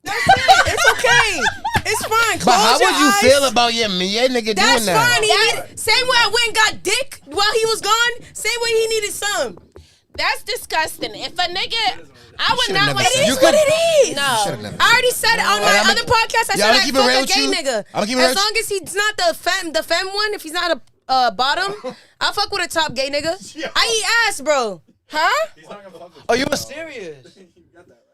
That's it. It's okay. It's fine. Close But how your would you eyes. feel about your nigga That's doing that? fine. He needed, same way I went and got dick while he was gone. Same way he needed some. That's disgusting. If a nigga, I would should've not never want said to. that. It's what it is. Should've No. never- I already said it on my I'ma- other podcast. I Yeah, said I'ma I keep it fuck real a with gay you. nigga. I'ma keep it real As with long as he's not the femme one, if he's not a bottom, I'll fuck with a top gay nigga. I eat ass, bro. Huh? Oh, you were serious?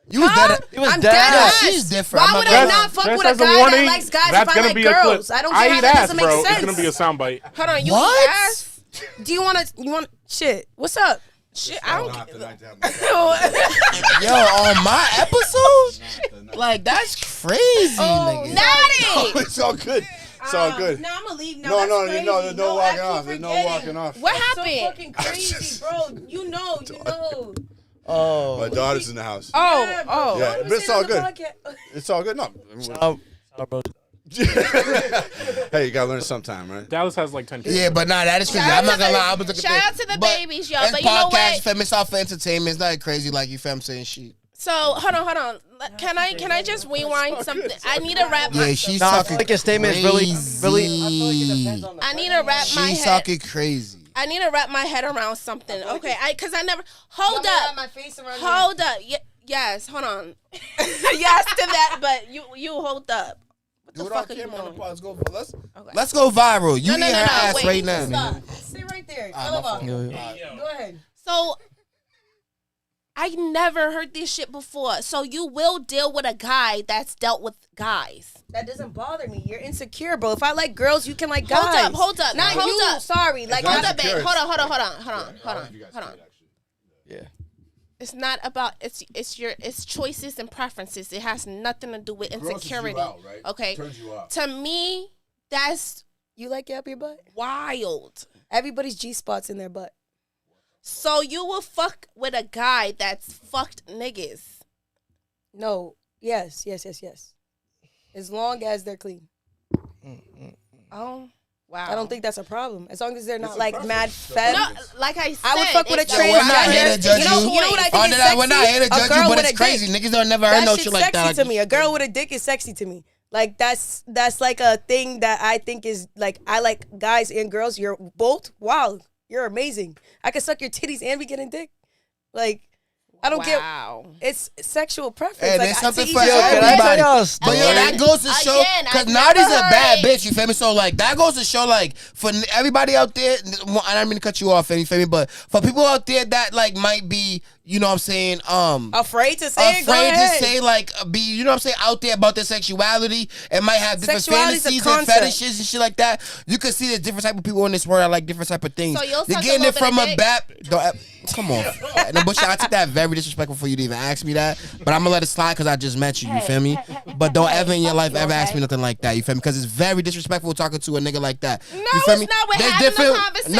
You was Huh? dead. You was I'm dead dead ass. ass. She's different. Why I'm would not I gonna- not fuck Just with a as a guy warning, that likes guys that's if I gonna like be a girls? clip. I don't I get how eat that ass, doesn't bro. make It's sense. gonna be a soundbite. Hold on, you What? eat ass? Do you want shit? What's up? Shit, I don't. Not the night to have my- Yo, on my episode, like that's crazy, nigga. Natty! It's all good. It's all good. No, I'm gonna leave now. No, That's no, crazy. no, there's no walking I keep off. There's no forgetting. walking off. What So happened? fucking crazy, bro. You know. Oh. My daughter's in the house. Oh, Yeah, bro. oh. Yeah, Don't but even it's say it all on the good. podcast. It's all good. No. Oh, bro. Hey, you gotta learn sometime, right? Dallas has like 10 kids. Yeah, but nah, that is crazy. Shout I'm not out gonna to lie. I the- was looking shout out to the babies, y'all. This But you know podcast, what? fam, it's all for entertainment. It's not crazy like you fam saying shit. So hold on. Can I just rewind something? I need to wrap Yeah, my. she's Nah, I talking feel like your statement is really. crazy. I need to wrap my She's head. talking crazy. I need to wrap my head around something. Okay, because I never. Hold up. My face around Hold up. Yes. Hold on. Yes to that, but you hold up. What the Do it on fuck are you camera on the doing? pod. Let's go. Okay. Let's go viral. You No, eat her ass wait, right now. stop. nigga. Stay right there. Ah, Tell my him fault. up. Yo, Go ahead. So I never heard this shit before. So you will deal with a guy that's dealt with guys. That doesn't bother me. You're insecure, bro. If I like girls, you can like guys. Hold up. Not hold you. up. Sorry. Like, Hold Guys up, are babe. curious. Hold on. yeah. It's not about it's choices and preferences. It has nothing to do with insecurity. Okay. Turns you out. To me, that's you like it up your butt? wild. Everybody's G spots in their butt. So you will fuck with a guy that's fucked niggas. No. Yes. As long as they're clean. Oh, Wow. I don't think that's a problem as long as they're not like mad fed. No, like I said, I would fuck with a it's We're not here to transgender. judge You know what I think is sexy? We're not here to A judge girl you, but with it's a crazy. dick. Niggas don't never heard That no shit's shit like sexy that. to me. A girl with a dick is sexy to me. Like that's like a thing that I think is like I like guys and girls. You're both wow. You're amazing. I can suck your titties and be getting dick. Like I don't get. It's sexual preference. Hey, like, there's something to for each his own. everybody. y'all a But yo, story? that goes to show, Again, because I've Nardi's never a bad heard bitch, you feel me? So, like, that goes to show, like, for everybody out there, I don't mean to cut you off, you feel me? But for people out there that, like, might be, you know what I'm saying, Afraid to say it. Go afraid to ahead. say, like, be, you know what I'm saying, out there about their sexuality and might have different Sexuality's a fantasies and concept. fetishes and shit like that. You can see the different type of people in this world that like different type of things. So you'll You're suck a getting it little from bit a of bap. Come on. No, but I took that very disrespectful for you to even ask me that. But I'm gonna let it slide because I just met you. You feel me? But don't ever in your life ever ask me nothing like that. You feel me? Because it's very disrespectful talking to a nigga like that. No, you feel it's me? not. We're There's having different- a conversation.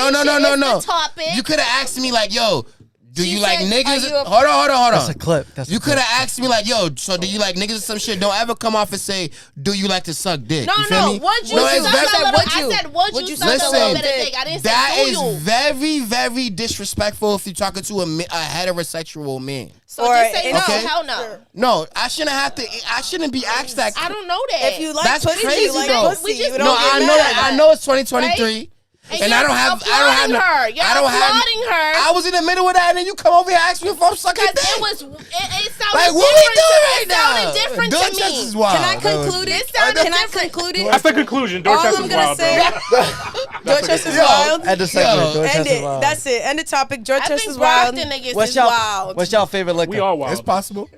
No. It's the topic. You could have asked me like, yo. Do She you like said, niggas? are you a- Hold on. That's a clip. That's You a clip. could have asked me like, yo, so do you like niggas or some shit? Don't ever come off and say, do you like to suck dick? No, you feel me? Would you No, suck it's a very- little? Would you? I said, would Would you you suck a Listen, little bit of dick? I didn't say, that do is you? very, very disrespectful if you're talking to a heterosexual man. So Or just say no. okay. Hell no. No, I shouldn't be asked that. I don't know that. If you like That's pussy, crazy, you like though. pussy. We just- You No, don't get I know mad. that. I know it's 2023. And And you're I don't have applauding no, her. You're I don't have applauding her. I was in the middle of that and then you come over here and ask me if I'm sucking Because dick. it sounded Like, what we different doing to, right it now? sounded different to Dorchester me. is wild. Can I conclude it? It sounded Can I different. conclude it? That's the conclusion. All Dorchester's I'm gonna wild, say, bro. Dorchester's Yo, wild. End the segment. Yo, Dorchester's End it. wild. That's it. End the topic. I Dorchester's think wild. Brockton niggas What's is y'all? wild. What's y'all favorite liquor? We all wild. It's possible.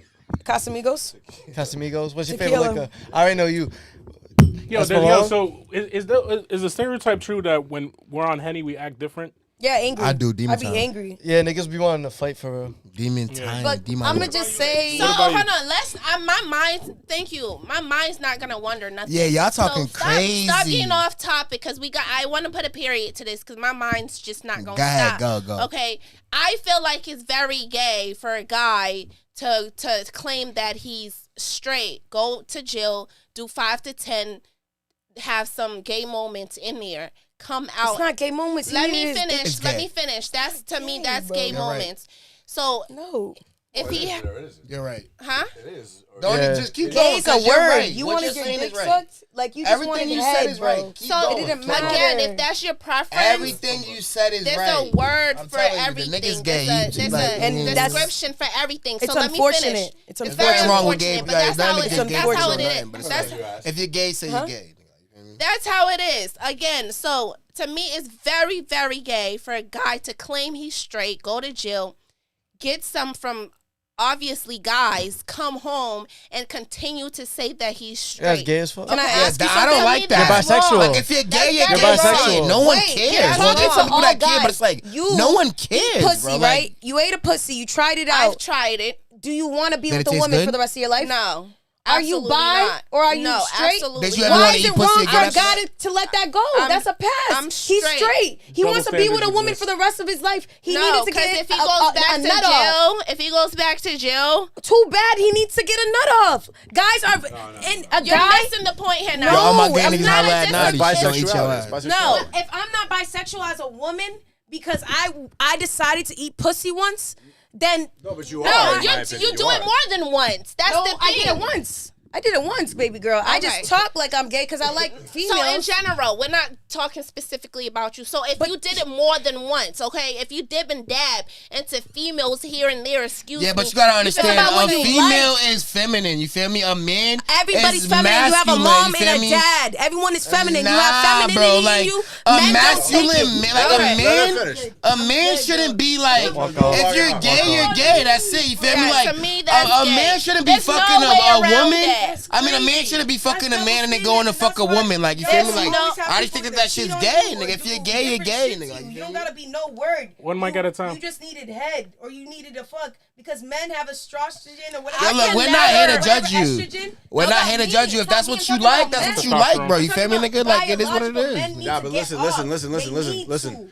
Casamigos. Casamigos. What's your Tequila. favorite liquor? I already know you. Yo, That's yo, Malone? so is the stereotype true that when we're on Henny we act different? Yeah, angry. I do, demon I be time. angry. Yeah, niggas be wanting to fight for real. Demon time. But demon I'm time. gonna just say. So What about hold you? on, my mind. Thank you. My mind's not gonna wonder nothing. Yeah, y'all talking Stop crazy. getting off topic because I want to put a period to this because my mind's just not gonna Go ahead, stop. go. Okay, I feel like it's very gay for a guy to claim that he's straight, go to jail, do 5 to 10, have some gay moments in there, come out. It's not gay moments. Let He me is- finish. It's Let gay. me finish. That's to me. gay, That's bro. gay You're right. moments. So No. if he, You're right. huh? It is. Don't Yeah. just keep Gay going. is a 'cause you're word. right. You What wanted you're your saying dick is right. sucked? Like you just Everything wanted you head, said is bro. right. Keep So going. It didn't Keep matter. going. again, if that's your preference, Everything you said is there's right. a word I'm for telling you, the everything. nigga's gay. There's You a, just there's like- a And that's- description for everything. It's so let me finish. unfortunate. It's very unfortunate. What's wrong with gay? unfortunate, but that's how it is. Nothing That's gay how it for is. nothing, but it's That's like, if you're gay, say you're gay. That's how it is. Again, so to me, it's very, very gay for a guy to claim he's straight, go to jail, get some from obviously guys, come home and continue to say that he's straight. Yeah, it's gay as fuck. Can I Yeah, ask you I something? don't like that. You're bisexual. Like, if you're gay, you're That's gay. very Say it. bisexual. No one Wait, cares. you're Well, there's talking some people to that all care, but it's like, You no one Eat cares, pussy, bro. Like, right? You ate a pussy. You tried it I've out. tried it. Do you want to be Did with it a taste woman good? for the rest of your life? No. Are you Absolutely bi not. or are you no, straight? Absolutely Did you ever not. Why wanna is eat it pussy wrong again for a after guy that? to let that go? That's a pass. I'm He's straight. straight. He Double wants to be with a standards woman exist. for the rest of his life. He No, needed to because get if he goes back a to nut off. jail, if he goes back to jail, Too bad he needs to get a nut off. Guys are and a you're guy. missing the point here No, now. yo, all my gay I'm niggas not holla a at different Naughty. Don't eat your Bisexuality. ass. No. If I'm not bisexual as a woman because I decided to eat pussy once, then No, but you No, are. in my you opinion, do it are. more than once. That's no, the thing. I did it once. I did it once, baby girl. I Okay. just talk like I'm gay because I like females. So in general, we're not talking specifically about you. So if you did it more than once, okay, if you dib and dab into females here and there, excuse me. Yeah, but you gotta understand, about a what you female like. is feminine. You feel me? A man Everybody's is feminine. You have a masculine, mom you feel and a me? dad. Everyone is feminine. Nah, you have femininity bro, in like you. a Men don't take masculine it. man, like Okay. a Let her man. finish. A man shouldn't be like, if you're gay, you're gay. That's it. You feel me? Yeah, Like to me, that's a gay. man shouldn't be There's no fucking way a around woman. that. I mean, a man shouldn't be fucking a man and then going to fuck a woman. Like you feel me? Like I just think that shit's gay, nigga. If you're gay, you're gay, nigga. Like, You don't gotta be no word. One mic at a time. You just needed head or you needed a fuck because men have estrogen or whatever. Yo, look, we're not here to judge you. We're not here to judge you. If that's what you like, that's what you like, bro. You feel me, nigga? Like it is what it is. Nah, but listen.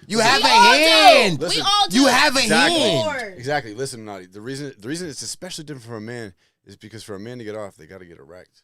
You have a We all do. hand. Listen. We all do. You have a Exactly. hand. Exactly. Listen, Naughty. The reason it's especially different for a man is because for a man to get off, they got to get erect.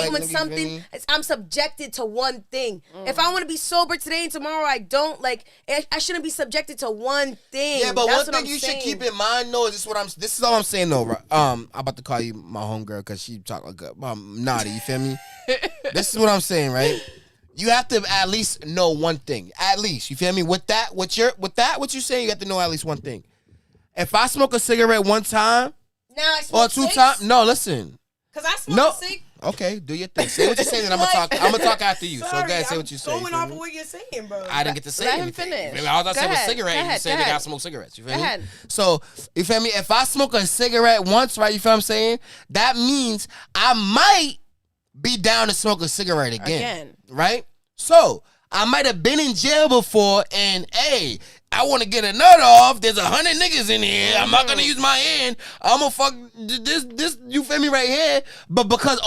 like, when nigga, you something, feel me? I'm subjected to one thing. If I want to be sober today and tomorrow I don't, like, I shouldn't be subjected to one thing. Yeah, but That's one what thing I'm you saying. should keep in mind, though, is this is all I'm saying, though. Right? I'm about to call you my homegirl because she talk like naughty. You feel me? This is what I'm saying, right? You have to at least know one thing. At least, you feel me? What you're saying, you have to know at least one thing. If I smoke a cigarette one time, Now I Or smoke 2 six? times? No, listen. Cause I smoke No. a cig. Okay, do your thing. Say what you're saying, and I'm gonna talk after you. So go ahead, say what you say. Going off of what you're saying, bro. I didn't get to say Let him anything. finish. All I Go said was ahead. cigarette. Go You ahead. said Go nigga, I ahead. smoke cigarettes. You feel Go me? ahead. So you feel me? If I smoke a cigarette once, right? You feel what I'm saying? That means I might be down to smoke a cigarette again. Right? So I might have been in jail before, and hey, I want to get a nut off. There's 100 niggas in here. I'm not gonna use my hand. I'm gonna fuck this. You feel me right here? But because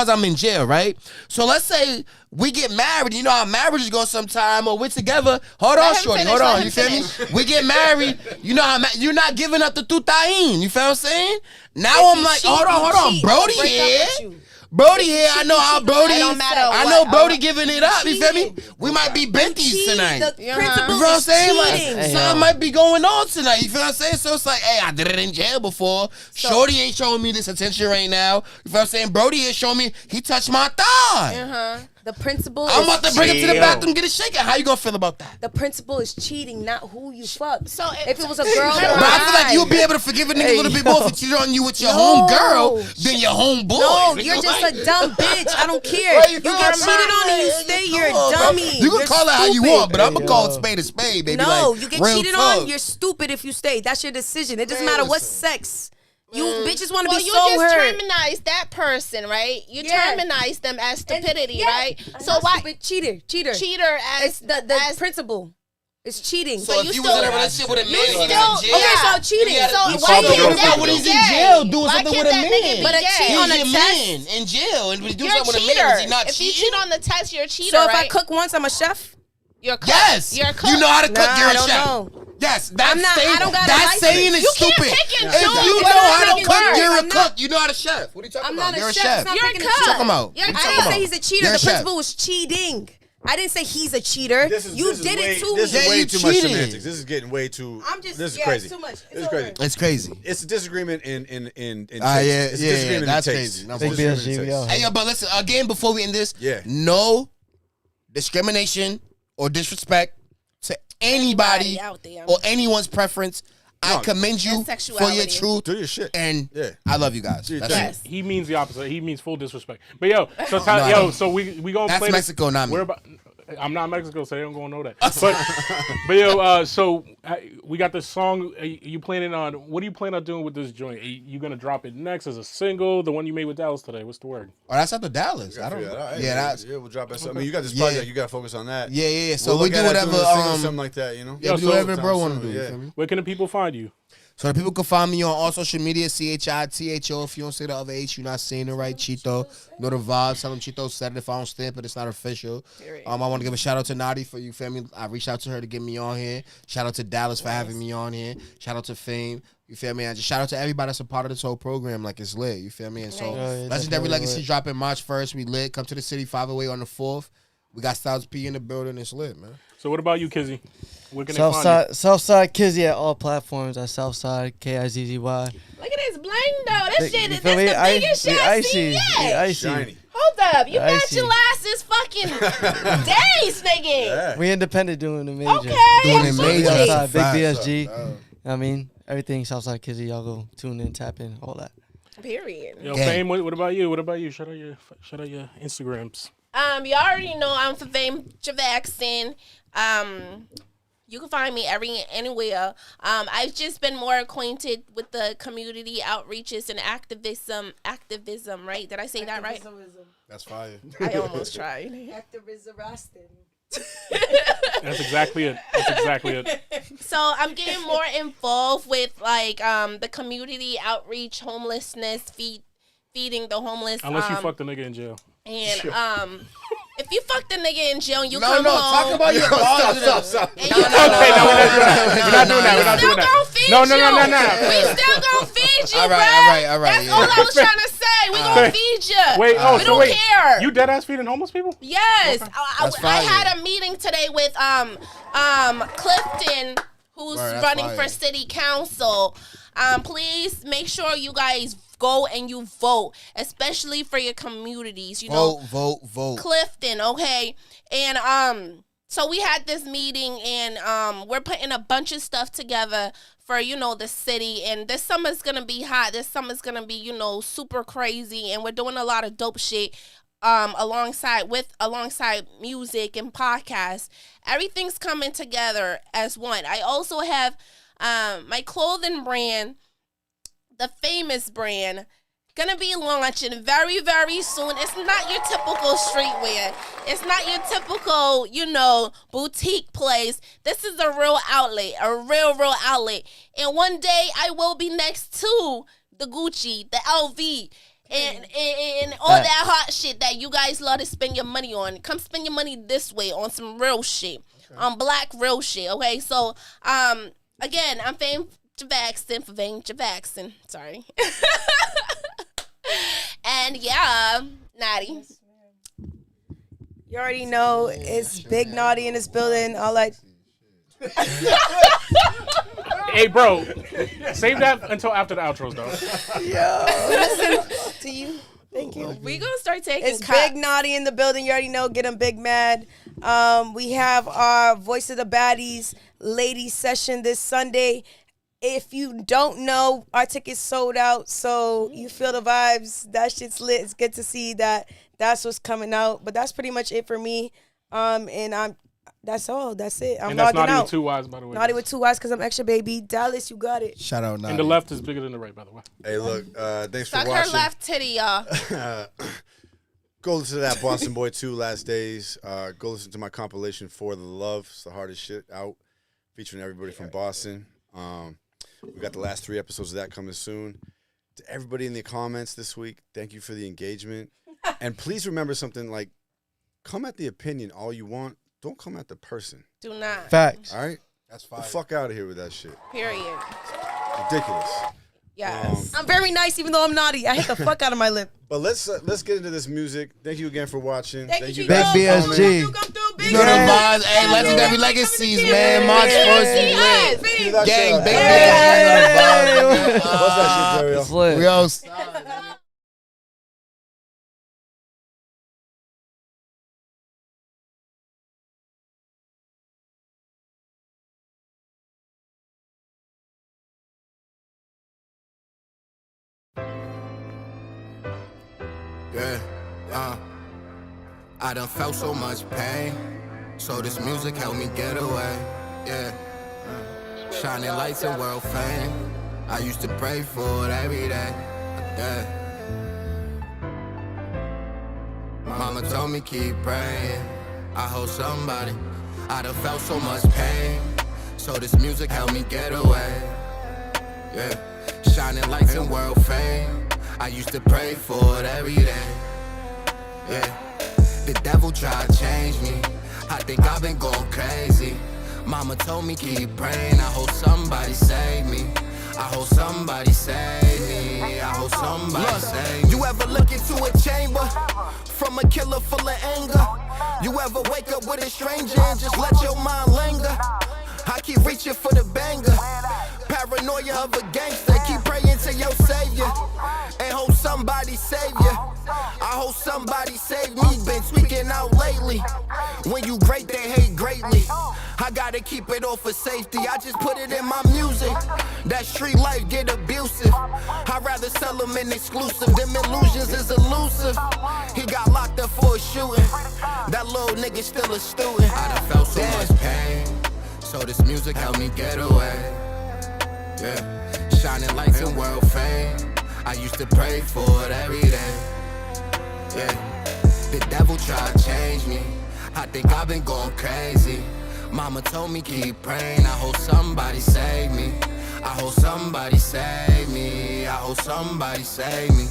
I'm in jail, right? So let's say we get married. You know how marriages go sometime, or we're together. Hold on, him shorty. finish, Hold let on. him You feel finish. me? We get married. You know how you're not giving up the tutain. You feel what I'm saying? Now I'm like, hold on. Brody here. Brody here, I know how Brody. It don't matter I what. know Brody giving it up. You feel me? We might be benties tonight. The You principle feel what I'm is saying? Like, cheating. something might be going on tonight. You feel what I'm saying? So it's like, hey, I did it in jail before. Shorty ain't showing me this attention right now. You feel what I'm saying? Brody is showing me he touched my thigh. The principle I'm is about to bring him to the bathroom, get it shaken. How you gonna feel about that? the principle is cheating, not who you fuck. So if it was a girl, But I feel like you'll be able to forgive a nigga a little bit more if he cheated on you with your home girl than your home boy. No, Nigga, you're just like- a dumb bitch. I don't care. Right, You feel get me? cheated on and you stay, you're a dummy. You can You're call it how you stupid. want, but I'm gonna call it a spade, baby. No, like, you get real cheated talk. on, you're stupid if you stay. That's your decision. It doesn't matter what sex. You bitches want to Well, be you so just hurt. terminize that person, right? You Yeah. terminize them as stupidity, Yeah. right? I'm So not why stupid. Cheater. cheater as It's the as principle. It's cheating. So if you you still- was in a relationship with a man, still- in jail, Okay, so cheating. So you why talking can't about that when be he's in gay? jail doing Why something can't with a that nigga man. be But a gay? cheat on a He's your test. man in jail, and when he do You're a something with a man, is he cheater. not If you cheating? cheat on the test, you're a cheater, So if right? I cook once, I'm a chef. You're a cook. Yes, You're a cook. you know how to cook. Nah, You're I a don't chef. know. Yes, that's I'm not- I saying, don't got a that license. saying is You can't stupid. pick and If choose. you You're know not how to making cook, work. you're a I'm cook. not- You know how to chef. What are you talking I'm about? not You're a a chef. chef. It's not You're a picking cook. and choosing. Talking about. You're a I cook. didn't say he's a cheater. You're The a chef. principle was cheating. I didn't say he's a cheater. This is You this is did way, it too. This is Yeah, way you too much cheated. semantics. This is getting way too. I'm just. This is yeah, crazy. It's too much. This is crazy. It's crazy. It's a disagreement in taste. Ah, yeah, It's a yeah, disagreement that's in taste. crazy. No, It's a Big disagreement BSG, in we taste. out. Hey, yo, but listen, again, before we end this, Yeah. no discrimination or disrespect to anybody out there. or anyone's preference. I No. commend you And for your sexuality. truth, Do your shit. and Yeah. I love you guys. Do your That's thing. it. Yes. He means the opposite. He means full disrespect. But yo, so No, I don't. so we gonna That's play this- Mexico, not me. We're about, I'm not Mexico, so they don't gonna know that. But yo, so we got this song. You planning on what are you planning on doing with this joint? Are you gonna drop it next as a single? The one you made with Dallas today. What's the word? Oh, that's after Dallas. I don't. Figure that out. Yeah, that's we'll drop that. I mean, you got this Yeah. project. You got to focus on that. yeah. So We'll we look do at it whatever. doing a single, something like that. You know. Yeah, we do so- whatever bro want to do. soon, You yeah. feel me? Where can the people find you? So the people can find me on all social media, CHITHO. If you don't say the other H, you're not saying it right. Chitho. Know the vibes. Tell them Chitho said it. If I don't stamp it, it's not official. I want to give a shout out to Nadi for you, family. I reached out to her to get me on here. Shout out to Dallas for having me on here. Shout out to Fame. You feel me? And just shout out to everybody that's a part of this whole program. Like, it's lit. You feel me? And so, Yeah, Legendary definitely Legacy lit. dropping March 1st. We lit. Come to the city, 508 on the 4th. We got Styles P in the building. It's lit, man. So what about you, Kizzy? Where can they find you? Southside Kizzy at all platforms. At Southside Kizzy. Look at this bling though. This shit You is feel that's me? the biggest shit I've seen yet. Icy. Shiny. Hold up. You I got see. your lasses fucking days, nigga. Yeah. We independent doing the major. Okay. Doing it absolutely. major. Southside, big Facts. BSG. I mean, everything Southside Kizzy. Y'all go tune in, tap in, all that. Period. Yo, Gang. Fame. What about you? What about you? Shout out your Instagrams. You already know I'm for Fame Javaxin. You can find me anywhere. I've just been more acquainted with the community outreaches and activism. Right? Did I say that right? That's fire. I almost tried. That's exactly it. That's exactly it. So I'm getting more involved with like the community outreach, homelessness, feeding the homeless. Unless you fucked a nigga in jail. And if you fucked a nigga in jail and you No, come home, talk about your Stop. and you Okay, no, we're not doing that. We're not doing that. still gonna feed No. you. We still gonna feed you, All bro. right. That's Yeah. all I was trying to say. We gonna feed you. Wait, we so don't wait. care. You dead ass feeding homeless people? Yes, That's I fire. had a meeting today with Clifton, who's Word, that's running fire. for city council. Please make sure you guys go and you vote, especially for your communities. You know, Vote. Clifton, okay, and So we had this meeting, and we're putting a bunch of stuff together for, the city. And this summer's going to be hot. This summer's going to be, super crazy. And we're doing a lot of dope shit alongside music and podcasts. Everything's coming together as one. I also have my clothing brand, the Famous brand, gonna be launching very, very soon. It's not your typical streetwear. It's not your typical, boutique place. This is a real outlet, a real outlet. And one day I will be next to the Gucci, the LV, and all that hot shit that you guys love to spend your money on. Come spend your money this way on some real shit, on black real shit. Okay, so again, I'm Fame Javaxton for Vane Javaxton. Sorry. And yeah, Natty. You already know it's Big Naughty in this building. All like, Hey, bro, save that until after the outros, though. listen to you. Thank you. We gonna start taking. It's Big Naughty in the building. You already know. Get him big mad. We have our Voice of the Baddies ladies session this Sunday. If you don't know, our tickets sold out, so you feel the vibes. That shit's lit. It's good to see that that's what's coming out. But that's pretty much it for me. And that's all. That's it. I'm And that's logging Naughty out. with 2 Y's, by the way. Naughty with 2 Y's because I'm extra, baby. Dallas, you got it. Shout out, Naughty. And the left is bigger than the right, by the way. Hey, look, thanks Suck for her watching. left titty, y'all. Go listen to that Boston Boy 2 Last Days. Go listen to my compilation For the Love. It's the hardest shit out, featuring everybody from Boston. We got the last 3 episodes of that coming soon. To everybody in the comments this week, thank you for the engagement. And please remember something, like, come at the opinion all you want. Don't come at the person. Do not. Facts. All right? That's The fine. fuck out of here with that shit. Period. Ridiculous. Yes. I'm very nice, even though I'm naughty. I hit the fuck out of my lip. But let's get into this music. Thank you again for watching. Thank you, Big Chico. BSG. Come through, big You know the man. vibes. Hey, Legendary Legacies, man. March 1st. Yes. Give that shit Gang, up. Big Hey. BSG. What's that shit, It's Jerry? lit. We all Yeah, I done felt so much pain, so this music helped me get away. Yeah, shining lights and world fame. I used to pray for it every day. Yeah, Mama told me keep praying. I hope somebody. I done felt so much pain, so this music helped me get away. Yeah, shining lights and world fame. I used to pray for it every day. Yeah, the devil tried to change me. I think I've been going crazy. Mama told me keep praying. I hope somebody save me. I hope somebody save me. I hope somebody save me. You ever look into a chamber from a killer full of anger? You ever wake up with a stranger and just let your mind linger? I keep reaching for the banger. Paranoia of a gangster. Keep praying to your savior and hope somebody save you. I hope somebody save me. Been tweaking out lately. When you great, they hate greatly. I gotta keep it all for safety. I just put it in my music. That street life get abusive. I'd rather sell them in exclusive. Them illusions is elusive. He got locked up for a shooting. That little nigga still a student. I done felt so much pain, so this music helped me get away. Yeah, shining lights and world fame. I used to pray for it every day. Yeah, the devil tried to change me. I think I've been going crazy. Mama told me keep praying. I hope somebody save me. I hope somebody save me. I hope somebody save me.